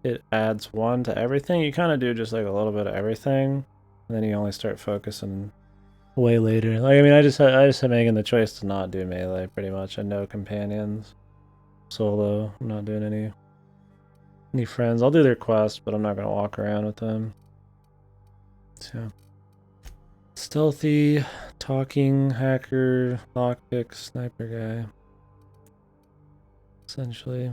it adds one to everything. You kind of do just like a little bit of everything, and then you only start focusing way later. Like, I mean, I just had making the choice to not do melee pretty much, and no companions. Solo. I'm not doing any friends. I'll do their quests, but I'm not gonna walk around with them. So stealthy, talking, hacker, lockpick, sniper guy. Essentially.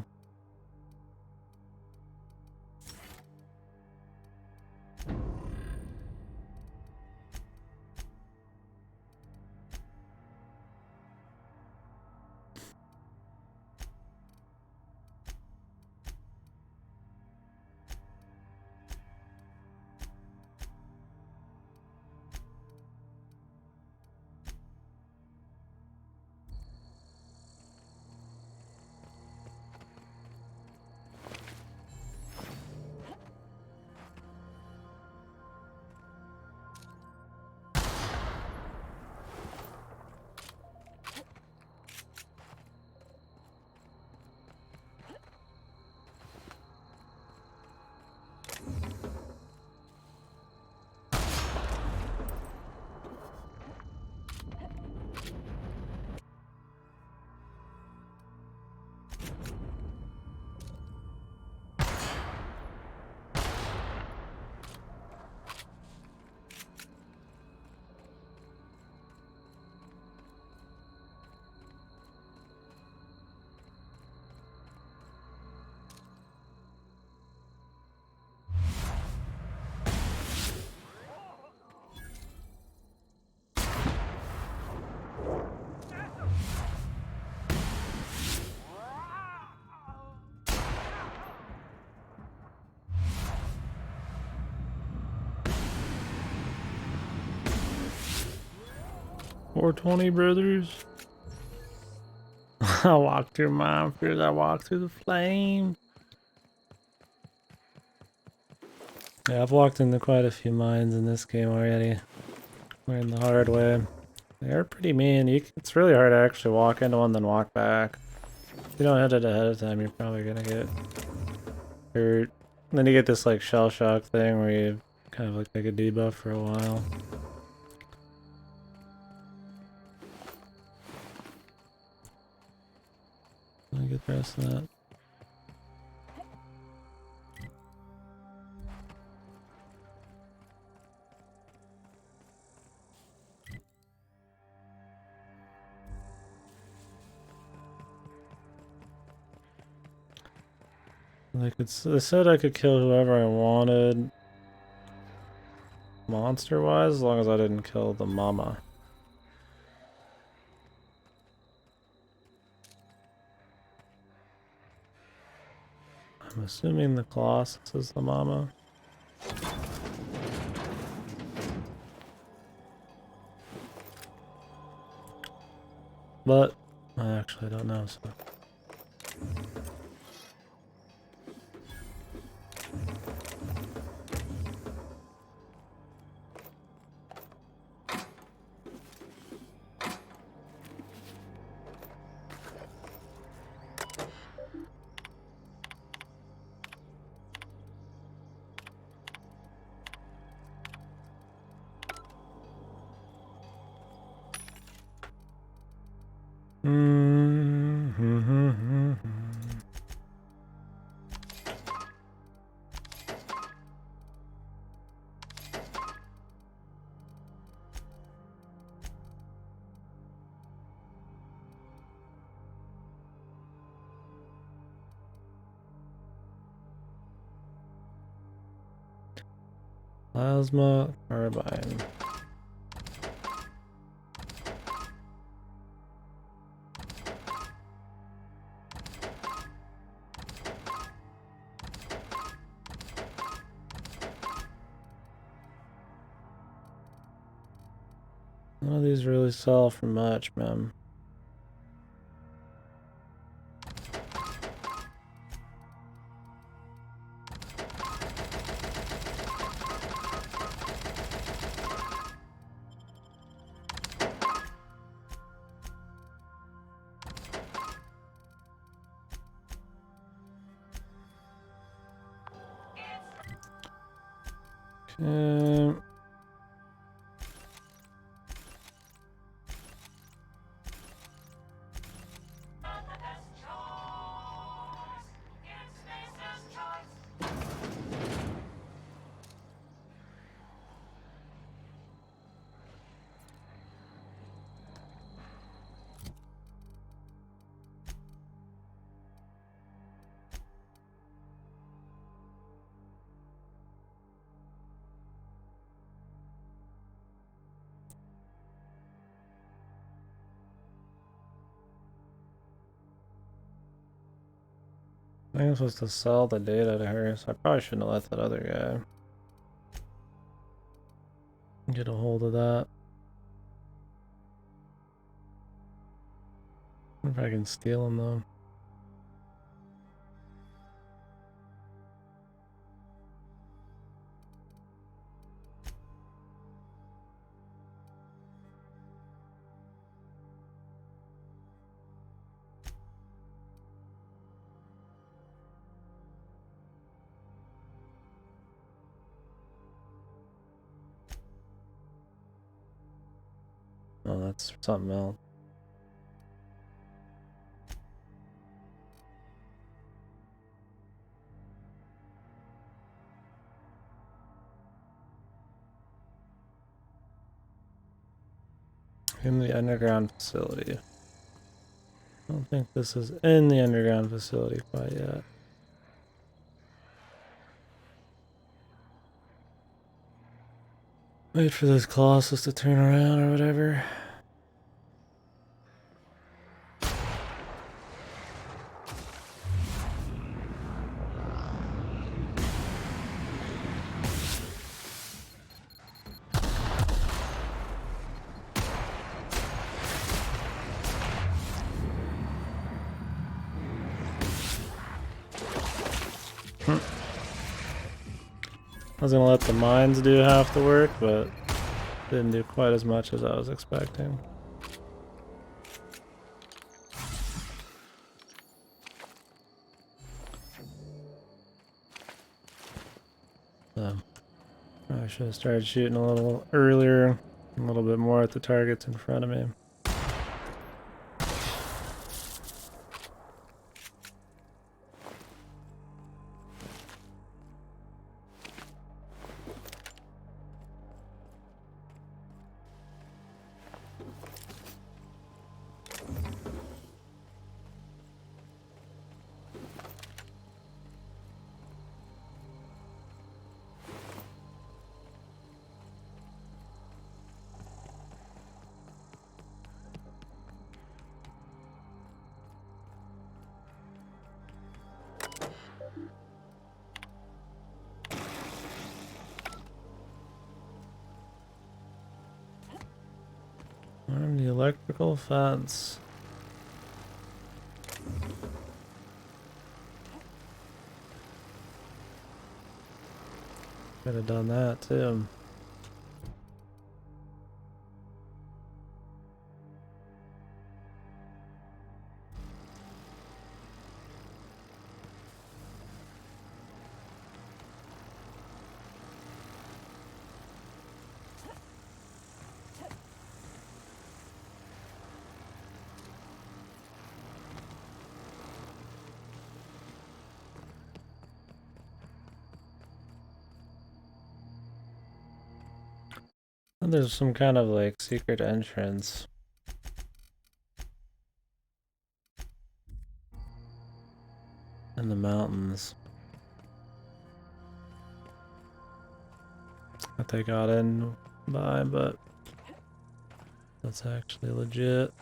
.420 brothers. I walked through minefields, I walked through the flame. Yeah, I've walked into quite a few mines in this game already. Learned the hard way. They're pretty mean. It's really hard to actually walk into one then walk back. If you don't hit it ahead of time, you're probably gonna get hurt. And then you get this like shell shock thing where you kind of look like a debuff for a while. Let me get the rest of that. They said I could kill whoever I wanted, monster-wise, as long as I didn't kill the mama. I'm assuming the Colossus is the mama. But I actually don't know, so. Plasma carbine. None of these really sell for much, man. Okay. I think I'm supposed to sell the data to her, so I probably shouldn't have let that other guy get a hold of that. I wonder if I can steal him though. Oh, that's something else. In the underground facility. I don't think this is in the underground facility quite yet. Wait for this Colossus to turn around or whatever. I was gonna let the mines do half the work, but didn't do quite as much as I was expecting. So, I should have started shooting a little earlier, a little bit more at the targets in front of me. Arm the electrical fence. Could have done that too. And there's some kind of like secret entrance. In the mountains. that they got in by, but that's actually legit.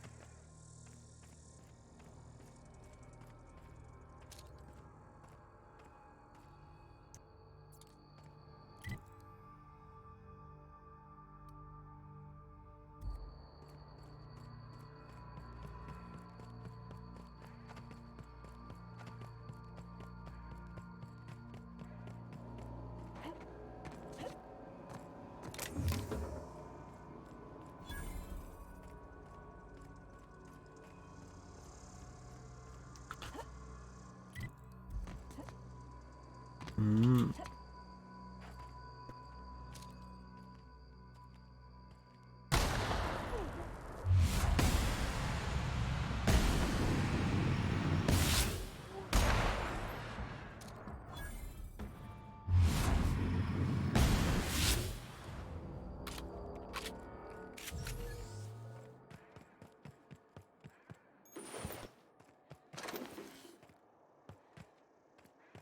Mm.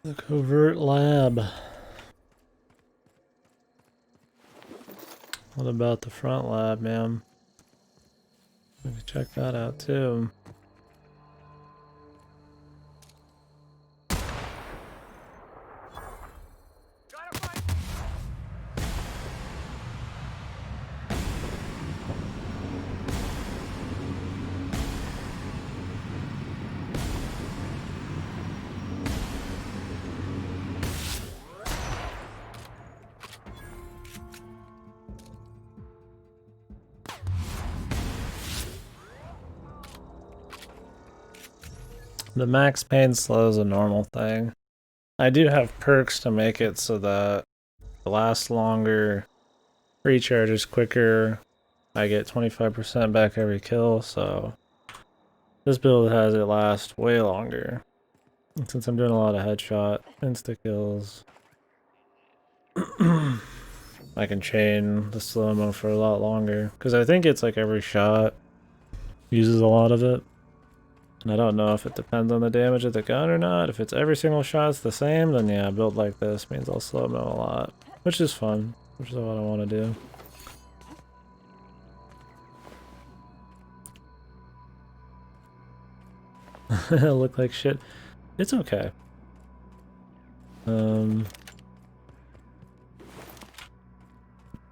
The covert lab. What about the front lab, man? We can check that out too. The max pain slow is a normal thing. I do have perks to make it so that it lasts longer, recharges quicker, I get 25% back every kill, so this build has it last way longer. And since I'm doing a lot of headshot, insta kills, I can chain the slow-mo for a lot longer. Because I think it's like every shot uses a lot of it. And I don't know if it depends on the damage of the gun or not. If it's every single shot's the same, then yeah, a build like this means I'll slow-mo a lot. Which is fun, which is what I want to do. Look like shit. It's okay. I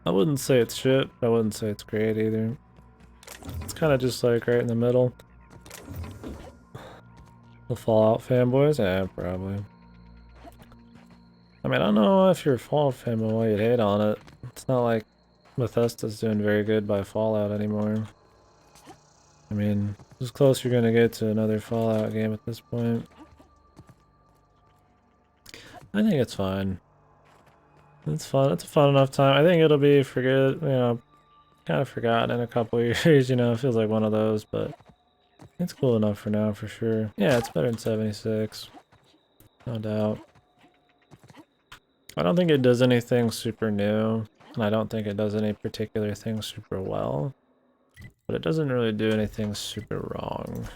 wouldn't say it's shit. I wouldn't say it's great either. It's kind of just like right in the middle. The Fallout fanboys? Yeah, probably. I mean, I don't know if you're a Fallout fanboy why you'd hate on it. It's not like Bethesda's doing very good by Fallout anymore. I mean, as close you're gonna get to another Fallout game at this point. I think it's fine. It's fun. It's a fun enough time. I think it'll be kind of forgotten in a couple of years, it feels like one of those, but it's cool enough for now for sure. Yeah, it's better than 76. No doubt. I don't think it does anything super new, and I don't think it does any particular thing super well, but it doesn't really do anything super wrong.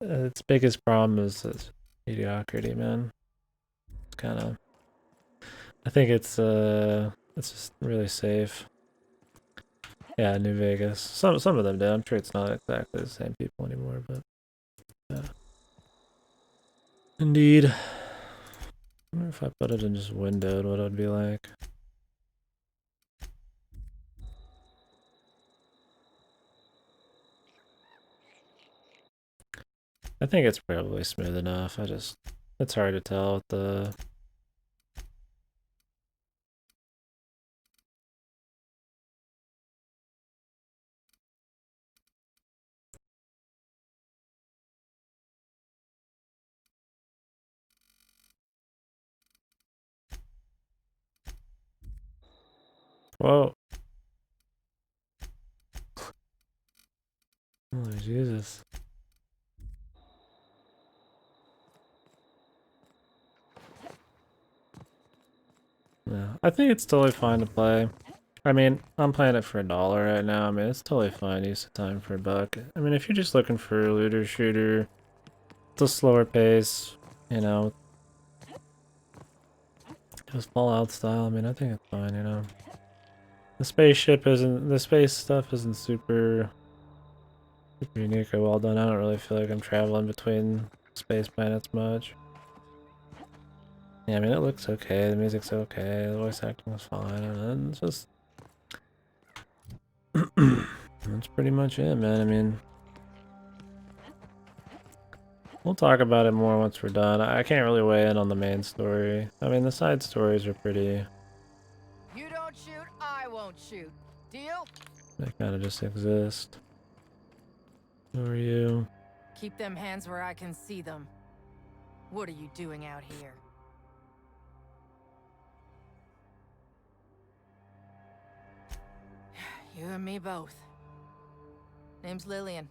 Its biggest problem is its mediocrity, man. It's kind of... I think it's just really safe. Yeah, New Vegas. Some of them do. I'm sure it's not exactly the same people anymore, but yeah. Indeed. I wonder if I put it in just windowed, what it would be like. I think it's probably smooth enough. It's hard to tell with the... Whoa. Oh, Jesus. Yeah, I think it's totally fine to play. I mean, I'm playing it for $1 right now. I mean, it's totally fine to use the time for $1. I mean, if you're just looking for a looter shooter, it's a slower pace, Just Fallout style. I mean, I think it's fine, you know. The spaceship isn't, the space stuff isn't super unique or well done. I don't really feel like I'm traveling between space planets much. Yeah, I mean, it looks okay, the music's okay, the voice acting was fine, and it's just... that's pretty much it, man. I mean... we'll talk about it more once we're done. I can't really weigh in on the main story. I mean, the side stories are pretty... You don't shoot, I won't shoot. Deal? they kind of just exist. Who are you? Keep them hands where I can see them. What are you doing out here? You and me both. Name's Lillian.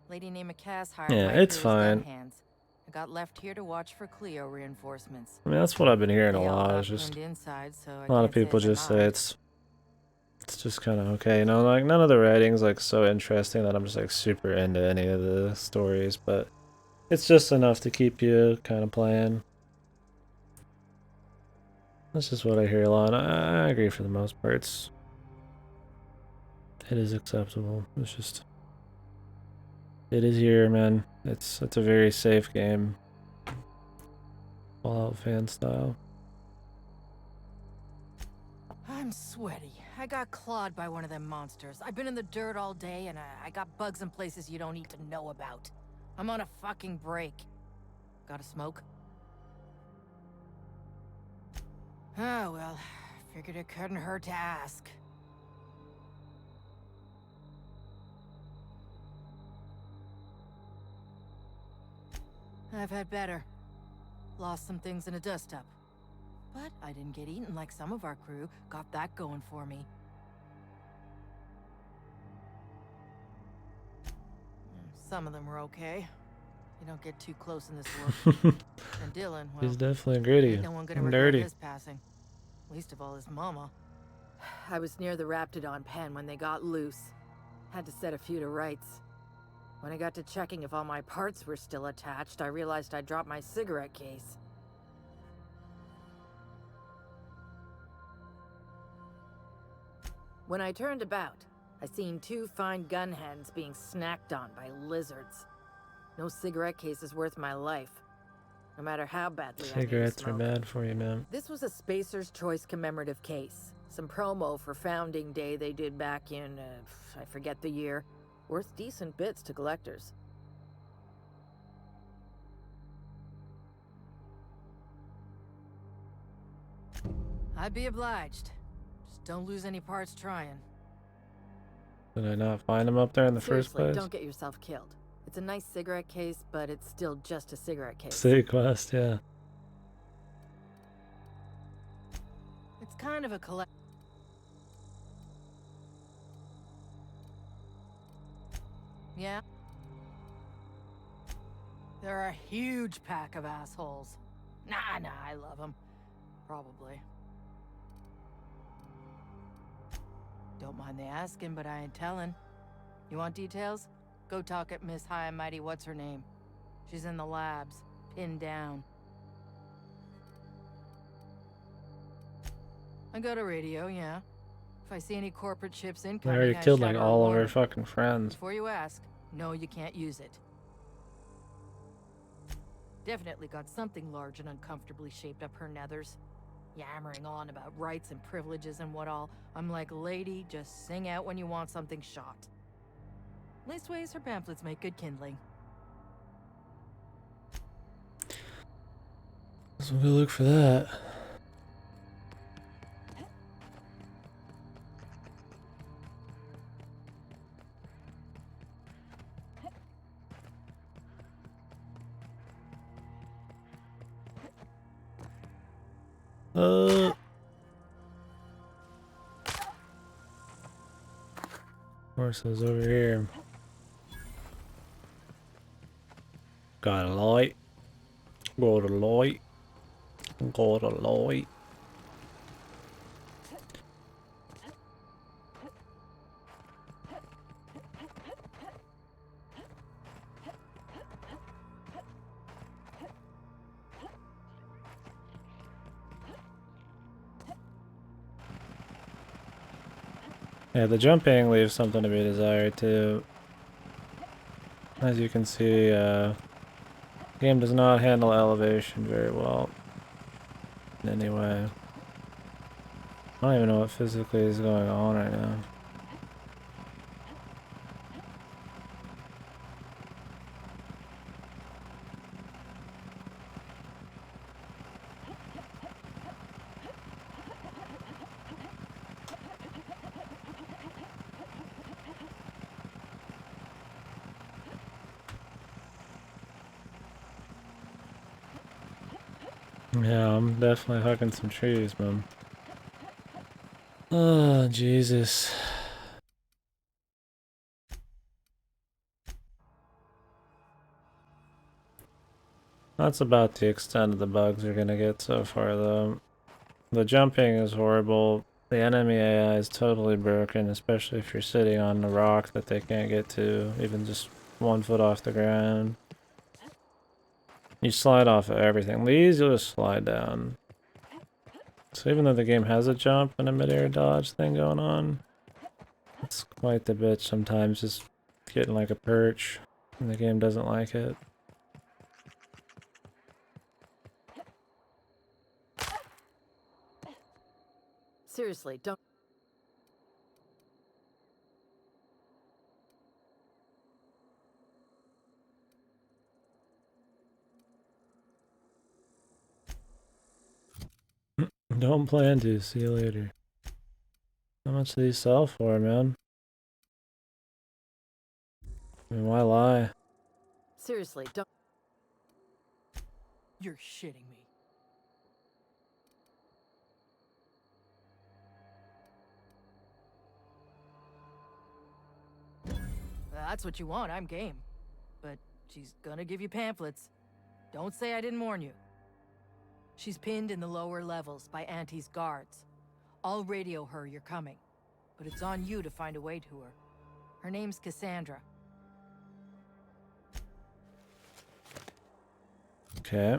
Lady named Cass hired Yeah, my it's crew as gun fine. hands. I got left here to watch for Cleo reinforcements. I mean, that's what I've been hearing a They all lot. got It's just pinned inside, so I a lot of can't say people as I just say mind. it's just kind of okay, you know. Like none of the writing's like so interesting that I'm just like super into any of the stories, but it's just enough to keep you kind of playing. That's just what I hear a lot. I agree for the most part. It is acceptable. It's just it is here, man. It's a very safe game. Fallout fan style. I'm sweaty. I got clawed by one of them monsters. I've been in the dirt all day, and I got bugs in places you don't need to know about. I'm on a fucking break. Got a smoke? Oh, well. Figured it couldn't hurt to ask. I've had better. Lost some things in a dust-up. But I didn't get eaten like some of our crew. Got that going for me. Some of them were okay. You don't get too close in this world. And Dylan, well, He's definitely gritty. ain't no one gonna And regret dirty. his passing. Least of all his mama. I was near the Raptidon pen when they got loose. Had to set a few to rights. When I got to checking if all my parts were still attached, I realized I'd dropped my cigarette case. When I turned about, I seen two fine gun hands being snacked on by lizards. No cigarette case is worth my life, no matter how badly I need to Cigarettes are smoke. bad for you, man. This was a Spacer's Choice commemorative case. Some promo for Founding Day they did back in, I forget the year. Worth decent bits to collectors. I'd be obliged. Just don't lose any parts trying. Did I not find him up there in the first Seriously, place? don't get yourself killed. It's a nice cigarette case, but it's still just a cigarette case. City Quest, yeah. It's kind of a collect. Yeah? They're a huge pack of assholes. Nah, I love them. Probably. Don't mind the asking, but I ain't telling. You want details? Go talk at Miss High and Mighty What's-Her-Name. She's in the labs, pinned down. I got a radio, yeah. If I see any corporate ships They incoming, already I killed shout like out a all of our warning. fucking friends. Before you ask, no, you can't use it. Definitely got something large and uncomfortably shaped up her nethers. Yammering on about rights and privileges and what all. I'm like, lady, just sing out when you want something shot. Leastways, her pamphlets make good kindling. So we'll go look for that. Horses over here. Got a light. Got a light. Got a light. Yeah, the jumping leaves something to be desired too. As you can see, the game does not handle elevation very well in any way. I don't even know what physically is going on right now. Yeah, I'm definitely hugging some trees, man. Oh, Jesus. That's about the extent of the bugs we're gonna get so far, though. The jumping is horrible. The enemy AI is totally broken, especially if you're sitting on a rock that they can't get to, even just 1 foot off the ground. You slide off of everything. These, you'll just slide down. So even though the game has a jump and a mid-air dodge thing going on, it's quite the bitch sometimes just getting like a perch, and the game doesn't like it. Seriously, don't. Don't plan to. See you later. How much do these sell for, man? I mean, why lie? Seriously, don't. You're shitting me. That's what you want, I'm game. But she's gonna give you pamphlets. Don't say I didn't warn you. She's pinned in the lower levels by Auntie's guards. I'll radio her you're coming, but it's on you to find a way to her. Her name's Cassandra. Okay.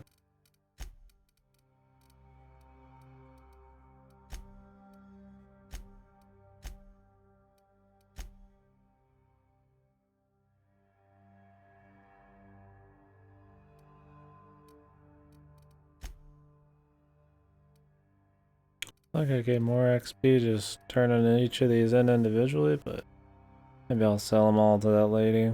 Like I get more XP just turning each of these in individually, but maybe I'll sell them all to that lady.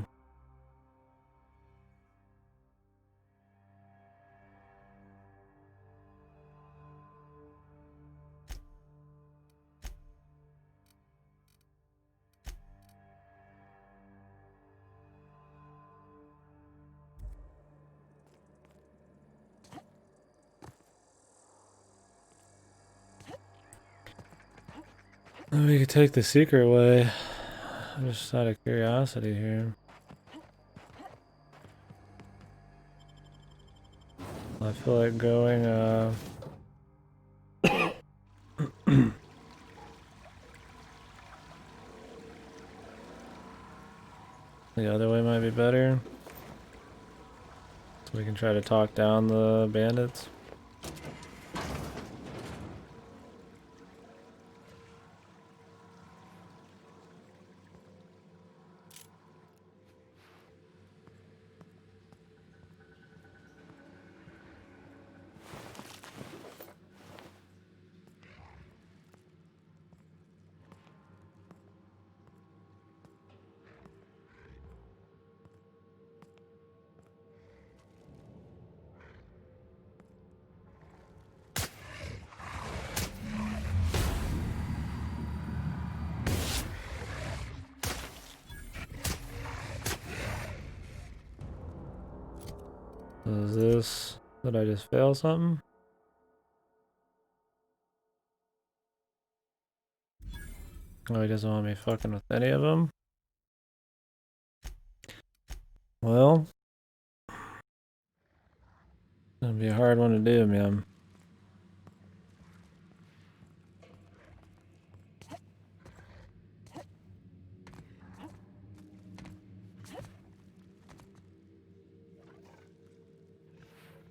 We could take the secret way. Just out of curiosity here. I feel like going, the other way might be better. So we can try to talk down the bandits. Is this... Did I just fail something? Oh, he doesn't want me fucking with any of them? Well... That'd be a hard one to do, man.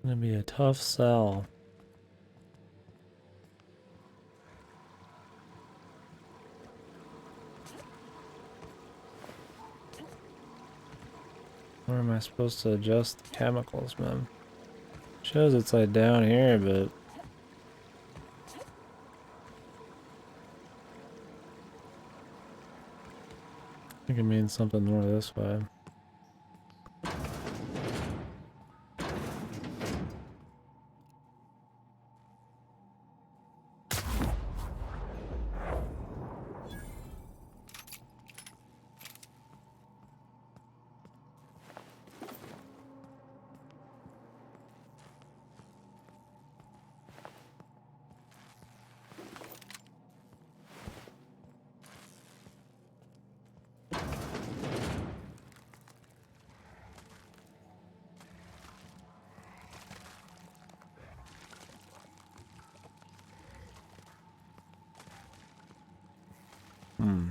Gonna be a tough sell. Where am I supposed to adjust the chemicals, man? Shows it's like down here, but I think it means something more this way. Hmm.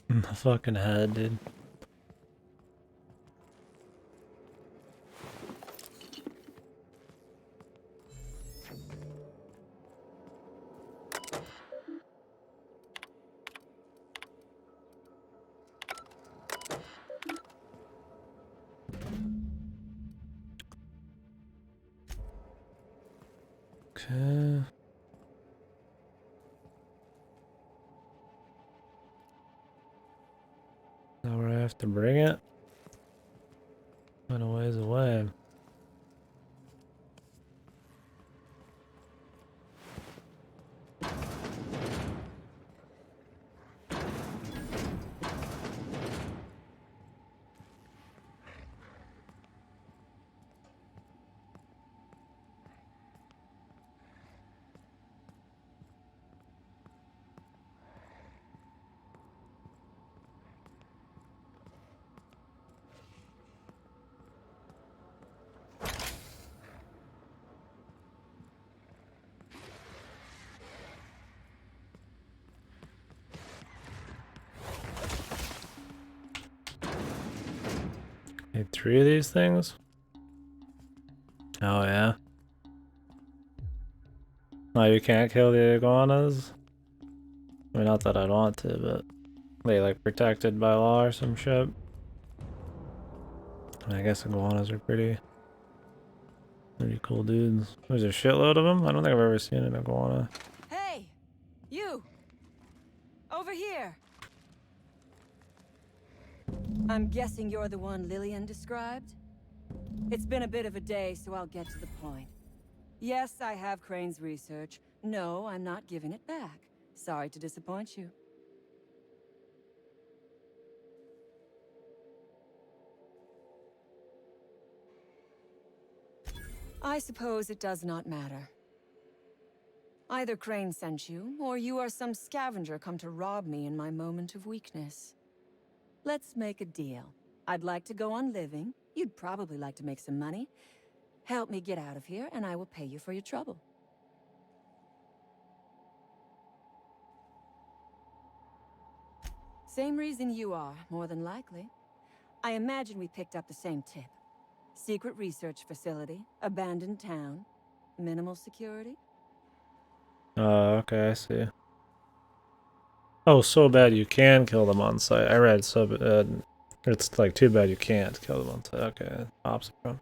In the fucking head, dude. Okay. Now where I have to bring it? Quite a ways away. Need 3 of these things? Oh yeah. No, you can't kill the iguanas? I mean, not that I'd want to, but they like protected by law or some shit. I guess iguanas are pretty cool dudes. There's a shitload of them? I don't think I've ever seen an iguana. Hey! You! Over here! I'm guessing you're the one Lillian described? It's been a bit of a day, so I'll get to the point. Yes, I have Crane's research. No, I'm not giving it back. Sorry to disappoint you. I suppose it does not matter. Either Crane sent you, or you are some scavenger come to rob me in my moment of weakness. Let's make a deal. I'd like to go on living. You'd probably like to make some money. Help me get out of here, and I will pay you for your trouble. Same reason you are, more than likely. I imagine we picked up the same tip. Secret research facility, abandoned town, minimal security. Oh, okay, I see. Oh, so bad you can kill them on site. I read so bad. It's like too bad you can't kill them on site. Okay, opposite from.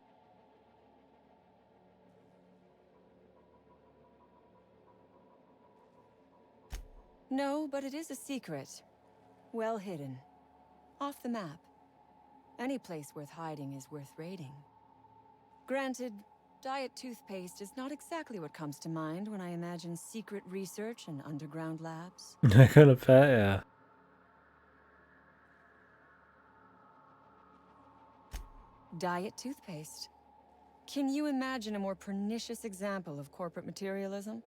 No, but it is a secret. Well hidden. Off the map. Any place worth hiding is worth raiding. Granted, diet toothpaste is not exactly what comes to mind when I imagine secret research and underground labs. I could have bet, yeah. Diet toothpaste. Can you imagine a more pernicious example of corporate materialism?